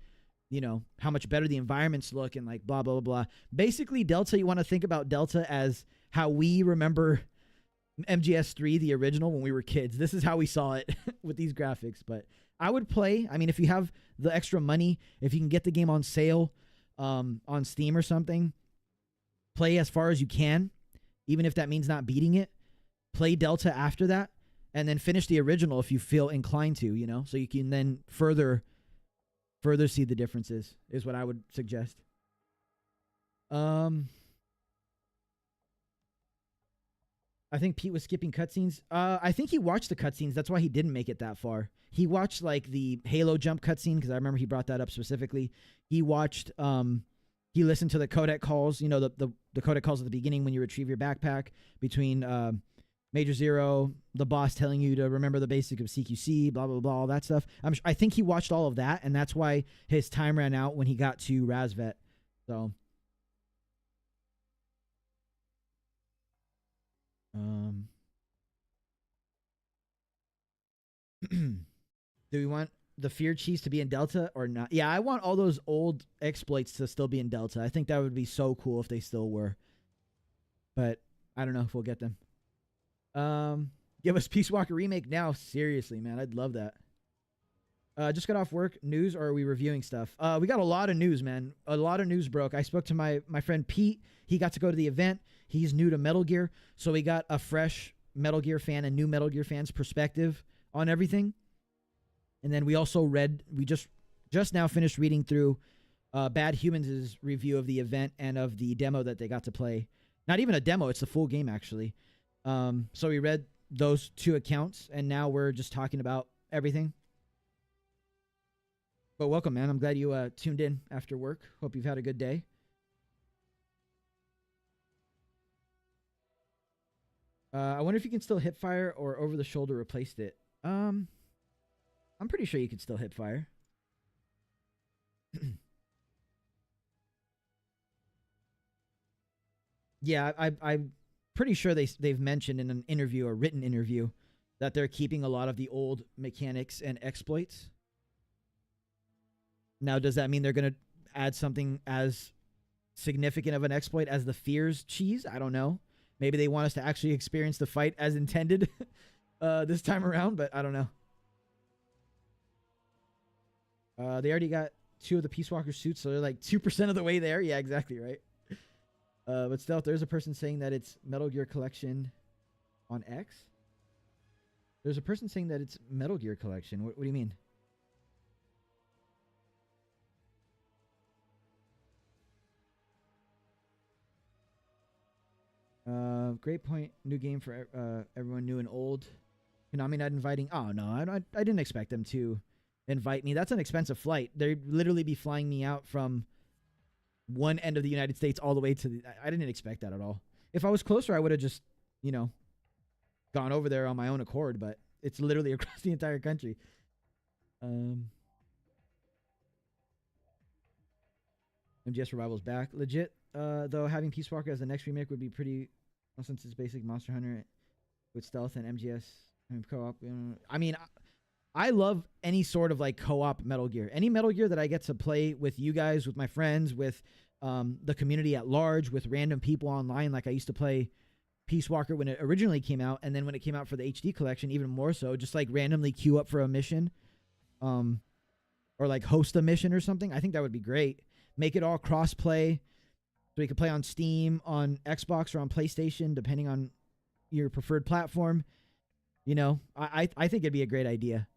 you know, how much better the environments look and like blah, blah, blah, blah. Basically, Delta, you want to think about Delta as how we remember MGS3, the original, when we were kids. This is how we saw it with these graphics. But I would play. I mean, if you have the extra money, if you can get the game on sale on Steam or something, play as far as you can, even if that means not beating it. Play Delta after that, and then finish the original if you feel inclined to, you know, so you can then further see the differences, is what I would suggest. I think Pete was skipping cutscenes. I think he watched the cutscenes. That's why he didn't make it that far. He watched like the Halo jump cutscene, because I remember he brought that up specifically. He watched, he listened to the codec calls, you know, the codec calls at the beginning when you retrieve your backpack between Major Zero, the boss telling you to remember the basic of CQC, blah, blah, blah, all that stuff. I think he watched all of that, and that's why his time ran out when he got to Razvet. So, do we want the feared cheese to be in Delta or not? Yeah, I want all those old exploits to still be in Delta. I think that would be so cool if they still were. But I don't know if we'll get them. Give us Peace Walker remake now. Seriously, man, I'd love that. Just got off work. News, or are we reviewing stuff? We got a lot of news, man. A lot of news broke. I spoke to my friend Pete. He got to go to the event. He's new to Metal Gear, so we got a fresh Metal Gear fan and new Metal Gear fans' perspective on everything. And then we also read. We just now finished reading through Bad Humans' review of the event and of the demo that they got to play. Not even a demo; it's the full game, actually. So we read those two accounts, and now we're just talking about everything. But welcome, man. I'm glad you tuned in after work. Hope you've had a good day. I wonder if you can still hip fire or over the shoulder replaced it. I'm pretty sure you could still hip fire. Yeah, I'm pretty sure they've mentioned in an interview, a written interview, that they're keeping a lot of the old mechanics and exploits. Now, does that mean they're going to add something as significant of an exploit as the Fears cheese? I don't know. Maybe they want us to actually experience the fight as intended this time around, but I don't know. They already got 2 of the Peace Walker suits, so they're like 2% of the way there. Yeah, exactly, right? But still, there's a person saying that it's Metal Gear Collection on X. There's a person saying that it's Metal Gear Collection. What do you mean? Great point. New game for everyone new and old. Konami not inviting. Oh, no, I didn't expect them to invite me. That's an expensive flight. They'd literally be flying me out from one end of the United States all the way to the... I didn't expect that at all. If I was closer, I would have just, you know, gone over there on my own accord, but it's literally across the entire country. MGS Revival's back. Legit, though, having Peace Walker as the next remake would be pretty... Well, since it's basic Monster Hunter with stealth and MGS and co-op. I mean, I love any sort of like co-op Metal Gear. Any Metal Gear that I get to play with you guys, with my friends, with the community at large, with random people online. Like I used to play Peace Walker when it originally came out, and then when it came out for the HD collection, even more so. Just like randomly queue up for a mission, or like host a mission or something. I think that would be great. Make it all cross-play. So you can play on Steam, on Xbox, or on PlayStation, depending on your preferred platform. You know, I think it'd be a great idea.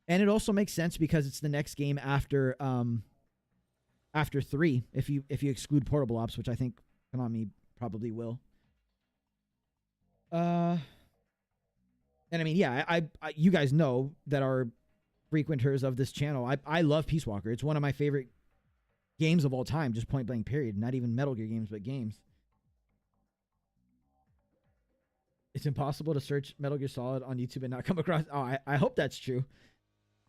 And it also makes sense because it's the next game after 3, if you exclude portable ops, which I think Konami probably will. And I mean, yeah, I you guys know that are frequenters of this channel. I love Peace Walker. It's one of my favorite games of all time, just point blank period. Not even Metal Gear games, but games. It's impossible to search Metal Gear Solid on YouTube and not come across. Oh, I hope that's true.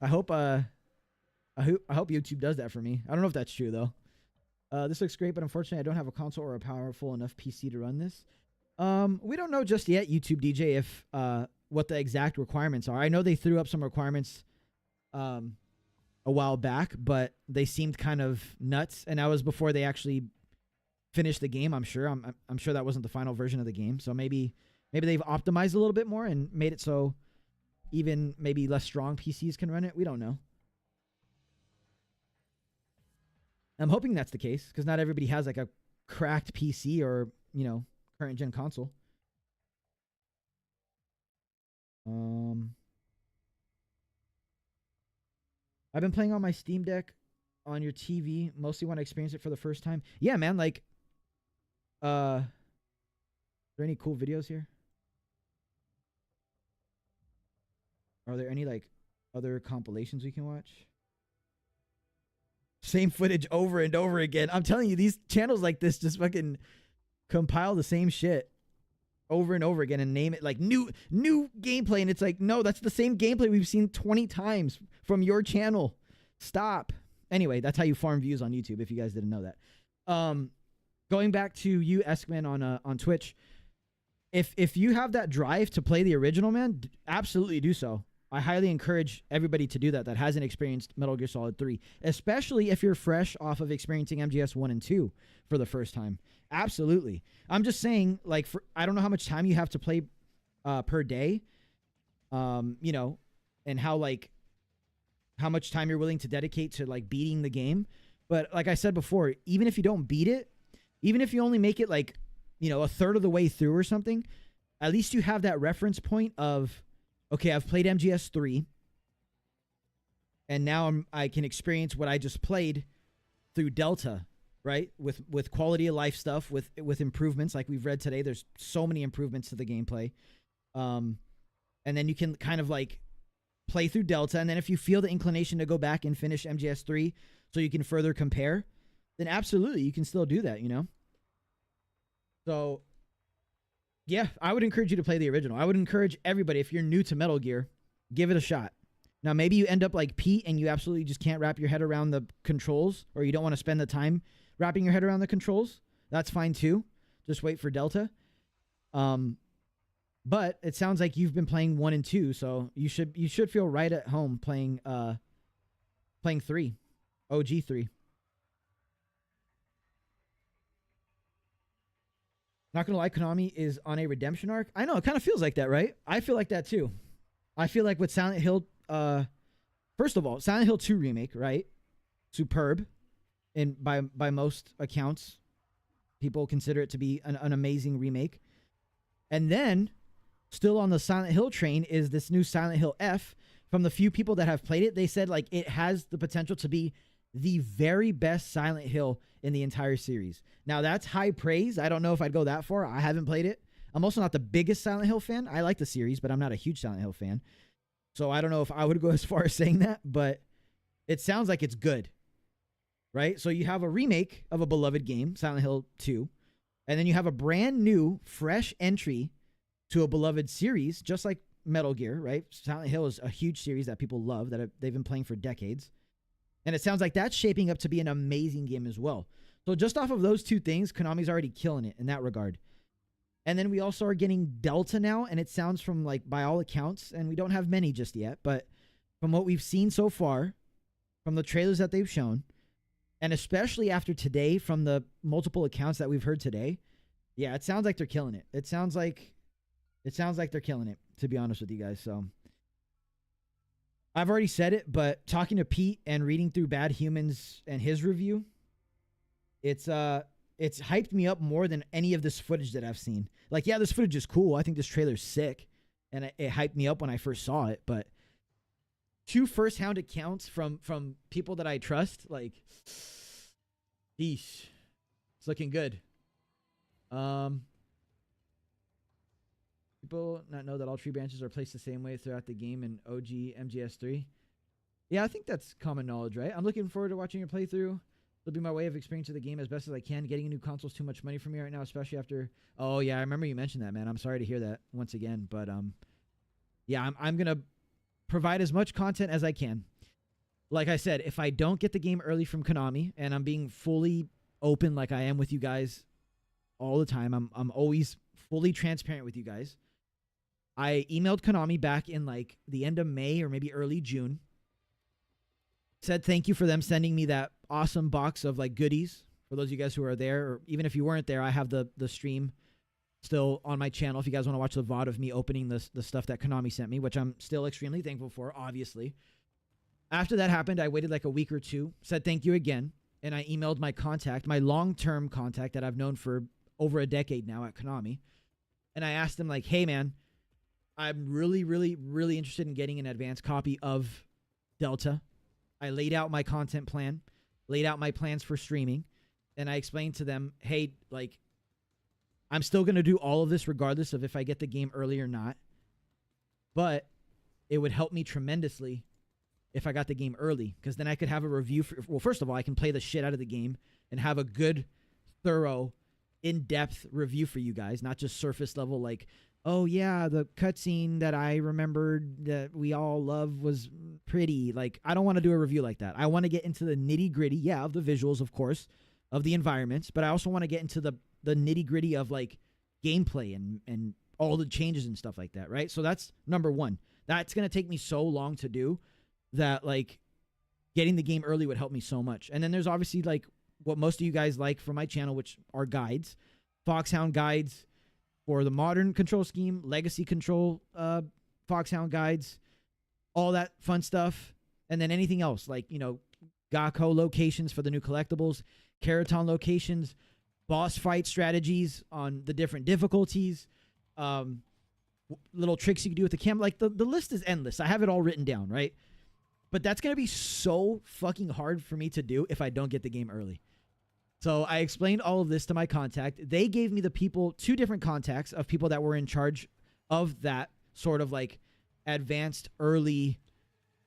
I hope YouTube does that for me. I don't know if that's true though. This looks great, but unfortunately I don't have a console or a powerful enough PC to run this. We don't know just yet, YouTube DJ, if what the exact requirements are. I know they threw up some requirements a while back, but they seemed kind of nuts, and that was before they actually finished the game. I'm sure that wasn't the final version of the game, so maybe Maybe they've optimized a little bit more and made it so even maybe less strong PCs can run it. We don't know. I'm hoping that's the case because not everybody has like a cracked PC or, you know, current gen console. I've been playing on my Steam Deck on your TV, mostly when I experience it for the first time. Yeah, man, like, are there any cool videos here? Are there any, like, other compilations we can watch? Same footage over and over again. I'm telling you, these channels like this just fucking compile the same shit over and over again and name it like new gameplay, and it's like, no, that's the same gameplay we've seen 20 times from your channel. Stop. Anyway, that's how you farm views on YouTube, if you guys didn't know that. Going back to you, Eskman, on Twitch, if you have that drive to play the original, man, absolutely do so. I highly encourage everybody to do that hasn't experienced Metal Gear Solid 3, especially if you're fresh off of experiencing MGS 1 and 2 for the first time. Absolutely. I'm just saying, like, I don't know how much time you have to play per day, you know, and how much time you're willing to dedicate to, like, beating the game. But like I said before, even if you don't beat it, even if you only make it, like, you know, a third of the way through or something, at least you have that reference point of, okay, I've played MGS 3, and now I can experience what I just played through Delta, right? With quality of life stuff, with improvements like we've read today. There's so many improvements to the gameplay. And then you can kind of like play through Delta, and then if you feel the inclination to go back and finish MGS 3 so you can further compare, then absolutely you can still do that, you know? So yeah, I would encourage you to play the original. I would encourage everybody, if you're new to Metal Gear, give it a shot. Now, maybe you end up like Pete and you absolutely just can't wrap your head around the controls, or you don't want to spend the time wrapping your head around the controls. That's fine too. Just wait for Delta. But it sounds like you've been playing 1 and 2, so you should feel right at home playing 3, OG 3. Not gonna lie, Konami is on a redemption arc. I know, it kind of feels like that, right? I feel like that too. I feel like with Silent Hill, first of all, Silent Hill 2 remake, right? Superb, and by most accounts, people consider it to be an amazing remake. And then, still on the Silent Hill train is this new Silent Hill F. From the few people that have played it, they said like it has the potential to be the very best Silent Hill in the entire series. Now, that's high praise. I don't know if I'd go that far. I haven't played it. I'm also not the biggest Silent Hill fan. I like the series, but I'm not a huge Silent Hill fan. So I don't know if I would go as far as saying that, but it sounds like it's good, right? So you have a remake of a beloved game, Silent Hill 2, and then you have a brand new, fresh entry to a beloved series, just like Metal Gear, right? Silent Hill is a huge series that people love, that they've been playing for decades. And it sounds like that's shaping up to be an amazing game as well. So just off of those two things, Konami's already killing it in that regard. And then we also are getting Delta now, and it sounds from, like, by all accounts, and we don't have many just yet, but from what we've seen so far, from the trailers that they've shown, and especially after today, from the multiple accounts that we've heard today, yeah, it sounds like they're killing it. It sounds like they're killing it, to be honest with you guys. So I've already said it, but talking to Pete and reading through Bad Humans and his review, it's hyped me up more than any of this footage that I've seen. Like, yeah, this footage is cool. I think this trailer's sick, and it hyped me up when I first saw it. But 2 first-hand accounts from people that I trust, like, eesh, it's looking good. People not know that all tree branches are placed the same way throughout the game in OG MGS3. Yeah, I think that's common knowledge, right? I'm looking forward to watching your playthrough. It'll be my way of experiencing the game as best as I can. Getting a new console is too much money for me right now, especially after... Oh, yeah, I remember you mentioned that, man. I'm sorry to hear that once again. But, yeah, I'm going to provide as much content as I can. Like I said, if I don't get the game early from Konami, and I'm being fully open like I am with you guys all the time, I'm always fully transparent with you guys. I emailed Konami back in, like, the end of May or maybe early June. Said thank you for them sending me that awesome box of, like, goodies. For those of you guys who are there, or even if you weren't there, I have the stream still on my channel if you guys want to watch the VOD of me opening the stuff that Konami sent me, which I'm still extremely thankful for, obviously. After that happened, I waited like a week or two, said thank you again, and I emailed my contact, my long-term contact that I've known for over a decade now at Konami, and I asked him, like, hey, man, I'm really, really, really interested in getting an advanced copy of Delta. I laid out my content plan, laid out my plans for streaming, and I explained to them, hey, like, I'm still going to do all of this regardless of if I get the game early or not, but it would help me tremendously if I got the game early, because then I could have a review. Well, first of all, I can play the shit out of the game and have a good, thorough, in-depth review for you guys, not just surface level like, oh, yeah, the cutscene that I remembered that we all love was pretty. Like, I don't want to do a review like that. I want to get into the nitty-gritty, yeah, of the visuals, of course, of the environments, but I also want to get into the nitty-gritty of, like, gameplay and all the changes and stuff like that, right? So that's number one. That's going to take me so long to do that, like, getting the game early would help me so much. And then there's obviously, like, what most of you guys like from my channel, which are guides, Foxhound guides for the modern control scheme, legacy control, Foxhound guides, all that fun stuff. And then anything else, like, you know, Gakko locations for the new collectibles, Keraton locations, boss fight strategies on the different difficulties, little tricks you can do with the camera. Like, the list is endless. I have it all written down, right? But that's going to be so fucking hard for me to do if I don't get the game early. So I explained all of this to my contact. They gave me two different contacts of people that were in charge of that sort of like advanced early,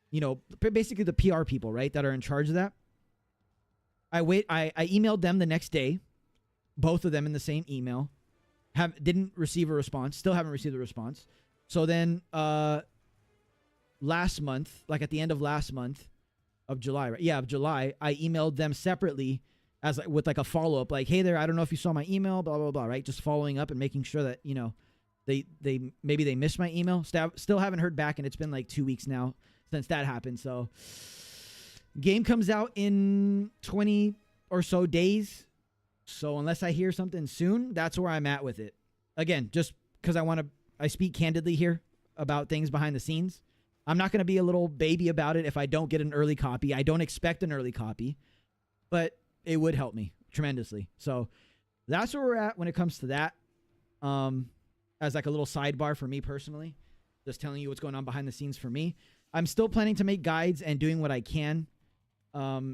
you know, basically the PR people, right, that are in charge of that. I emailed them the next day, both of them in the same email. Didn't receive a response. Still haven't received a response. So then last month, like at the end of last month of July, right? Yeah, of July, I emailed them separately with like a follow-up, like, hey there, I don't know if you saw my email, blah, blah, blah, right? Just following up and making sure that, you know, maybe they missed my email. Still haven't heard back, and it's been like 2 weeks now since that happened. So game comes out in 20 or so days. So unless I hear something soon, that's where I'm at with it. Again, just because I speak candidly here about things behind the scenes. I'm not going to be a little baby about it if I don't get an early copy. I don't expect an early copy, but it would help me tremendously. So that's where we're at when it comes to that. As like a little sidebar for me personally, just telling you what's going on behind the scenes for me. I'm still planning to make guides and doing what I can.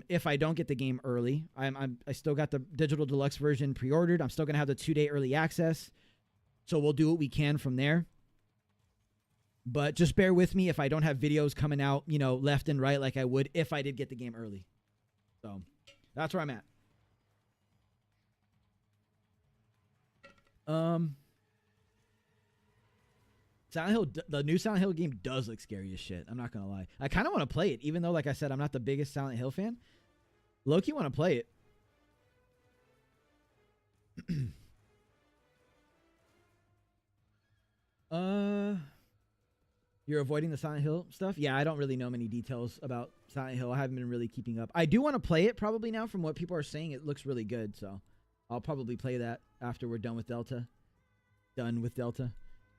If I don't get the game early, I still got the digital deluxe version pre-ordered. I'm still going to have the 2-day early access. So we'll do what we can from there. But just bear with me if I don't have videos coming out, you know, left and right like I would if I did get the game early. So that's where I'm at. Silent Hill, the new Silent Hill game does look scary as shit. I'm not going to lie. I kind of want to play it, even though, like I said, I'm not the biggest Silent Hill fan. Low-key want to play it. You're avoiding the Silent Hill stuff? Yeah, I don't really know many details about Silent Hill. I haven't been really keeping up. I do want to play it probably now. From what people are saying, it looks really good, so I'll probably play that after we're done with Delta.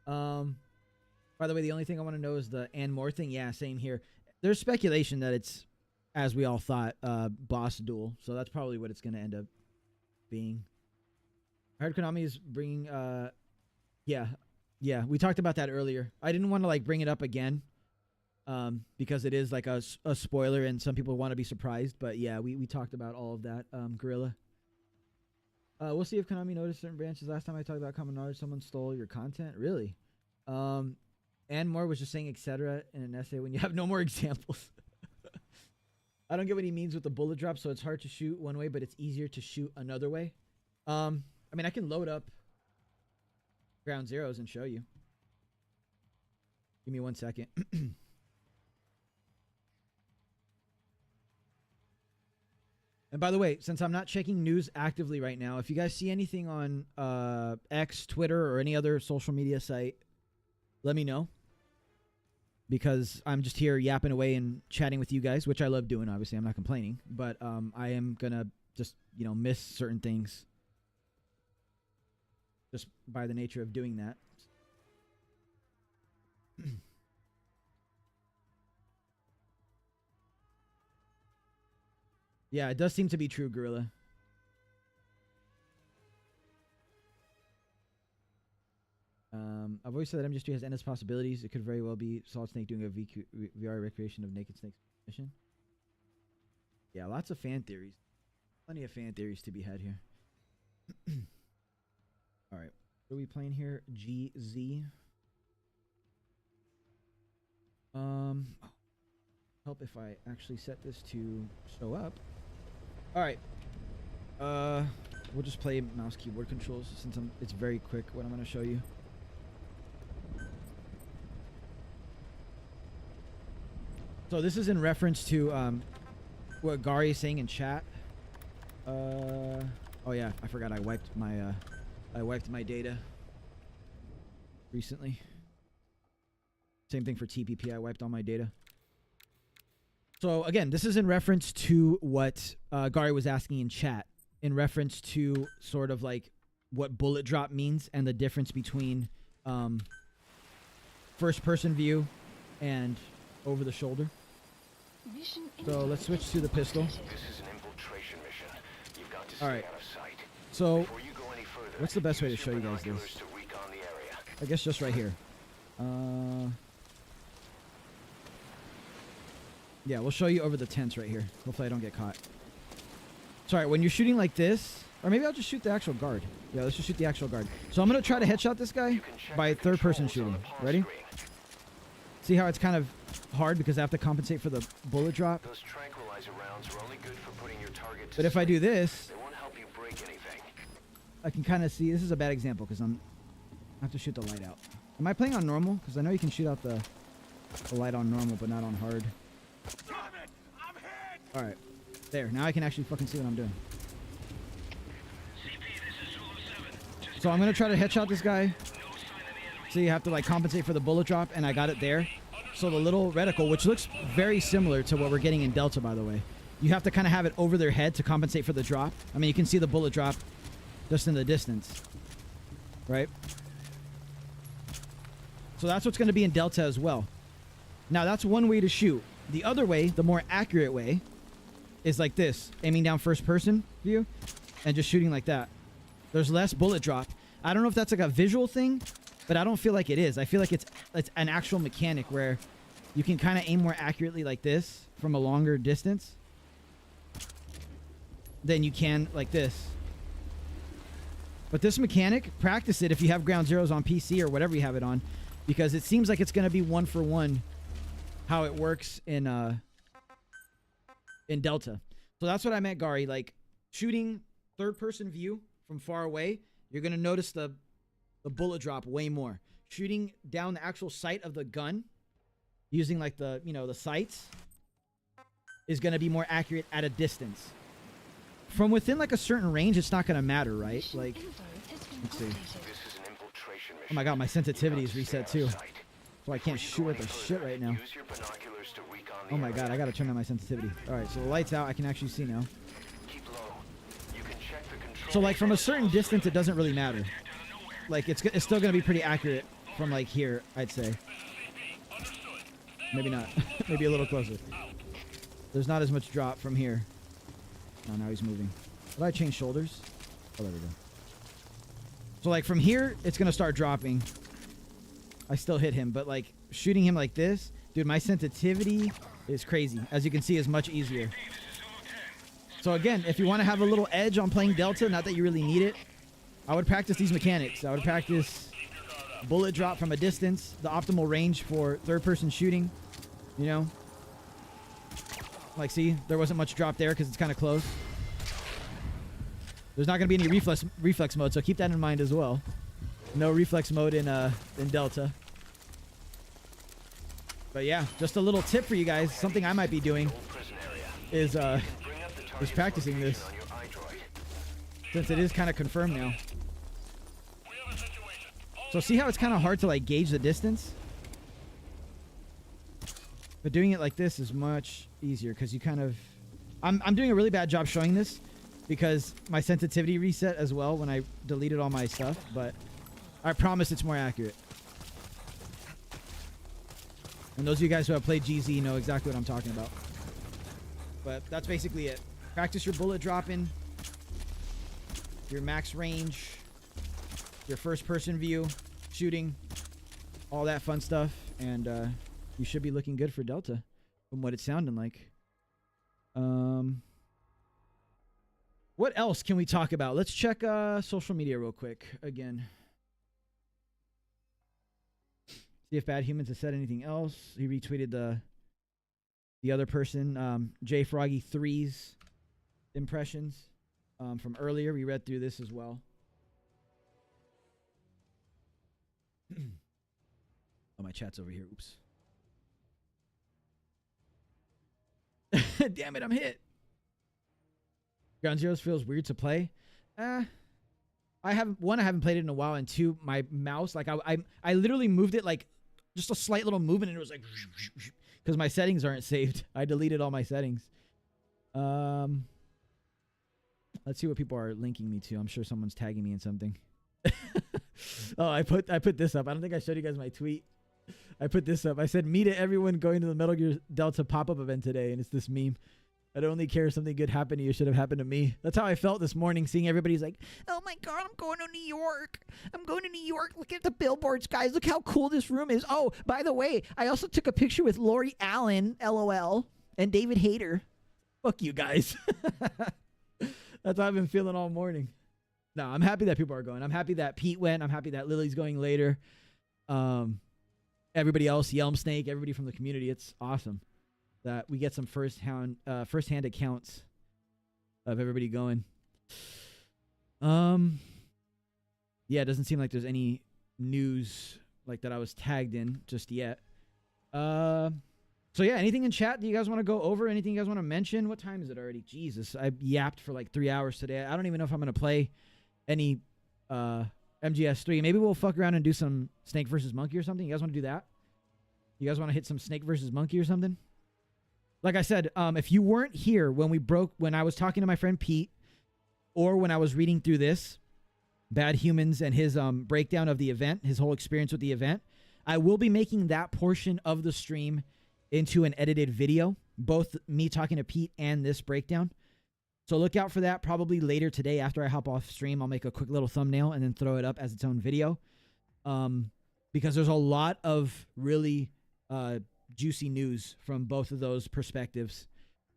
By the way, the only thing I want to know is the and more thing. Yeah, same here. There's speculation that it's, as we all thought, boss duel. So that's probably what it's going to end up being. I heard Konami is bringing, yeah, we talked about that earlier. I didn't want to like bring it up again, because it is like a spoiler and some people want to be surprised. But yeah, we talked about all of that. Gorilla. We'll see if Konami noticed certain branches. Last time I talked about common knowledge, someone stole your content. Really? And more was just saying etc. in an essay when you have no more examples. I don't get what he means with the bullet drop. So it's hard to shoot one way, but it's easier to shoot another way. I mean, I can load up Ground Zeroes and show you. Give me 1 second. And by the way, since I'm not checking news actively right now, if you guys see anything on X, Twitter, or any other social media site, let me know. Because I'm just here yapping away and chatting with you guys, which I love doing, obviously. I'm not complaining. But I am going to just, you know, miss certain things. just by the nature of doing that. Yeah, it does seem to be true, Gorilla. I've always said that MGS3 has endless possibilities. It could very well be Solid Snake doing a VR recreation of Naked Snake's mission. Yeah, lots of fan theories. Plenty of fan theories to be had here. All right. What are we playing here? GZ. Help if I actually set this to show up. All right. We'll just play mouse keyboard controls since it's very quick what I'm going to show you. So this is in reference to what Gary is saying in chat. Oh yeah, I forgot I wiped my data recently. Same thing for TPP. I wiped all my data. So again, this is in reference to what Gary was asking in chat, in reference to sort of like what bullet drop means and the difference between first person view and over the shoulder. So let's switch to the pistol. This is an infiltration mission. You've got to stay All right. out of sight. So Before you go any further, what's the best way to use show your you guys binoculars this? to recon the area. I guess just right here. Yeah, we'll show you over the tents right here. Hopefully I don't get caught. Sorry, when you're shooting like this, or maybe I'll just shoot the actual guard. Yeah, let's just shoot the actual guard. So I'm going to try to headshot this guy by third person shooting. Ready? See how it's kind of hard because I have to compensate for the bullet drop? Those tranquilizer rounds are only good for putting your target to But if I do this, they won't help you break anything. I can kind of see. This is a bad example because I have to shoot the light out. Am I playing on normal? Because I know you can shoot out the light on normal, but not on hard. All right, there. Now I can actually fucking see what I'm doing. So I'm gonna try to headshot this guy. So you have to like compensate for the bullet drop, and I got it there. So the little reticle, which looks very similar to what we're getting in Delta, by the way, you have to kind of have it over their head to compensate for the drop. I mean, you can see the bullet drop just in the distance, right? So that's what's going to be in Delta as well. Now that's one way to shoot. The other way, the more accurate way, is like this, aiming down first person view and just shooting like that. There's less bullet drop. I don't know if that's like a visual thing, but I don't feel like it is. I feel like it's an actual mechanic where you can kind of aim more accurately like this from a longer distance than you can like this. But this mechanic, practice it if you have ground zeros on PC or whatever you have it on, because it seems like it's going to be one for one how it works in Delta. So that's what I meant, Gary. Like shooting third person view from far away, you're going to notice the bullet drop way more. Shooting down the actual sight of the gun using like the, you know, the sights is going to be more accurate at a distance. From within like a certain range, it's not going to matter, right? Like, let's see. Oh my god, my sensitivity is reset too. So I can't shoot at the shit right now. Oh my god, I gotta turn on my sensitivity. Alright, so the light's out, I can actually see now. So like from a certain distance, it doesn't really matter. Like it's still gonna be pretty accurate from like here, I'd say. Maybe not. Maybe a little closer. There's not as much drop from here. Oh, now he's moving. Did I change shoulders? Oh, there we go. So like from here, it's gonna start dropping. I still hit him, but like shooting him like this, dude, my sensitivity is crazy. As you can see, is much easier. So again, if you want to have a little edge on playing Delta, not that you really need it, I would practice these mechanics. I would practice bullet drop from a distance, the optimal range for third-person shooting, you know? Like, see, there wasn't much drop there because it's kind of close. There's not going to be any reflex mode, so keep that in mind as well. No reflex mode in Delta. But yeah, just a little tip for you guys. Something I might be doing is practicing this, since it is kind of confirmed now. So see how it's kind of hard to like gauge the distance? But doing it like this is much easier because you kind of... I'm doing a really bad job showing this because my sensitivity reset as well when I deleted all my stuff, but I promise it's more accurate. And those of you guys who have played GZ know exactly what I'm talking about. But that's basically it. Practice your bullet dropping, your max range, your first person view, shooting, all that fun stuff. And you should be looking good for Delta from what it's sounding like. What else can we talk about? Let's check social media real quick again. See if Bad Humans has said anything else. He retweeted the other person, J Froggy 3's impressions from earlier. We read through this as well. Oh, my chat's over here. Oops. Damn it, I'm hit. Ground Zeroes feels weird to play. I haven't played it in a while, and two, my mouse, like I literally moved it like just a slight little movement, and it was like because my settings aren't saved. I deleted all my settings. Let's see what people are linking me to. I'm sure someone's tagging me in something. Oh, I put this up. I don't think I showed you guys my tweet. I put this up. I said, meet everyone going to the Metal Gear Delta pop-up event today, and it's this meme. I don't only care if something good happened to you. It should have happened to me. That's how I felt this morning, seeing everybody's like, oh my God, I'm going to New York. I'm going to New York. Look at the billboards, guys. Look how cool this room is. Oh, by the way, I also took a picture with Lori Allen, LOL, and David Hayter. Fuck you guys. That's how I've been feeling all morning. No, I'm happy that people are going. I'm happy that Pete went. I'm happy that Lily's going later. Everybody else, Yelm Snake, everybody from the community. It's awesome that we get some first-hand accounts of everybody going. Yeah, it doesn't seem like there's any news like that I was tagged in just yet. So yeah, anything in chat that you guys want to go over? Anything you guys want to mention? What time is it already? Jesus, I yapped for like 3 hours today. I don't even know if I'm going to play any MGS3. Maybe we'll fuck around and do some Snake versus Monkey or something. You guys want to do that? You guys want to hit some Snake versus Monkey or something? Like I said, if you weren't here when I was talking to my friend Pete, or when I was reading through this, Bad Humans and his breakdown of the event, his whole experience with the event, I will be making that portion of the stream into an edited video, both me talking to Pete and this breakdown. So look out for that probably later today after I hop off stream. I'll make a quick little thumbnail and then throw it up as its own video. Because there's a lot of really juicy news from both of those perspectives.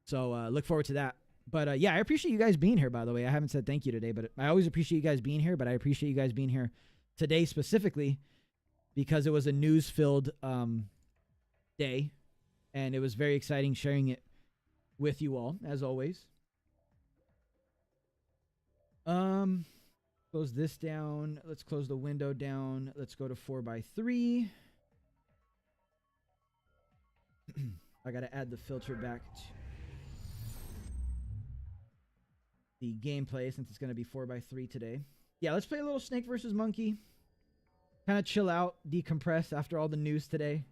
So look forward to that. But yeah, I appreciate you guys being here, by the way. I haven't said thank you today, but I always appreciate you guys being here. But I appreciate you guys being here today specifically because it was a news-filled day. And it was very exciting sharing it with you all, as always. Close this down. Let's close the window down. Let's go to 4x3. I got to add the filter back to the gameplay since it's going to be 4x3 today. Yeah, let's play a little Snake versus Monkey. Kind of chill out, decompress after all the news today.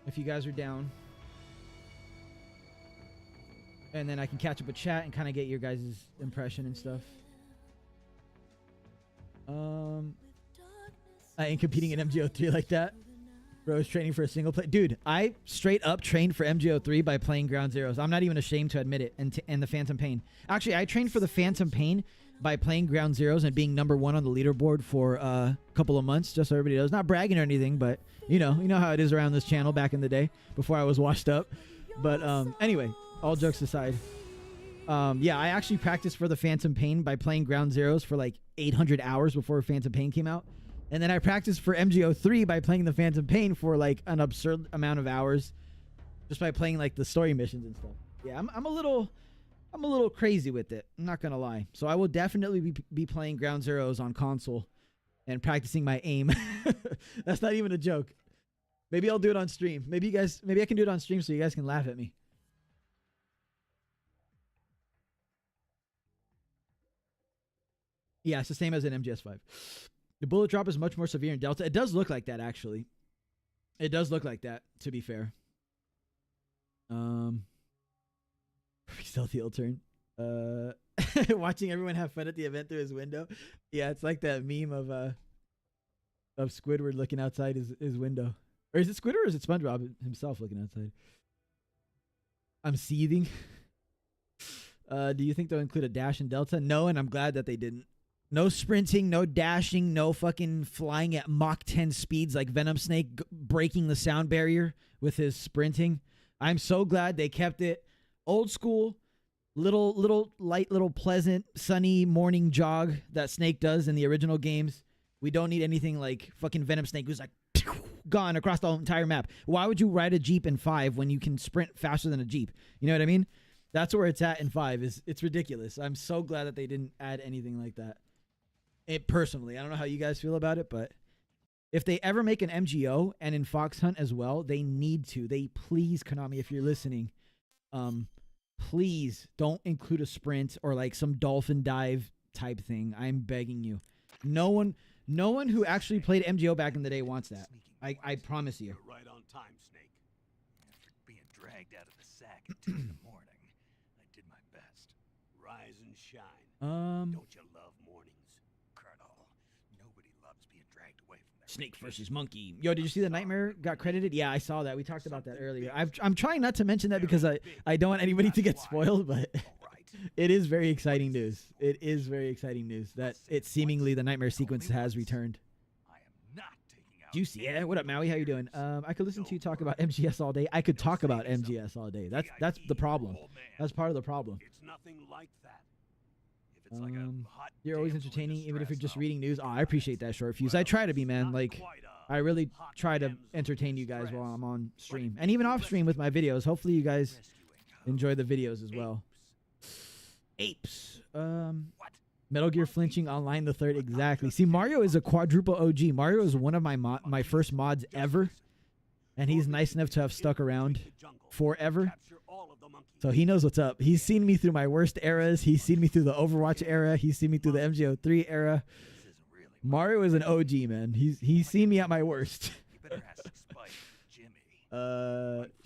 If you guys are down. And then I can catch up with chat and kind of get your guys' impression and stuff. I ain't competing in MGO3 like that. Bro is training for a single play. Dude, I straight up trained for MGO3 by playing Ground Zeroes. I'm not even ashamed to admit it. And the Phantom Pain. Actually, I trained for the Phantom Pain by playing Ground Zeroes and being #1 on the leaderboard for a couple of months, just so everybody knows. Not bragging or anything, but you know how it is around this channel back in the day before I was washed up. But anyway, all jokes aside. Yeah, I actually practiced for the Phantom Pain by playing Ground Zeroes for like 800 hours before Phantom Pain came out. And then I practiced for MGO3 by playing the Phantom Pain for like an absurd amount of hours just by playing like the story missions and stuff. Yeah, I'm a little crazy with it. I'm not going to lie. So I will definitely be playing Ground Zeroes on console and practicing my aim. That's not even a joke. Maybe I'll do it on stream. Maybe I can do it on stream so you guys can laugh at me. Yeah, it's the same as an MGS5. The bullet drop is much more severe in Delta. It does look like that, actually. It does look like that, to be fair. Stealthy turn. Watching everyone have fun at the event through his window. Yeah, it's like that meme of Squidward looking outside his window. Or is it Squidward or is it SpongeBob himself looking outside? I'm seething. Do you think they'll include a dash in Delta? No, and I'm glad that they didn't. No sprinting, no dashing, no fucking flying at Mach 10 speeds like Venom Snake breaking the sound barrier with his sprinting. I'm so glad they kept it old school, little light, little pleasant, sunny morning jog that Snake does in the original games. We don't need anything like fucking Venom Snake who's like gone across the entire map. Why would you ride a Jeep in 5 when you can sprint faster than a Jeep? You know what I mean? That's where it's at in 5. It's ridiculous. I'm so glad that they didn't add anything like that. Personally, I don't know how you guys feel about it, but if they ever make an MGO and in Fox Hunt as well, they need to. They please, Konami, if you're listening, please don't include a sprint or like some dolphin dive type thing. I'm begging you. No one who actually played MGO back in the day wants that. I promise you. You're right on time, Snake. After being dragged out of the sack at 2 in the morning, I did my best. Rise and shine. Don't you love mornings, Colonel? Nobody loves being dragged away from their Snake versus Monkey. Yo, did you see the Nightmare got credited? Yeah, I saw that. We talked about that earlier. I'm trying not to mention that because I don't want anybody to get spoiled, but it is very exciting news. It is very exciting news that it seemingly the Nightmare sequence has returned. I am not taking out Juicy, yeah. What up, Maui? How you doing? I could listen to you talk about MGS all day. I could talk about MGS all day. That's the problem. That's part of the problem. It's nothing like that. If it's like a hot You're always damsel in entertaining, even if you're just distress, reading news. Oh, I appreciate that short fuse. I try to be, man. Like, I really try to entertain you guys while I'm on stream and even off stream with my videos. Hopefully, you guys enjoy the videos as well. Apes. Metal Gear Flinching Online the Third. Exactly. See, Mario is a quadruple OG. Mario is one of my first mods ever, and he's nice enough to have stuck around forever. So he knows what's up. He's seen me through my worst eras. He's seen me through the Overwatch era. He's seen me through the MGO3 era. Mario is an OG, man. He's seen me at my worst.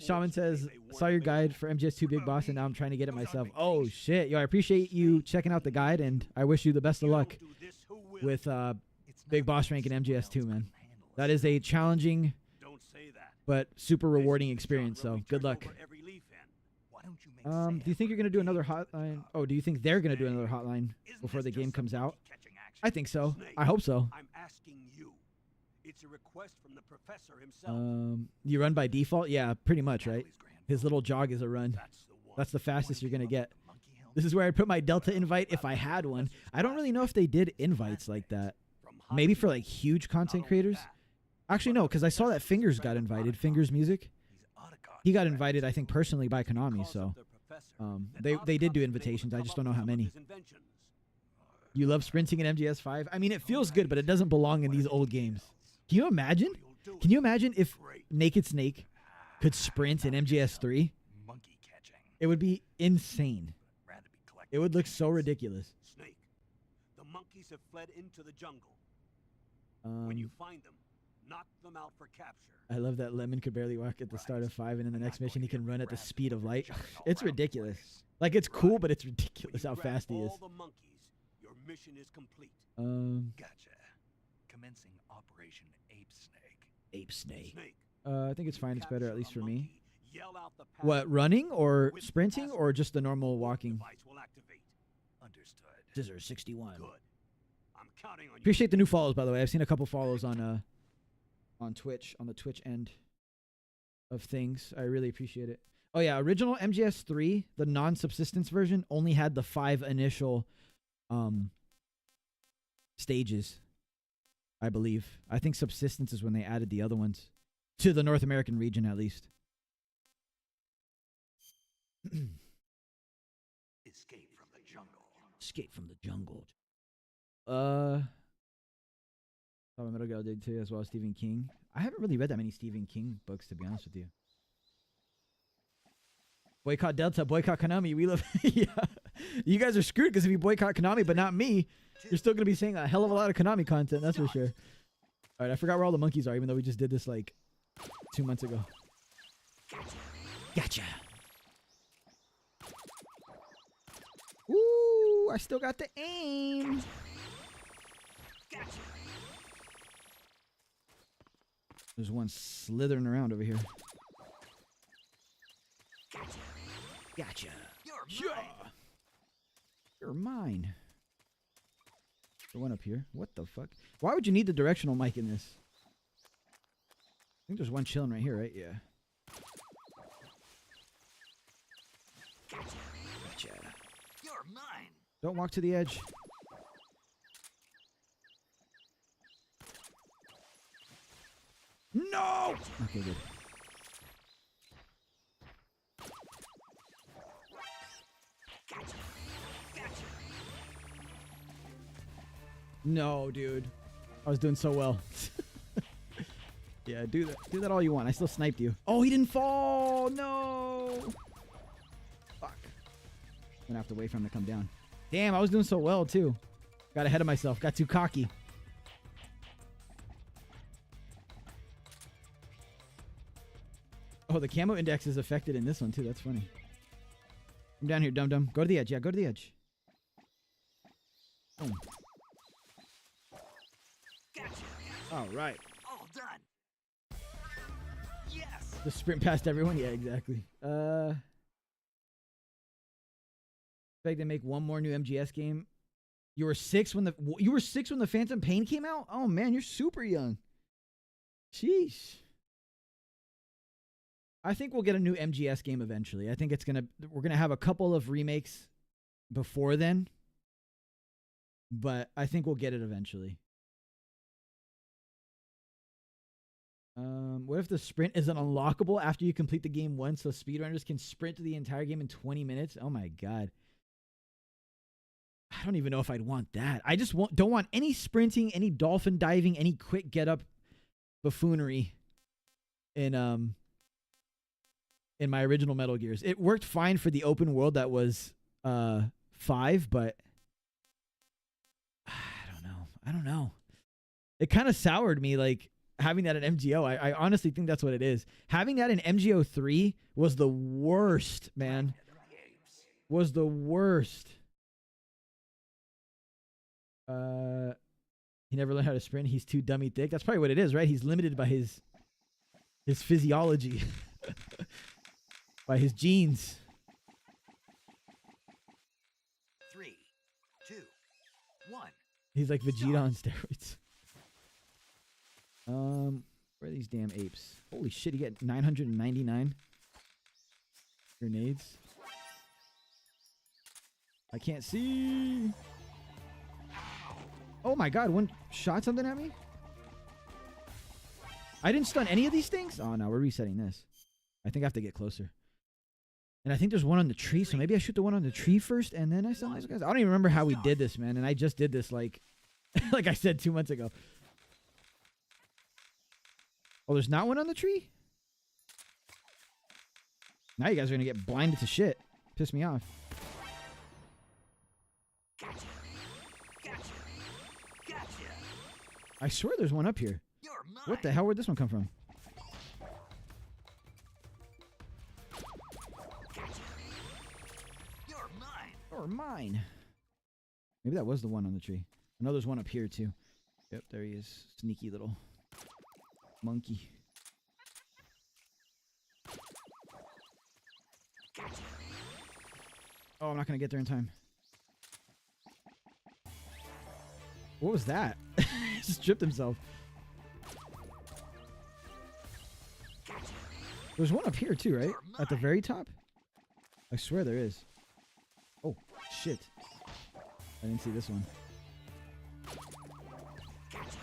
Shaman says, saw your guide for MGS2 Big Boss, and now I'm trying to get it myself. Oh, shit. Yo, I appreciate you checking out the guide, and I wish you the best of luck with Big Boss rank in MGS2, man. That is a challenging but super rewarding experience, so good luck. Do you think you're going to do another hotline? Oh, do you think they're going to do another hotline before the game comes out? I think so. I hope so. I'm asking you. It's a request from the professor himself. You run by default? Yeah, pretty much, right? His little jog is a run. That's the fastest you're going to get. This is where I'd put my Delta invite if I had one. I don't really know if they did invites like that. Maybe for like huge content creators. Actually, no, because I saw that Fingers got invited. Fingers Music. He got invited, I think, personally by Konami, so they did do invitations. I just don't know how many. You love sprinting in MGS5? I mean, it feels good, but it doesn't belong in these old games. Can you imagine? Can you imagine if Naked Snake could sprint in MGS3? It would be insane. It would look so ridiculous. Snake, the monkeys have fled into the jungle. When you find them, knock them out for capture. I love that Lemon could barely walk at the start of 5, and in the next mission he can run at the speed of light. It's ridiculous. Like, it's cool, but it's ridiculous how fast he is. All the monkeys, your mission is complete. Gotcha. Commencing Operation Ape Snake. Ape Snake. Snake, I think it's fine. It's better, at least for me. yell out the path. What, running or sprinting or just the normal walking? Device will activate. Understood. Scissor 61. Good. I'm counting on you. Appreciate the new follows, by the way. I've seen a couple follows on Twitch, on the Twitch end of things. I really appreciate it. Oh yeah, original MGS3, the non-subsistence version, only had the 5 initial stages, I believe. I think subsistence is when they added the other ones to the North American region, at least. Escape from the jungle. Escape from the jungle. Metal Gear did too, as well as Stephen King. I haven't really read that many Stephen King books, to be honest with you. Boycott Delta, boycott Konami. We love. Yeah, you guys are screwed because if you boycott Konami, but not me, you're still gonna be seeing a hell of a lot of Konami content. That's for sure. All right, I forgot where all the monkeys are, even though we just did this like 2 months ago. Gotcha. Ooh, I still got the aim. Gotcha. There's one slithering around over here. Gotcha. Gotcha. You're mine. You're mine. The one up here. What the fuck? Why would you need the directional mic in this? I think there's one chilling right here, right? Yeah. Gotcha. You're mine. Don't walk to the edge. No! Okay, good. Gotcha. Gotcha. No, dude. I was doing so well. Yeah, do that all you want. I still sniped you. Oh, he didn't fall. No. Fuck. I'm gonna have to wait for him to come down. Damn, I was doing so well too. Got ahead of myself. Got too cocky. Oh, the camo index is affected in this one too. That's funny. I'm down here, dum-dum. Go to the edge. Yeah, go to the edge. Boom. Gotcha. All right. All done. Yes. The sprint past everyone. Yeah, exactly. Expect to make one more new MGS game. You were 6 when the Phantom Pain came out? Oh man, you're super young. Sheesh. I think we'll get a new MGS game eventually. I think we're gonna have a couple of remakes before then. But I think we'll get it eventually. What if the sprint isn't unlockable after you complete the game once, so speedrunners can sprint to the entire game in 20 minutes? Oh my god. I don't even know if I'd want that. I just don't want any sprinting, any dolphin diving, any quick get up buffoonery in my original Metal Gears. It worked fine for the open world that was 5, but I don't know. It kind of soured me, like having that in MGO. I honestly think that's what it is. Having that in MGO 3 was the worst, man. Was the worst. He never learned how to sprint. He's too dummy thick. That's probably what it is, right? He's limited by his physiology, by his genes. 3, 2, 1. He's like Vegeta on steroids. Where are these damn apes? Holy shit! He got 999 grenades. I can't see. Oh my god, one shot something at me? I didn't stun any of these things? Oh no, we're resetting this. I think I have to get closer. And I think there's one on the tree, so maybe I shoot the one on the tree first and then I stun those guys. I don't even remember how we did this, man. And I just did this like like I said 2 months ago. Oh, there's not one on the tree? Now you guys are gonna get blinded to shit. Piss me off. Gotcha. Gotcha. Gotcha. I swear there's one up here. You're mine. What the hell? Where'd this one come from? Gotcha. You're mine. Or mine. Maybe that was the one on the tree. I know there's one up here too. Yep, there he is. Sneaky little monkey. Gotcha. Oh, I'm not gonna get there in time. What was that? He just tripped himself. Gotcha. There's one up here too, right? At the very top? I swear there is. Oh, shit. I didn't see this one. Gotcha.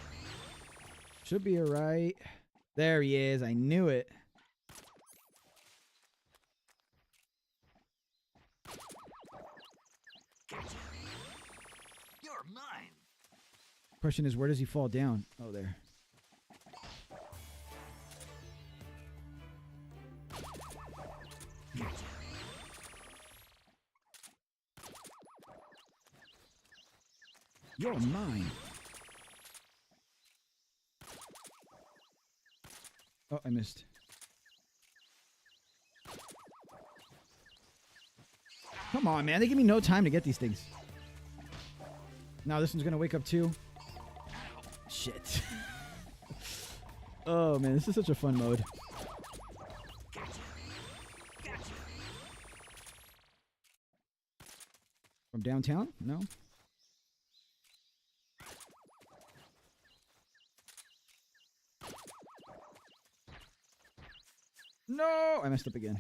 Should be alright. There he is. I knew it. Gotcha. You're mine. Question is, where does he fall down? Oh, there. You're mine. Oh, I missed. Come on, man. They give me no time to get these things. Now this one's gonna wake up too. Shit. Oh man, this is such a fun mode. From downtown? No. No! I messed up again.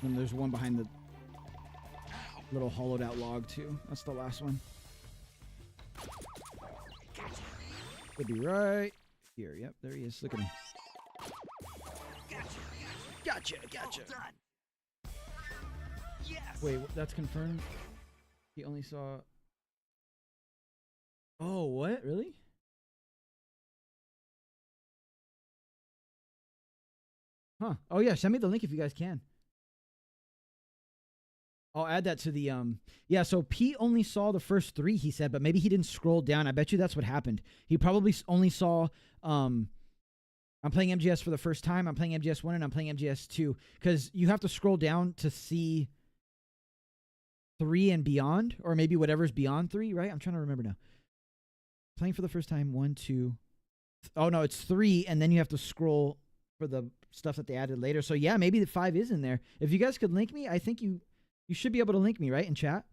And there's one behind the little hollowed out log too. That's the last one. Could be right here. Yep, there he is. Look at him. Gotcha, gotcha. Yes. Wait, that's confirmed? He only saw... Oh, what? Really? Huh. Oh, yeah. Send me the link if you guys can. I'll add that to the... Yeah, so Pete only saw the first 3, he said, but maybe he didn't scroll down. I bet you that's what happened. He probably only saw... I'm playing MGS for the first time. I'm playing MGS 1 and I'm playing MGS 2. Because you have to scroll down to see 3 and beyond. Or maybe whatever's beyond 3, right? I'm trying to remember now. Playing for the first time, 1, 2... Oh, no, it's 3, and then you have to scroll for the stuff that they added later. So, yeah, maybe the 5 is in there. If you guys could link me, I think you should be able to link me, right, in chat?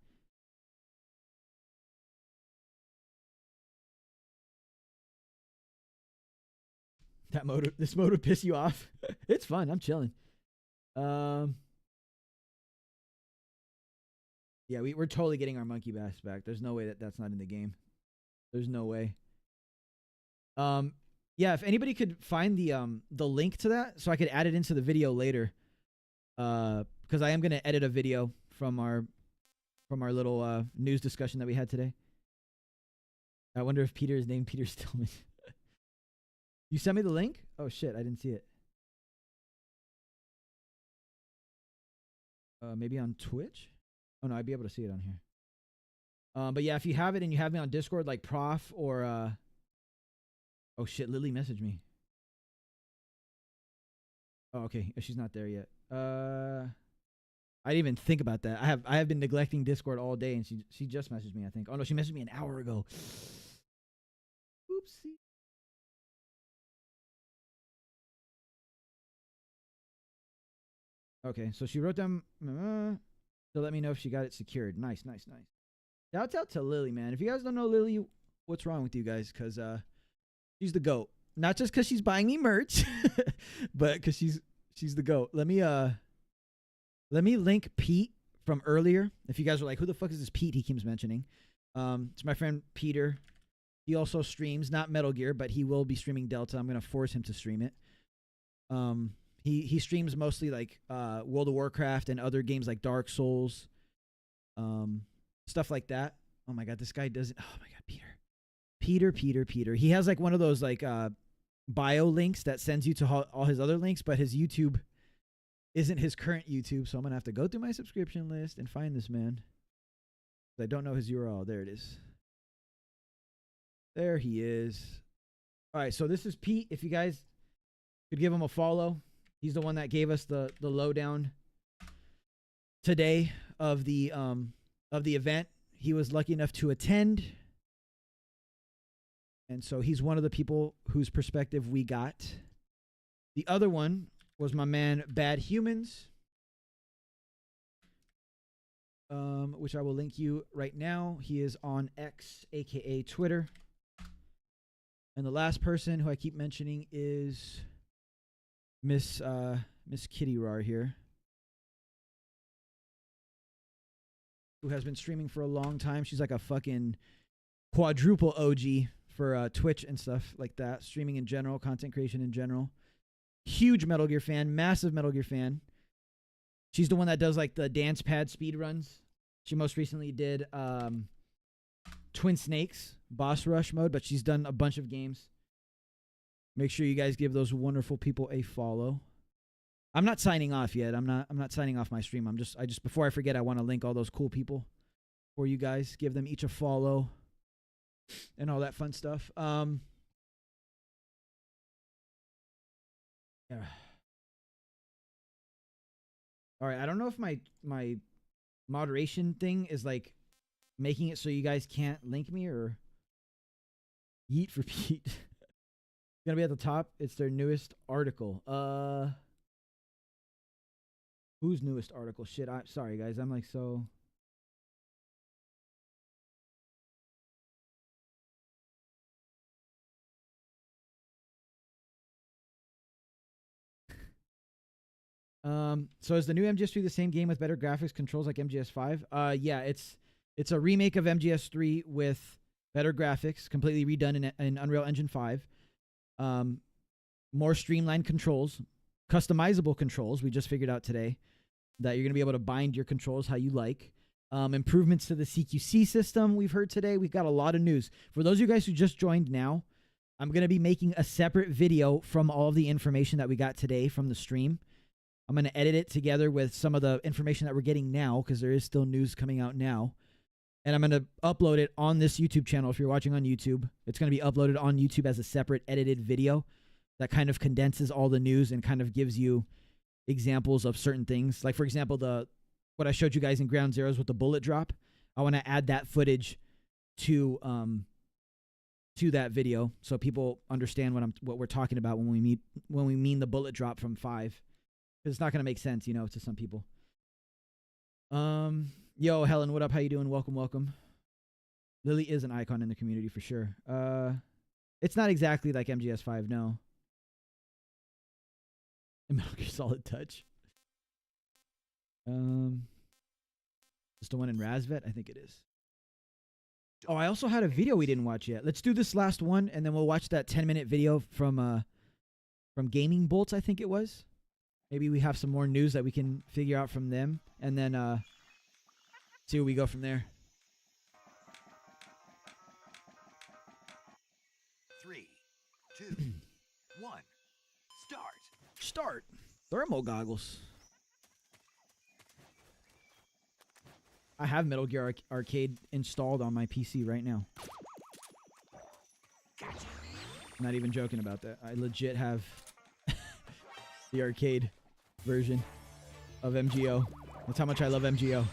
This mode would piss you off. It's fun. I'm chilling. Yeah, we're totally getting our monkey bass back. There's no way that's not in the game. There's no way. Yeah, if anybody could find the link to that so I could add it into the video later. Because I am gonna edit a video from our little news discussion that we had today. I wonder if Peter is named Peter Stillman. You sent me the link? Oh shit, I didn't see it. Maybe on Twitch? Oh no, I'd be able to see it on here. But yeah, if you have it and you have me on Discord, like Prof or oh shit, Lily messaged me. Oh, okay. She's not there yet. I didn't even think about that. I have been neglecting Discord all day, and she just messaged me, I think. Oh no, she messaged me an hour ago. Oopsie. Okay, so she wrote down to let me know if she got it secured. Nice, nice, nice. Shouts out to Lily, man. If you guys don't know Lily, what's wrong with you guys? Because she's the GOAT. Not just because she's buying me merch, but because she's the GOAT. Let me link Pete from earlier. If you guys are like, who the fuck is this Pete he keeps mentioning? It's my friend Peter. He also streams, not Metal Gear, but he will be streaming Delta. I'm going to force him to stream it. He streams mostly like World of Warcraft and other games like Dark Souls, stuff like that. Oh my god, this guy doesn't. Oh my god, Peter. He has like one of those like bio links that sends you to all his other links, but his YouTube isn't his current YouTube, so I'm gonna have to go through my subscription list and find this man. I don't know his URL. There it is. There he is. All right, so this is Pete. If you guys could give him a follow. He's the one that gave us the lowdown today of the event. He was lucky enough to attend. And so he's one of the people whose perspective we got. The other one was my man Bad Humans, which I will link you right now. He is on X, aka Twitter. And the last person who I keep mentioning is Miss Kitty Rar here, who has been streaming for a long time. She's like a fucking quadruple OG for Twitch and stuff like that. Streaming in general, content creation in general. Huge Metal Gear fan, massive Metal Gear fan. She's the one that does like the dance pad speed runs. She most recently did Twin Snakes boss rush mode, but she's done a bunch of games. Make sure you guys give those wonderful people a follow. I'm not signing off yet. I'm not signing off my stream. I just before I forget, I want to link all those cool people for you guys. Give them each a follow and all that fun stuff. Yeah. All right, I don't know if my moderation thing is like making it so you guys can't link me, or yeet for Pete. Gonna be at the top. It's their newest article. Whose newest article? Shit, I'm sorry guys. I'm like so. So is the new MGS3 the same game with better graphics controls like MGS5? Yeah, it's a remake of MGS3 with better graphics, completely redone in Unreal Engine 5. More streamlined controls, customizable controls. We just figured out today that you're gonna be able to bind your controls how you like. Improvements to the CQC system we've heard today. We've got a lot of news. For those of you guys who just joined now, I'm gonna be making a separate video from all of the information that we got today from the stream. I'm going to edit it together with some of the information that we're getting now, because there is still news coming out now. And I'm going to upload it on this YouTube channel. If you're watching on YouTube, it's going to be uploaded on YouTube as a separate edited video that kind of condenses all the news and kind of gives you examples of certain things. Like, for example, what I showed you guys in Ground Zeroes with the bullet drop. I want to add that footage to that video so people understand what we're talking about when we mean the bullet drop from 5. It's not going to make sense, you know, to some people. Yo, Helen, what up? How you doing? Welcome, welcome. Lily is an icon in the community for sure. It's not exactly like MGS5, no. Metal Gear Solid Touch. It's the one in Razvet? I think it is. Oh, I also had a video we didn't watch yet. Let's do this last one, and then we'll watch that 10-minute video from Gaming Bolts, I think it was. Maybe we have some more news that we can figure out from them, and then see where we go from there. 3, 2, 1, start. Start. Thermal goggles. I have Metal Gear Arcade installed on my PC right now. Not even joking about that. I legit have the arcade version of MGO. That's how much I love MGO.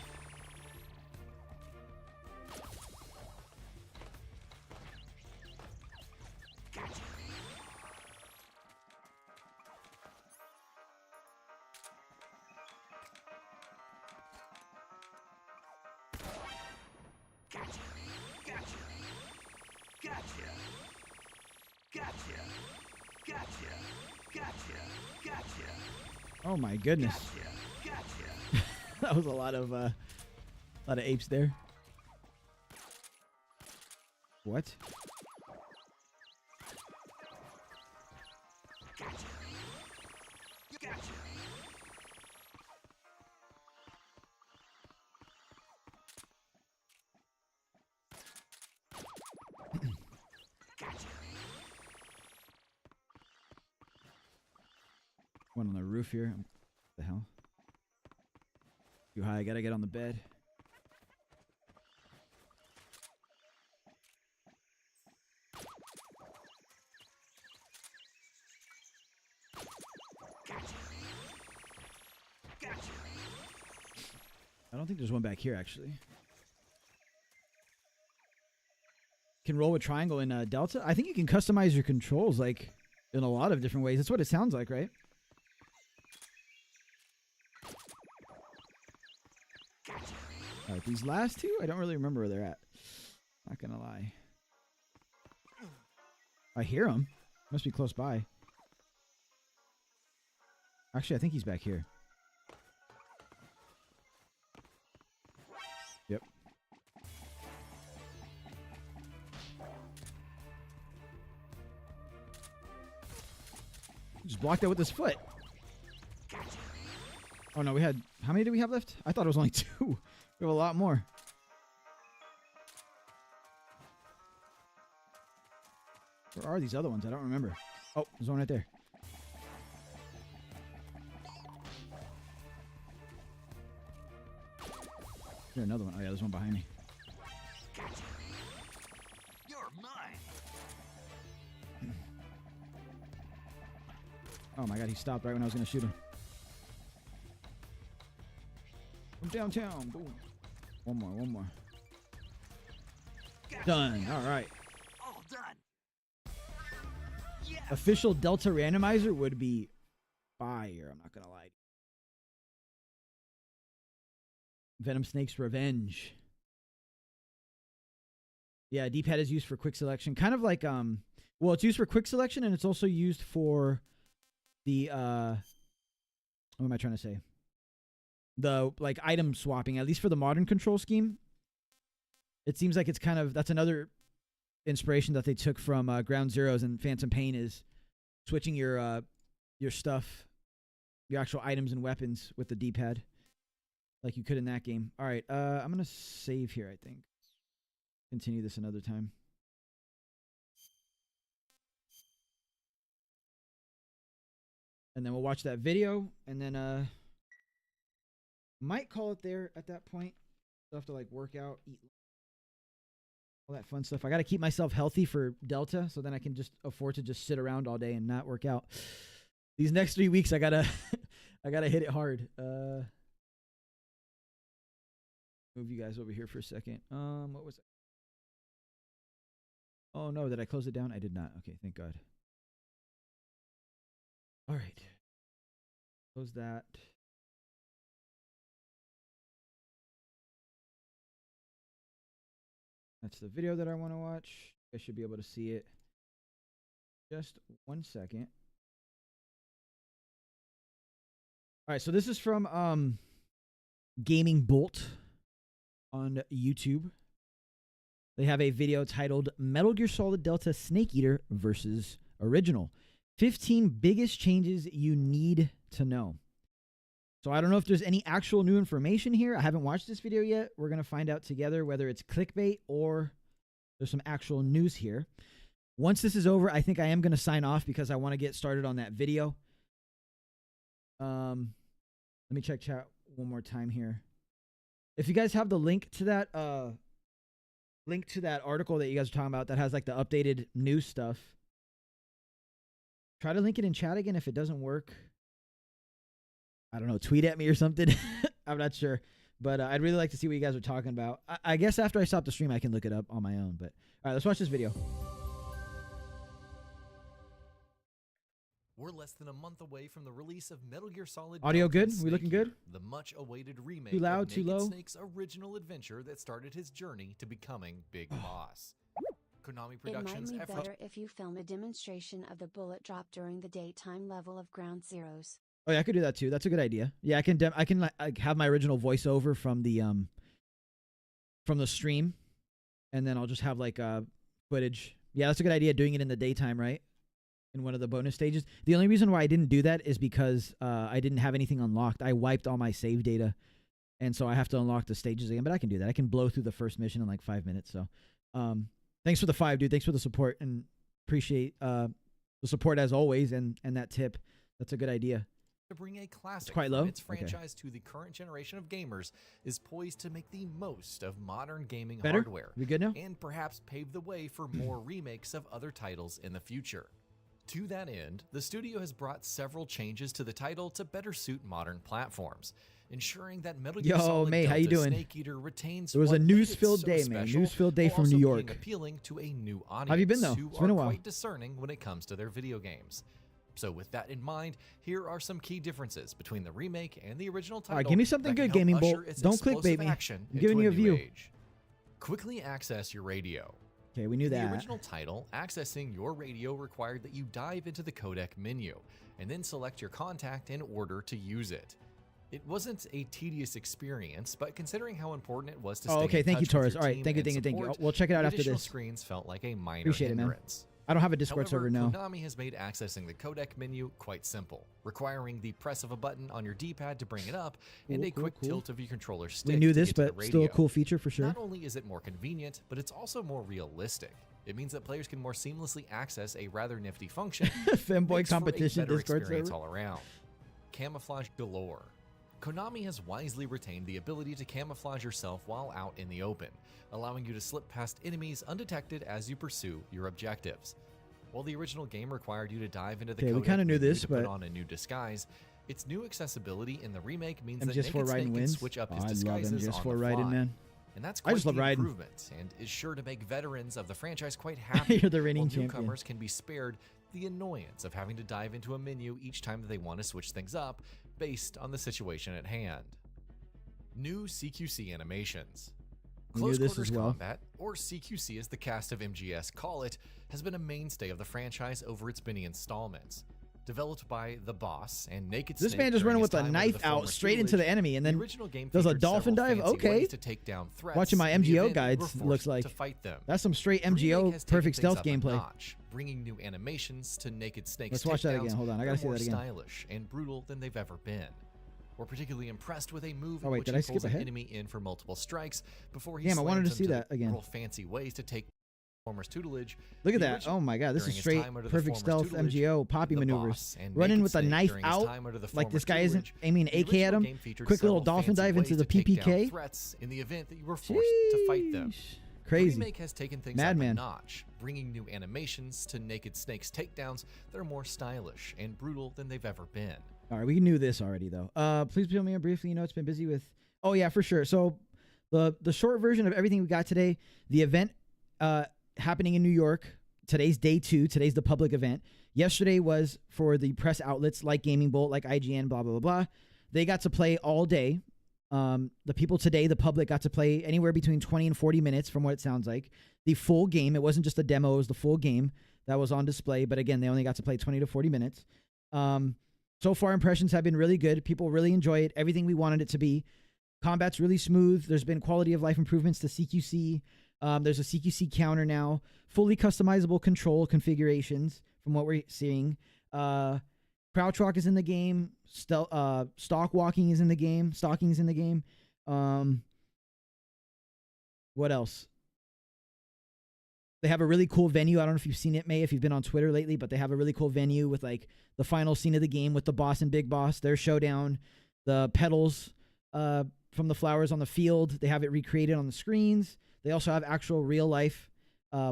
Oh my goodness. That was a lot of apes there. What? One on the roof here. What the hell? Too high. I gotta get on the bed. I don't think there's one back here, actually. Can roll with triangle in Delta? I think you can customize your controls, like, in a lot of different ways. That's what it sounds like, right? Alright, these last two, I don't really remember where they're at. Not gonna lie. I hear him. Must be close by. Actually, I think he's back here. Yep. Just blocked that with his foot. Oh no, we had... How many do we have left? I thought it was only 2. We have a lot more. Where are these other ones? I don't remember. Oh, there's one right there. There's another one. Oh yeah, there's one behind me. You're mine. Oh my god, he stopped right when I was going to shoot him. From downtown. Boom. One more, one more. Done. All right. All done. Yes. Official Delta randomizer would be fire. I'm not gonna lie. Venom Snake's Revenge. Yeah, D-pad is used for quick selection. Kind of like well, it's used for quick selection and it's also used for the what am I trying to say? The like item swapping, at least for the modern control scheme. It seems like it's kind of, that's another inspiration that they took from Ground Zeroes and Phantom Pain, is switching your stuff, your actual items and weapons with the D-pad, like you could in that game. All right, I'm gonna save here. I think continue this another time. And then we'll watch that video, and then might call it there at that point. Still have to like work out, eat, all that fun stuff. I got to keep myself healthy for Delta, so then I can just afford to just sit around all day and not work out. These next 3 weeks, I gotta I gotta hit it hard. Move you guys over here for a second. What was it? Oh no, did I close it down? I did not. Okay, thank God. All right, close that. That's the video that I want to watch. I should be able to see it. Just 1 second. All right, so this is from Gaming Bolt on YouTube. They have a video titled Metal Gear Solid Delta Snake Eater versus Original. 15 biggest changes you need to know. So I don't know if there's any actual new information here. I haven't watched this video yet. We're going to find out together whether it's clickbait or there's some actual news here. Once this is over, I think I am going to sign off because I want to get started on that video. Let me check chat one more time here. If you guys have the link to that article that you guys are talking about that has like the updated news stuff, try to link it in chat again. If it doesn't work, I don't know, tweet at me or something. I'm not sure. But I'd really like to see what you guys are talking about. I guess after I stop the stream, I can look it up on my own. But all right, let's watch this video. We're less than a month away from the release of Metal Gear Solid. Audio Delta good? We Snake looking good? Eater, the much-awaited remake Too loud, of too Naked low? Snake's original adventure that started his journey to becoming Big Boss. Konami Productions' It might be efforts. better if you film a demonstration of the bullet drop during the daytime level of Ground Zeroes. Oh yeah, I could do that too. That's a good idea. Yeah, I can like have my original voiceover from the stream, and then I'll just have like footage. Yeah, that's a good idea. Doing it in the daytime, right? In one of the bonus stages. The only reason why I didn't do that is because I didn't have anything unlocked. I wiped all my save data, and so I have to unlock the stages again. But I can do that. I can blow through the first mission in like 5 minutes. So, thanks for the 5, dude. Thanks for the support, and appreciate the support as always. And that tip. That's a good idea. To bring a classic quite from low? its Okay. franchise to the current generation of gamers is poised to make the most of modern gaming Better? hardware. We good now? And perhaps pave the way for more remakes of other titles in the future. To that end, the studio has brought several changes to the title to better suit modern platforms, ensuring that Metal Gear Yo, Solid May, how you Delta doing? Snake Eater retains It was a what made it news-filled so day, man. special, News-filled day while from also New being York. appealing to a new audience How have you been, though? who It's been a are while. quite discerning when it comes to their video games. So with that in mind, here are some key differences between the remake and the original title. All right, give me something that can good, help Gaming usher Bolt. its Don't explosive clickbait me. action I'm giving into you a new view. age. Quickly access your radio. Okay, we knew In that. the original title, accessing your radio required that you dive into the codec menu and then select your contact in order to use it. It wasn't a tedious experience, but considering how important it was to stay Oh, okay. in Thank you, touch with Taurus. your All right, team thank you, and thank you, thank you. support, We'll check it out the after additional this. screens felt like a minor Appreciate it, man. hindrance. I don't have a Discord However, server now. Konami has made accessing the codec menu quite simple, requiring the press of a button on your D-pad to bring it up and Cool, a cool, quick cool. tilt of your controller stick We knew to this, get to the but still a radio. cool feature for sure. Not only is it more convenient, but it's also more realistic. It means that players can more seamlessly access a rather nifty function. Femboy Makes for a competition better Discord experience server. all around. Camouflage galore. Konami has wisely retained the ability to camouflage yourself while out in the open, allowing you to slip past enemies undetected as you pursue your objectives. While the original game required you to dive into the Okay, we codec kinda knew menu this, to but- put on a new disguise, its new accessibility in the remake means And that just for Naked Snake riding can wins. switch up Oh, his I love disguises him just on for the riding, fly. man. and that's I quite just love the riding. improvement, and is sure to make veterans of the franchise quite happy. You're the reigning while champion. newcomers can be spared the annoyance of having to dive into a menu each time that they want to switch things up based on the situation at hand. New CQC animations. We knew Close this quarters as well. combat, or CQC as the cast of MGS call it, has been a mainstay of the franchise over its many installments. Developed by The Boss and Naked This Snake man just during running his with a time under knife the out former straight into the tutelage, enemy, and the then original game does a featured dolphin several dive? fancy Okay. ways to take down threats Watching my in the MGO event that you guides were forced looks like to fight them. that's some straight The remake MGO has taken perfect things stealth up a gameplay. notch, bringing new animations to Naked Snake's Let's watch that takedowns again. Hold on, I that gotta are see more that again. stylish and brutal than they've ever been. We're particularly impressed with a move Oh, in wait, which did he I skip pulls an ahead? enemy in for multiple strikes before he Damn, I wanted to slams see him that the again. several fancy ways to take former's tutelage. Look at The that. original- Oh my god, this is during his straight time under the perfect former's stealth tutelage, MGO poppy The maneuvers. Boss and Running Naked with a Snake knife during his out, time under the like this former's guy isn't tutelage. aiming The AK at original him. game featured Quick little several dolphin fancy dive into ways the to take down PPK. threats in the event that you were forced to fight them. Sheesh. The Crazy. remake has taken things Madman. up a notch, bringing new animations to Naked Snake's takedowns that are more stylish and brutal than they've ever been. All right, we knew this already though. Please fill me in briefly. You know, it's been busy with. Oh yeah, for sure. So, the short version of everything we got today. The event happening in New York. Today's day 2. Today's the public event. Yesterday was for the press outlets like Gaming Bolt, like IGN, blah blah blah blah. They got to play all day. The people today, the public, got to play anywhere between 20 and 40 minutes, from what it sounds like. The full game. It wasn't just a demo. It was the full game that was on display. But again, they only got to play 20 to 40 minutes. So far, impressions have been really good. People really enjoy it. Everything we wanted it to be. Combat's really smooth. There's been quality of life improvements to CQC. There's a CQC counter now. Fully customizable control configurations from what we're seeing. Crouch walk is in the game. Stalk walking is in the game. Stalking is in the game. What else? They have a really cool venue. I don't know if you've seen it, May, if you've been on Twitter lately, but they have a really cool venue with like the final scene of the game with the boss and Big Boss, their showdown, the petals from the flowers on the field. They have it recreated on the screens. They also have actual real life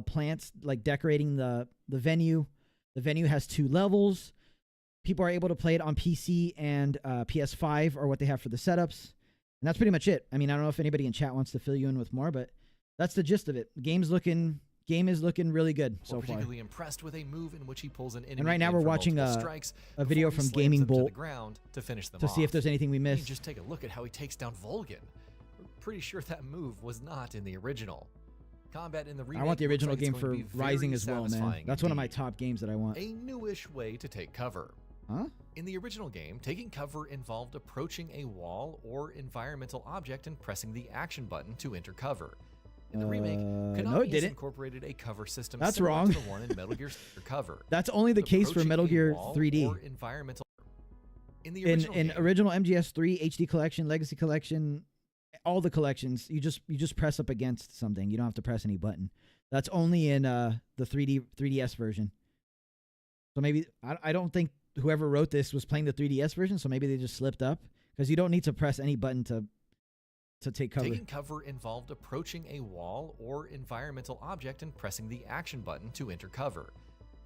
plants like decorating the venue. The venue has 2 levels. People are able to play it on PC and PS5 or what they have for the setups. And that's pretty much it. I mean, I don't know if anybody in chat wants to fill you in with more, but that's the gist of it. Game is looking really good so far. Particularly impressed with a move in which he pulls an enemy And right now in we're for watching multiple strikes a video before he from slams Gaming them to Bolt the ground to finish them to see if off. there's anything we I mean, missed. just take a look at how he takes down Volgan. We're pretty sure that move was not in the original. Combat in the remake I want the looks original like it's game going to for be very Rising as well, man. satisfying That's one of my indeed. top games that I want. A newish way to take cover. Huh? In the original game, taking cover involved approaching a wall or environmental object and pressing the action button to enter cover. In the remake, Konami no, it has didn't. incorporated a cover system That's similar wrong. to the one in Metal Gear Solid Cover. That's only the case for Approaching Metal a Gear wall 3D. or environmental. In the In original game, original MGS3 HD collection, Legacy collection, all the collections, you just press up against something. You don't have to press any button. That's only in the 3DS version. So maybe I don't think whoever wrote this was playing the 3DS version, so maybe they just slipped up because you don't need to press any button to take cover. taking cover involved approaching a wall or environmental object and pressing the action button to enter cover.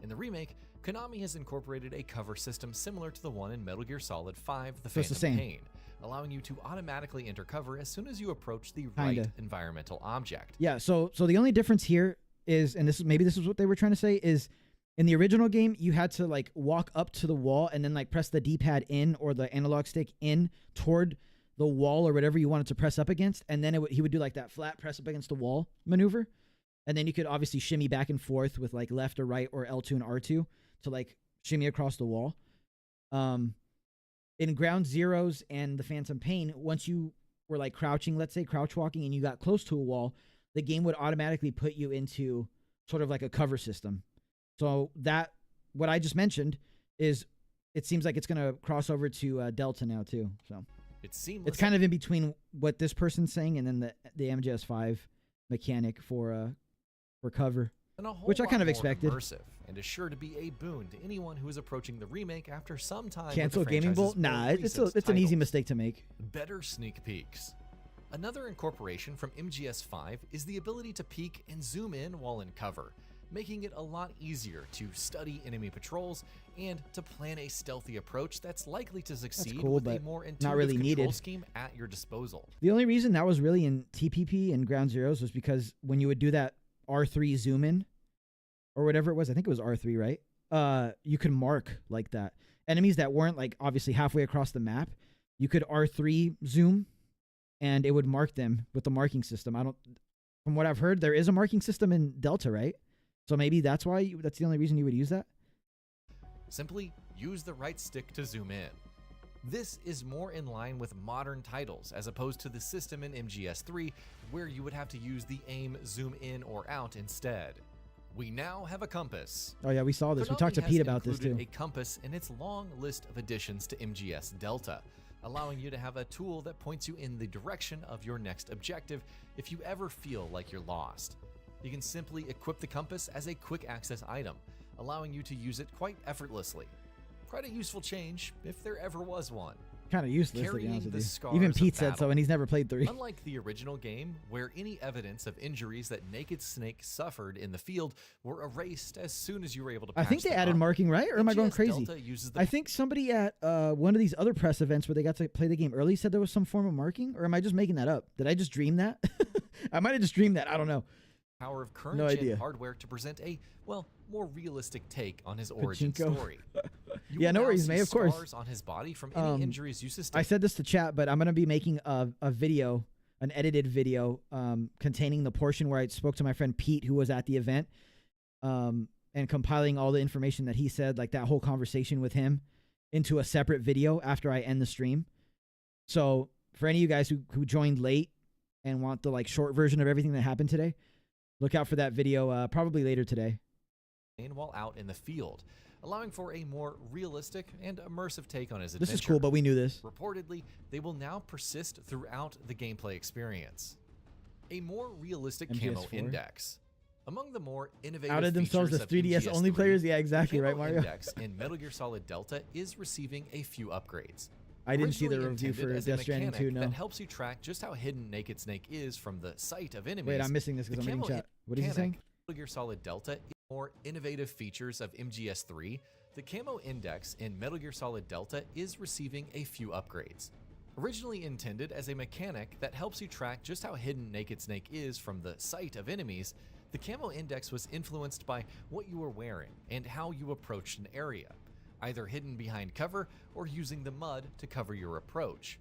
In the remake, Konami has incorporated a cover system similar to the one in Metal Gear Solid 5: The So it's the Phantom same. Pain, allowing you to automatically enter cover as soon as you approach the right Kinda. environmental object. Yeah, so the only difference here is, and this is what they were trying to say, is in the original game you had to like walk up to the wall and then like press the D-pad in or the analog stick in toward the wall or whatever you wanted to press up against, and then he would do like that flat press up against the wall maneuver, and then you could obviously shimmy back and forth with like left or right or L2 and R2 to like shimmy across the wall. In Ground Zeroes and the Phantom Pain, once you were like crouching, let's say crouch walking, and you got close to a wall, the game would automatically put you into sort of like a cover system. So that, what I just mentioned, is it seems like it's going to cross over to Delta now too. So It's seamless. it's kind of in between what this person's saying and then the MGS5 mechanic for cover. and a whole which I lot kind of more expected. immersive, and is sure to be a boon to anyone who is approaching the remake after some time. with Cancel the Gaming franchise's Bolt? Nah, more it's recent an easy titles. mistake to make. Better sneak peeks. Another incorporation from MGS5 is the ability to peek and zoom in while in cover, making it a lot easier to study enemy patrols and to plan a stealthy approach that's likely to succeed cool, with a but more not intuitive really control needed. scheme at your disposal. The only reason that was really in TPP and Ground Zeroes was because when you would do that R3 zoom in or whatever it was, I think it was R3, right? You could mark like that. Enemies that weren't like obviously halfway across the map, you could R3 zoom and it would mark them with the marking system. From what I've heard, there is a marking system in Delta, right? So maybe that's why that's the only reason you would use that. Simply use the right stick to zoom in. This is more in line with modern titles as opposed to the system in MGS3 where you would have to use the aim zoom in or out instead. We now have a compass. Oh yeah, we saw this. We Konami talked to has Pete about this too. included a compass in its long list of additions to MGS Delta, allowing you to have a tool that points you in the direction of your next objective if you ever feel like you're lost. You can simply equip the compass as a quick access item, allowing you to use it quite effortlessly. Quite a useful change if there ever was one. Kind of useless, to be Carrying honest the with you. scars Even of Pete said so, battle. and he's never played 3. Unlike the original game, where any evidence of injuries that Naked Snake suffered in the field were erased as soon as you were able to I patch think they them added up, marking, right? Or am I going MGS crazy? Delta uses the I think somebody at one of these other press events where they got to play the game early said there was some form of marking, or am I just making that up? Did I just dream that? I might have just dreamed that. I don't know. power of current No gen idea. hardware to present a, well, more realistic take on his origin Pachinko. story. You Yeah, will no now worries, see mate, of course. scars on his body from any injuries you sustained. I said this to chat, but I'm going to be making a video, an edited video containing the portion where I spoke to my friend Pete, who was at the event, and compiling all the information that he said, like that whole conversation with him, into a separate video after I end the stream. So for any of you guys who joined late and want the like short version of everything that happened today, look out for that video probably later today. While out in the field, allowing for a more realistic and immersive take on his adventure. This is cool, but we knew this. Reportedly, they will now persist throughout the gameplay experience. A more realistic camo MGS4. index. Among the more innovative Outed themselves as features of 3DS only MGS3, players? Yeah, exactly, the right, camo Mario? index in Metal Gear Solid Delta is receiving a few upgrades. I didn't see the Originally review intended for as a Death Stranding mechanic 2, no. that helps you track just how hidden Naked Snake is from the sight of enemies. Wait, I'm missing this because The I'm reading camo chat. What is he mechanic saying? in Metal Gear Solid Delta, more innovative features of MGS3, the camo index in Metal Gear Solid Delta is receiving a few upgrades. Originally intended as a mechanic that helps you track just how hidden Naked Snake is from the sight of enemies, the camo index was influenced by what you were wearing and how you approached an area, either hidden behind cover or using the mud to cover your approach.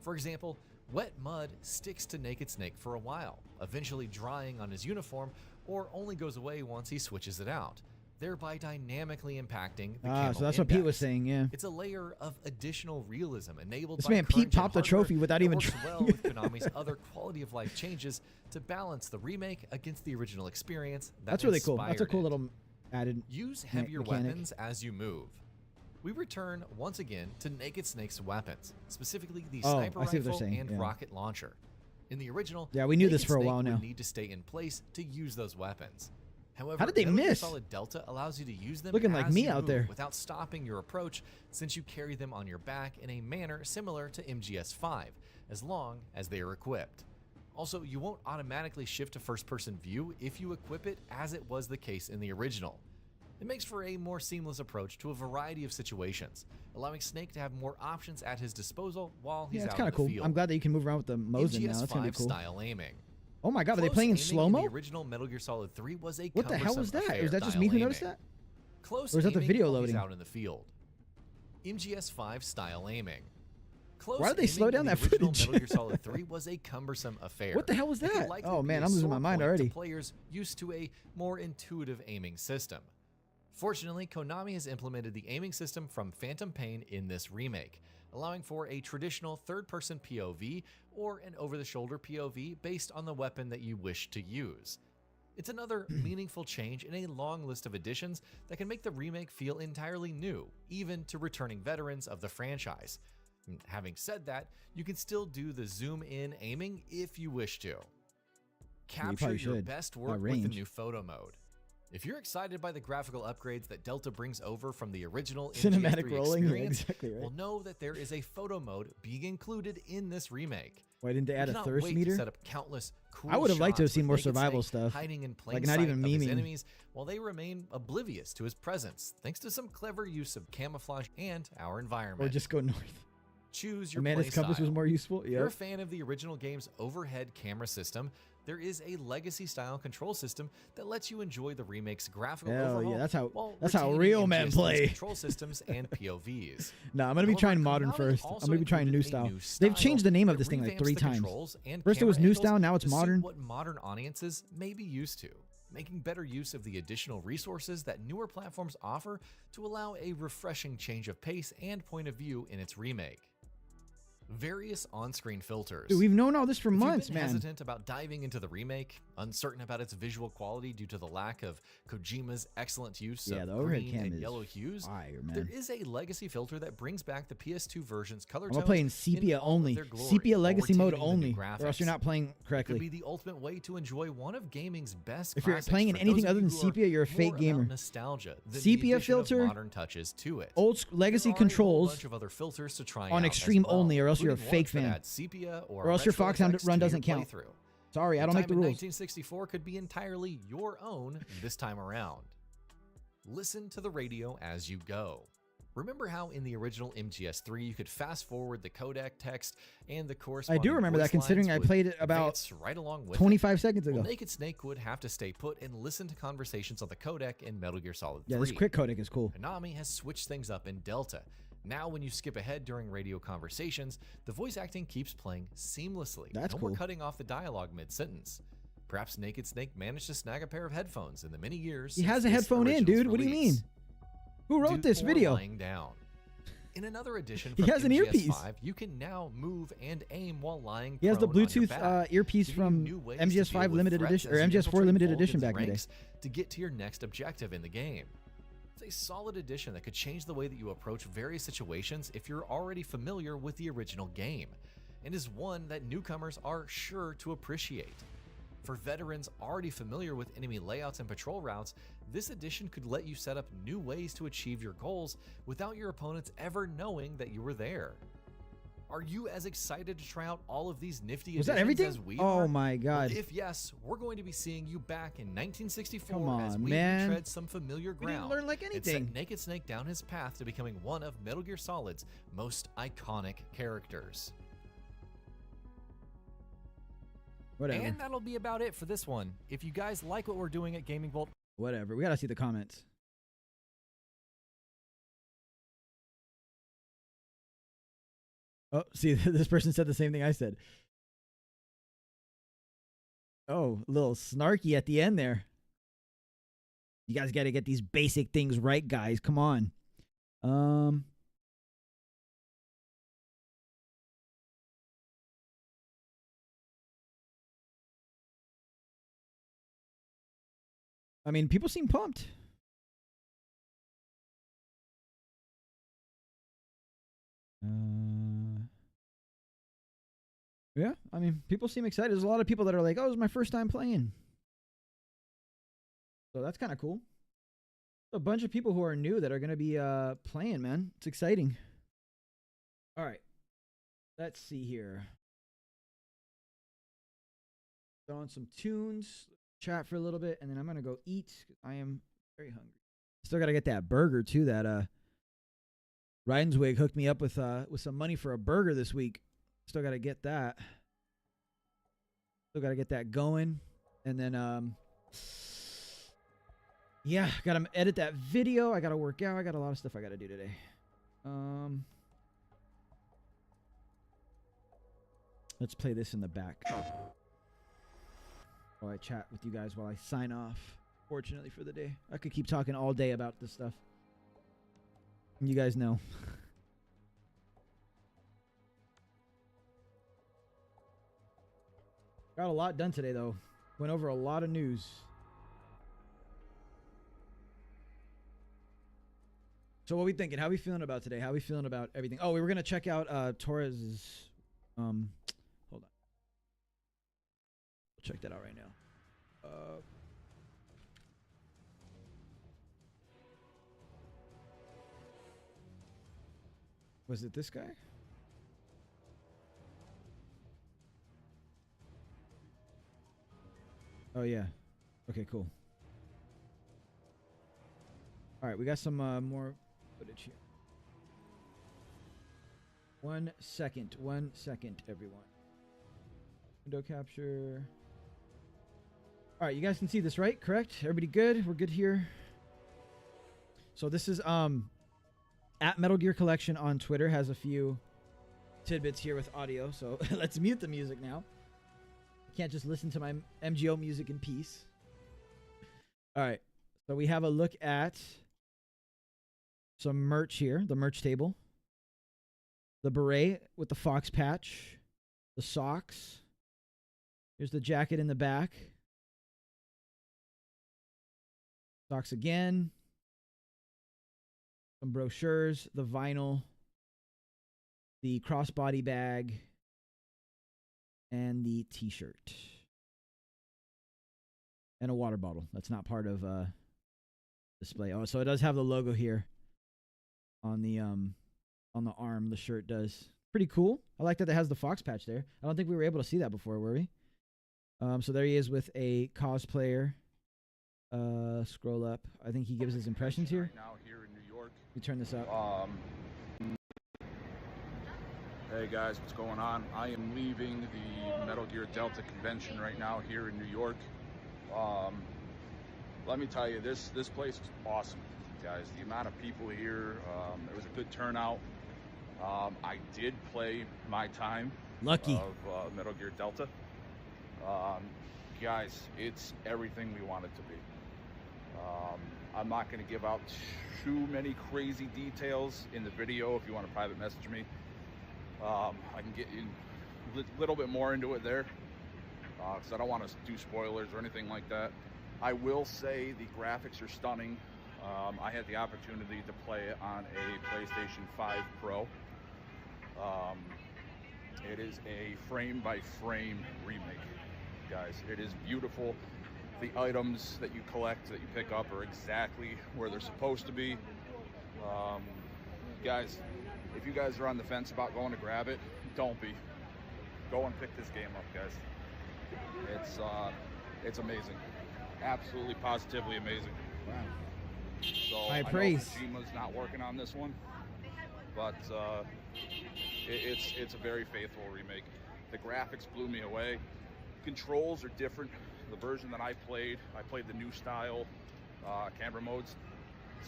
For example, wet mud sticks to Naked Snake for a while, eventually drying on his uniform or only goes away once he switches it out, thereby dynamically impacting the camo So that's what Pete was index. saying, yeah. It's a layer of additional realism enabled This by man Pete current-gen popped the hardware trophy without that even works trying. well with Konami's other quality of life changes to balance the remake against the original experience that That's really cool. That's a inspired cool it. little added Use heavier mechanic. weapons as you move. We return once again to Naked Snake's weapons, specifically the Oh, sniper I see what they're rifle saying, and yeah. rocket launcher. In the original, Yeah, we knew this Naked for a Snake while would now. need to stay in place to use those weapons. However, How did they Metal Gear miss? Solid Delta allows you to use them Looking like as me you out move there. without stopping your approach, since you carry them on your back in a manner similar to MGS5, as long as they are equipped. Also, you won't automatically shift to first-person view if you equip it, as it was the case in the original. It makes for a more seamless approach to a variety of situations, allowing Snake to have more options at his disposal while he's Yeah, it's out kind in of the cool. field. I'm glad that you can move around with the Mosin now. That's gonna be MGS5 cool. style aiming. Oh my god, are they Close playing in aiming slow-mo? The original Metal Gear Solid 3 was a What the hell was cumbersome that? Or affair is that just style me who aiming. noticed that? Close Or is that the aiming video while he's loading? out in the field. MGS5 style aiming. Close Why did they slow aiming down in the that original footage? Metal Gear Solid 3 was a cumbersome affair. What the hell was It could that? likely Oh be man, a I'm losing sore my mind point to already. players used to a more intuitive aiming system. Fortunately, Konami has implemented the aiming system from Phantom Pain in this remake, allowing for a traditional third-person POV or an over-the-shoulder POV based on the weapon that you wish to use. It's another meaningful change in a long list of additions that can make the remake feel entirely new, even to returning veterans of the franchise. And having said that, you can still do the zoom-in aiming if you wish to. Capture probably your should. best That work with the range. new photo mode. If you're excited by the graphical upgrades that Delta brings over from the original Cinematic MGS3 rolling, yeah, experience, exactly right. well, know that there is a photo mode being included in this remake. Why didn't they We add a cannot thirst wait meter? To set up countless cool I would have liked to have shots seen with more Naked survival Snake stuff. hiding in plain Like, not sight even of his memeing. enemies, while they remain oblivious to his presence, thanks to some clever use of camouflage and our environment. Or just go north. Choose your Amanda's play compass style. was more useful. If you're a Yep. fan of the original game's overhead camera system, there is a legacy-style control system that lets you enjoy the remake's graphical Hell overhaul. yeah, while that's how retaining real men MGS3's play. Control systems and POVs. Nah, I'm gonna be However, trying modern Konami first. also I'm gonna be trying new included a style. new They've changed the name of that this thing like revamps 3 the times. controls and First it was camera new angles style, now it's to suit modern. what modern audiences may be used to, making better use of the additional resources that newer platforms offer to allow a refreshing change of pace and point of view in its remake. Various on-screen filters. Dude, we've known all this for If you've months, been man. hesitant about diving into the remake, uncertain about its visual quality due to the lack of Kojima's excellent use Yeah, of the overhead green cam and is yellow hues, fire, there man. is a legacy filter that brings back the PS2 version's color I'm tones playing sepia in all of only. their glory, Sepia while legacy mode retaining the new only. Or else graphics. you're not playing It could correctly. be the ultimate way to enjoy one of gaming's best If you're classics playing in for anything those of other you than who are sepia, you're a fake more about gamer. Nostalgia than the Sepia addition of filter, modern touches to it. legacy There are a whole controls bunch of other filters to try on out extreme as well, only, or else you're a including fake ones that fan. add sepia Or else your retro Fox effects run to your doesn't count. playthrough. Sorry, I don't Your make the time in rules. 1964 could be entirely your own this time around. Listen to the radio as you go. Remember how in the original MGS3 you could fast forward the codec text and the I corresponding do remember that, voice considering lines I would played it about advance right along with 25 seconds it? ago. Well, Naked Snake would have to stay put and listen to conversations on the codec in Metal Gear Solid 3. Yeah, this quick codec is cool. Konami has switched things up in Delta. Now, when you skip ahead during radio conversations, the voice acting keeps playing seamlessly. That's no more cool. cutting off the dialogue mid-sentence. Perhaps Naked Snake managed to snag a pair of headphones in the many years He since has a this headphone in, original's dude. What do you release. mean? Who wrote Dude, this or video? Lying down. In another edition He from has an MGS5, earpiece. you can now move and aim while lying He has the prone on your Bluetooth back, earpiece giving you from new ways to deal MGS5 with limited threats edition, or as you MGS4 infiltrate limited Vulcan's edition back in the day. ranks to get to your next objective in the game. It's a solid addition that could change the way that you approach various situations if you're already familiar with the original game, and is one that newcomers are sure to appreciate. For veterans already familiar with enemy layouts and patrol routes, this addition could let you set up new ways to achieve your goals without your opponents ever knowing that you were there. Are you as excited to try out all of these nifty Was that additions everything? as we Oh are? my god. Well, if yes, we're going to be seeing you back in 1964 Come as on, we man. tread some familiar We didn't ground. learn like and anything. set Naked Snake down his path to becoming one of Metal Gear Solid's most iconic characters. Whatever. And that'll be about it for this one. If you guys like what we're doing at Gaming Vault, Whatever. We gotta see the comments. Oh, see, this person said the same thing I said. Oh, a little snarky at the end there. You guys got to get these basic things right, guys. Come on. I mean, people seem pumped. Yeah, I mean, people seem excited. There's a lot of people that are like, "Oh, this is my first time playing." So that's kind of cool. A bunch of people who are new that are going to be playing, man. It's exciting. All right. Let's see here. Throw on some tunes, chat for a little bit, and then I'm going to go eat. I am very hungry. Still got to get that burger, too, that Rydenswig hooked me up with some money for a burger this week. Still got to get that. Still got to get that going. And then, yeah, got to edit that video. I got to work out. I got a lot of stuff I got to do today. Let's play this in the back while I chat with you guys while I sign off, fortunately, for the day. I could keep talking all day about this stuff. You guys know. Got a lot done today, though. Went over a lot of news. So what are we thinking? How are we feeling about today? How are we feeling about everything? Oh, we were going to check out Torres's... hold on. We'll check that out right now. Was it this guy? Oh, yeah. Okay, cool. All right, we got some more footage here. 1 second. 1 second, everyone. Window capture. All right, you guys can see this, right? Correct? Everybody good? We're good here. So this is at Metal Gear Collection on Twitter has a few tidbits here with audio. So let's mute the music now. I can't just listen to my MGO music in peace. All right. So we have a look at some merch here, the merch table. The beret with the fox patch, the socks. Here's the jacket in the back. Socks again. Some brochures, the vinyl, the crossbody bag, and the t-shirt. And a water bottle. That's not part of display. Oh, so it does have the logo here on the arm. The shirt does. Pretty cool. I like that it has the fox patch there. I don't think we were able to see that before, were we? So there he is with a cosplayer. Scroll up. I think he gives his impressions here. Right now here in New York. Let me turn this up. Hey guys, what's going on? I am leaving the Metal Gear Delta convention right now here in New York. Let me tell you, this place is awesome, guys. The amount of people here, it was a good turnout. I did play my time of Metal Gear Delta. Guys, it's everything we want it to be. I'm not going to give out too many crazy details in the video. If you want to private message me, I can get in a little bit more into it there, because I don't want to do spoilers or anything like that. I will say the graphics are stunning. I had the opportunity to play it on a PlayStation 5 Pro. It is a frame-by-frame remake, guys. It is beautiful. The items that you collect, that you pick up, are exactly where they're supposed to be. Guys, if you guys are on the fence about going to grab it, don't be. Go and pick this game up, guys. It's amazing. Absolutely, positively amazing. Wow. So High I praise. know Kojima's not working on this one, but it's a very faithful remake. The graphics blew me away. Controls are different. The version that I played the new style camera modes.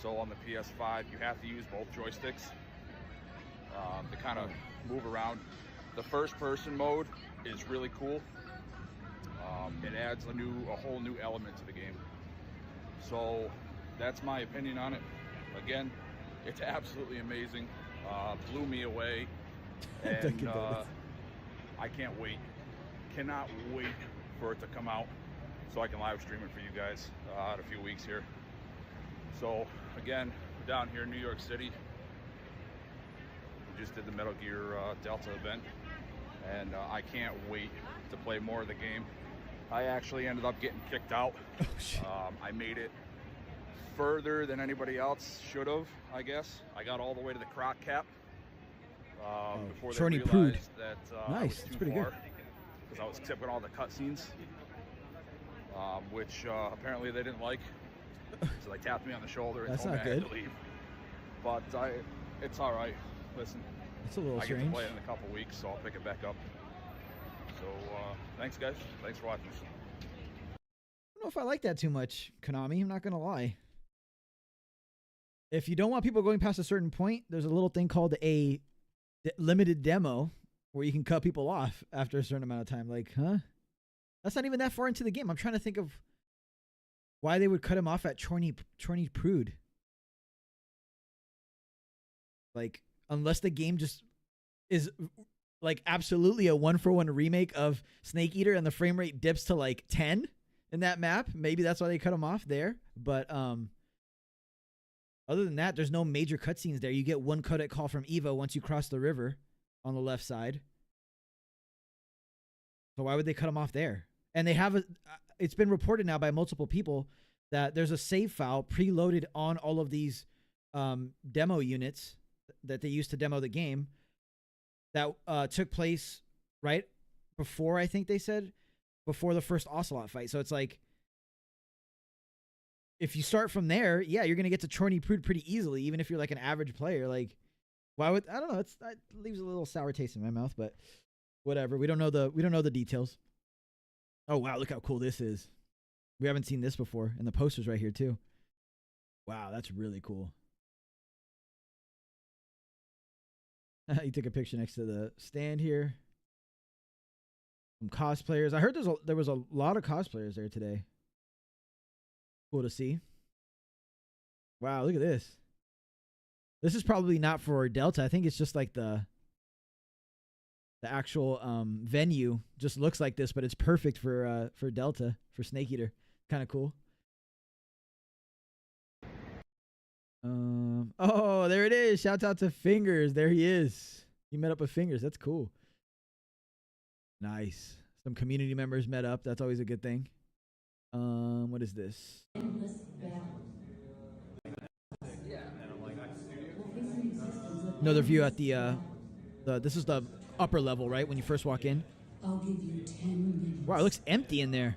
So on the PS5, you have to use both joysticks to kind of move around. The first-person mode is really cool. It adds a whole new element to the game. So that's my opinion on it. Again, it's absolutely amazing. Blew me away, and I can't wait. Cannot wait for it to come out so I can live stream it for you guys in a few weeks here. So again, we're down here in New York City. We just did the Metal Gear Delta event, and I can't wait to play more of the game. I actually ended up getting kicked out. I made it further than anybody else should have, I guess. I got all the way to the croc cap before they realized that I was too far, because I was skipping all the cutscenes, which apparently they didn't like. So they tapped me on the shoulder and told me I had to leave. But it's all right. Listen, it's a little I strange. get to play it in a couple weeks, so I'll pick it back up. So thanks, guys. Thanks for watching. I don't know if I like that too much, Konami. I'm not going to lie. If you don't want people going past a certain point, there's a little thing called a limited demo where you can cut people off after a certain amount of time. Like, huh? That's not even that far into the game. I'm trying to think of why they would cut him off at Chorny Prude. Like, unless the game just is like absolutely a 1-for-1 remake of Snake Eater and the frame rate dips to like 10 in that map. Maybe that's why they cut him off there. But other than that, there's no major cutscenes there. You get one codec call from Eva once you cross the river on the left side. So why would they cut him off there? And they have it's been reported now by multiple people that there's a save file preloaded on all of these demo units that they used to demo the game that took place right before, I think they said, before the first Ocelot fight. So it's like, if you start from there, yeah, you're gonna get to Chorny Prude pretty easily, even if you're like an average player. Like, why would, I don't know? It leaves a little sour taste in my mouth, but whatever. We don't know the details. Oh wow, look how cool this is. We haven't seen this before, and the poster's right here too. Wow, that's really cool. He took a picture next to the stand here. Some cosplayers. I heard there was a lot of cosplayers there today. Cool to see. Wow, look at this. This is probably not for Delta. I think it's just like the actual venue just looks like this, but it's perfect for Delta, for Snake Eater. Kind of cool. Oh, there it is. Shout out to Fingers. There he is. He met up with Fingers. That's cool. Nice. Some community members met up. That's always a good thing. What is this? Another view at the this is the upper level, right? When you first walk in. I'll give you 10 minutes. Wow, it looks empty in there.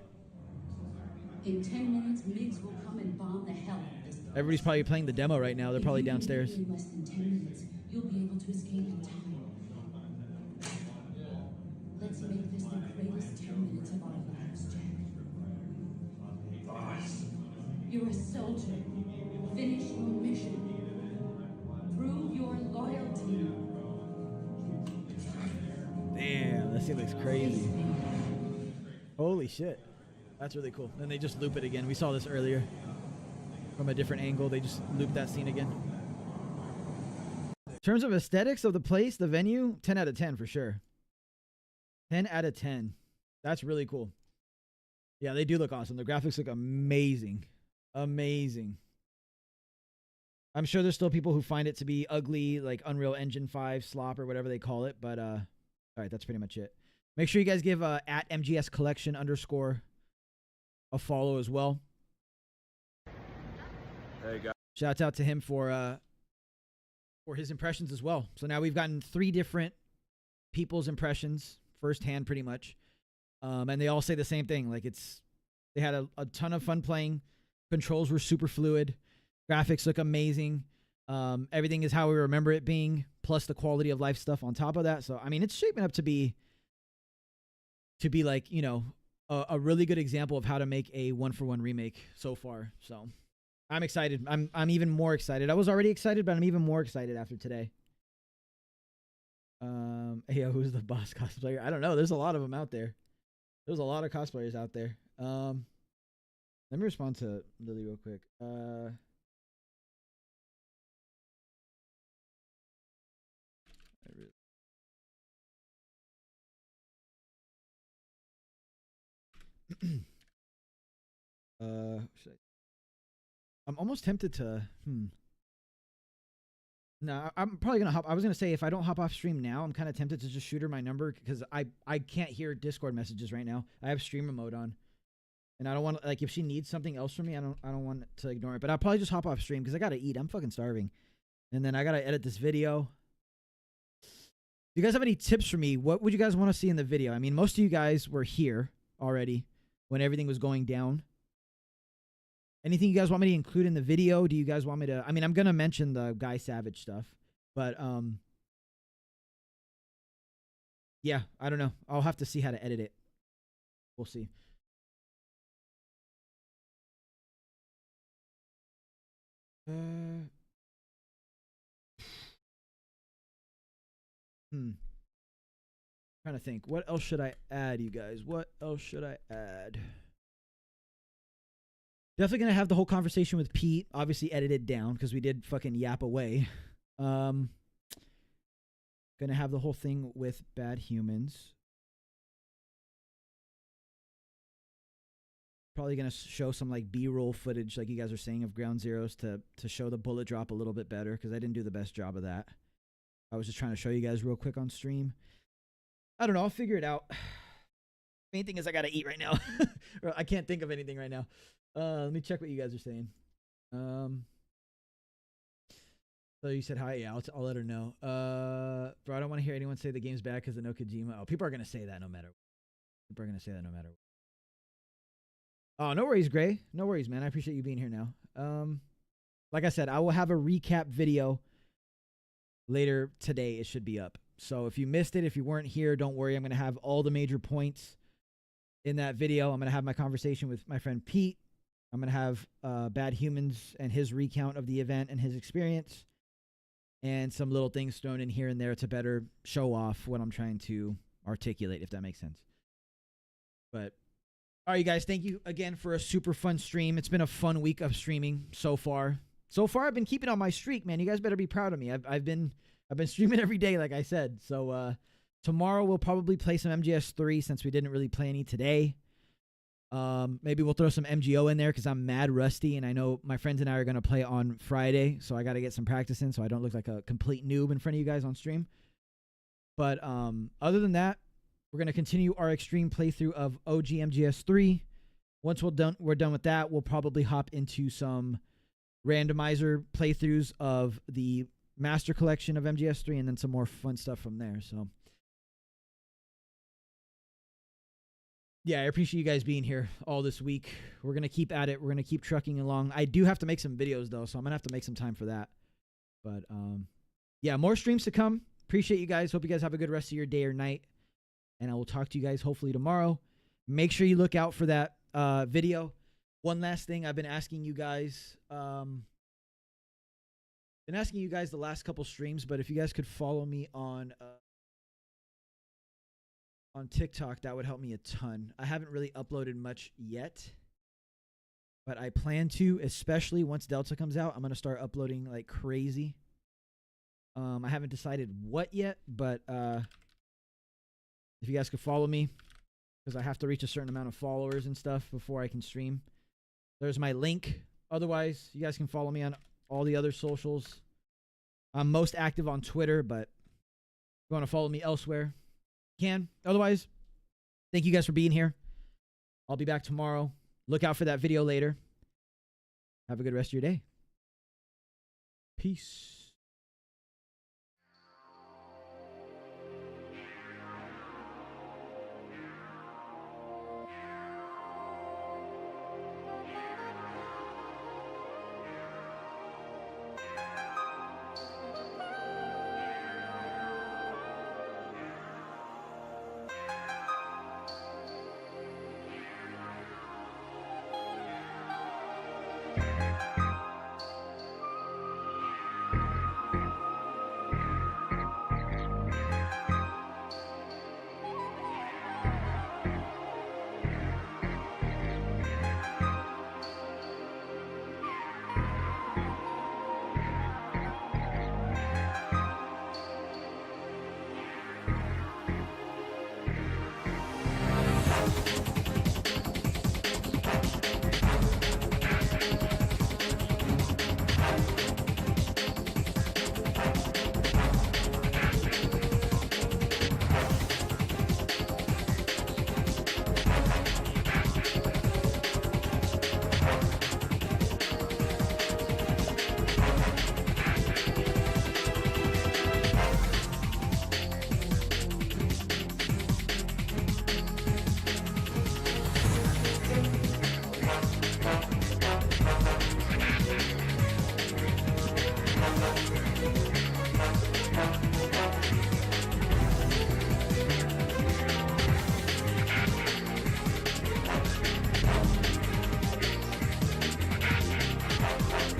In 10 minutes, MiGs will come and bomb the hell out of this place. Everybody's probably playing the demo right now. They're probably downstairs. In less than 10 minutes, you'll be able to escape in time. Let's make this the greatest 10 minutes of our lives, Jack. You're a soldier. Finish your mission. Prove your loyalty. Damn, that scene looks crazy. Holy shit. That's really cool. And they just loop it again. We saw this earlier. From a different angle, they just loop that scene again. In terms of aesthetics of the place, the venue, 10 out of 10 for sure. 10 out of 10. That's really cool. Yeah, they do look awesome. The graphics look amazing. Amazing. I'm sure there's still people who find it to be ugly, like Unreal Engine 5 slop or whatever they call it. But, all right, that's pretty much it. Make sure you guys give at MGS Collection _ a follow as well. Hey, guys. Shouts out to him for his impressions as well. So now we've gotten 3 different people's impressions firsthand, pretty much. And they all say the same thing. Like, they had a ton of fun playing. Controls were super fluid. Graphics look amazing. Everything is how we remember it being, plus the quality of life stuff on top of that. So, I mean, it's shaping up to be like, you know, a really good example of how to make a 1-for-1 remake so far. So I'm excited. I'm even more excited. I was already excited, but I'm even more excited after today. Yeah, who's the boss cosplayer? I don't know. There's a lot of them out there. There's a lot of cosplayers out there. Let me respond to Lily real quick. I'm almost tempted to no, I'm probably gonna hop. I was gonna say, if I don't hop off stream now, I'm kind of tempted to just shoot her my number, because I can't hear Discord messages right now. I have streamer mode on, and I don't want, like, if she needs something else from me, I don't want to ignore it. But I'll probably just hop off stream because I gotta eat. I'm fucking starving, and then I gotta edit this video. Do you guys have any tips for me? What would you guys want to see in the video? I mean, most of you guys were here already when everything was going down. Anything you guys want me to include in the video? Do you guys want me to... I mean, I'm going to mention the Guy Savage stuff. But, yeah, I don't know. I'll have to see how to edit it. We'll see. Trying to think. What else should I add, you guys? What else should I add? Definitely going to have the whole conversation with Pete, obviously edited down because we did fucking yap away. Going to have the whole thing with Bad Humans. Probably going to show some like B-roll footage, like you guys are saying, of Ground Zeroes to show the bullet drop a little bit better, because I didn't do the best job of that. I was just trying to show you guys real quick on stream. I don't know. I'll figure it out. Main thing is I got to eat right now. Or I can't think of anything right now. Let me check what you guys are saying. So you said hi. Yeah, I'll let her know. Bro, I don't want to hear anyone say the game's bad because of no Kojima. Oh, people are gonna say that no matter. People are gonna say that no matter. Oh, no worries, Gray. No worries, man. I appreciate you being here now. Like I said, I will have a recap video later today. It should be up. So if you missed it, if you weren't here, don't worry. I'm gonna have all the major points in that video. I'm gonna have my conversation with my friend Pete. I'm gonna have Bad Humans and his recount of the event and his experience, and some little things thrown in here and there to better show off what I'm trying to articulate, if that makes sense. But all right, you guys, thank you again for a super fun stream. It's been a fun week of streaming so far. So far, I've been keeping on my streak, man. You guys better be proud of me. I've been streaming every day, like I said. So tomorrow we'll probably play some MGS3 since we didn't really play any today. Maybe we'll throw some MGO in there because I'm mad rusty, and I know my friends and I are going to play on Friday, so I got to get some practice in so I don't look like a complete noob in front of you guys on stream. But other than that, we're going to continue our extreme playthrough of OG MGS3. Once we're done with that, we'll probably hop into some randomizer playthroughs of the Master Collection of MGS3 and then some more fun stuff from there. So yeah, I appreciate you guys being here all this week. We're going to keep at it. We're going to keep trucking along. I do have to make some videos, though, so I'm going to have to make some time for that. But, yeah, more streams to come. Appreciate you guys. Hope you guys have a good rest of your day or night. And I will talk to you guys hopefully tomorrow. Make sure you look out for that video. One last thing I've been asking you guys. The last couple streams, but if you guys could follow me on TikTok, that would help me a ton. I haven't really uploaded much yet, but I plan to, especially once Delta comes out. I'm going to start uploading like crazy. I haven't decided what yet, but if you guys could follow me, because I have to reach a certain amount of followers and stuff before I can stream. There's my link. Otherwise, you guys can follow me on all the other socials. I'm most active on Twitter, but if you want to follow me elsewhere, you can. Otherwise, thank you guys for being here. I'll be back tomorrow. Look out for that video later. Have a good rest of your day. Peace.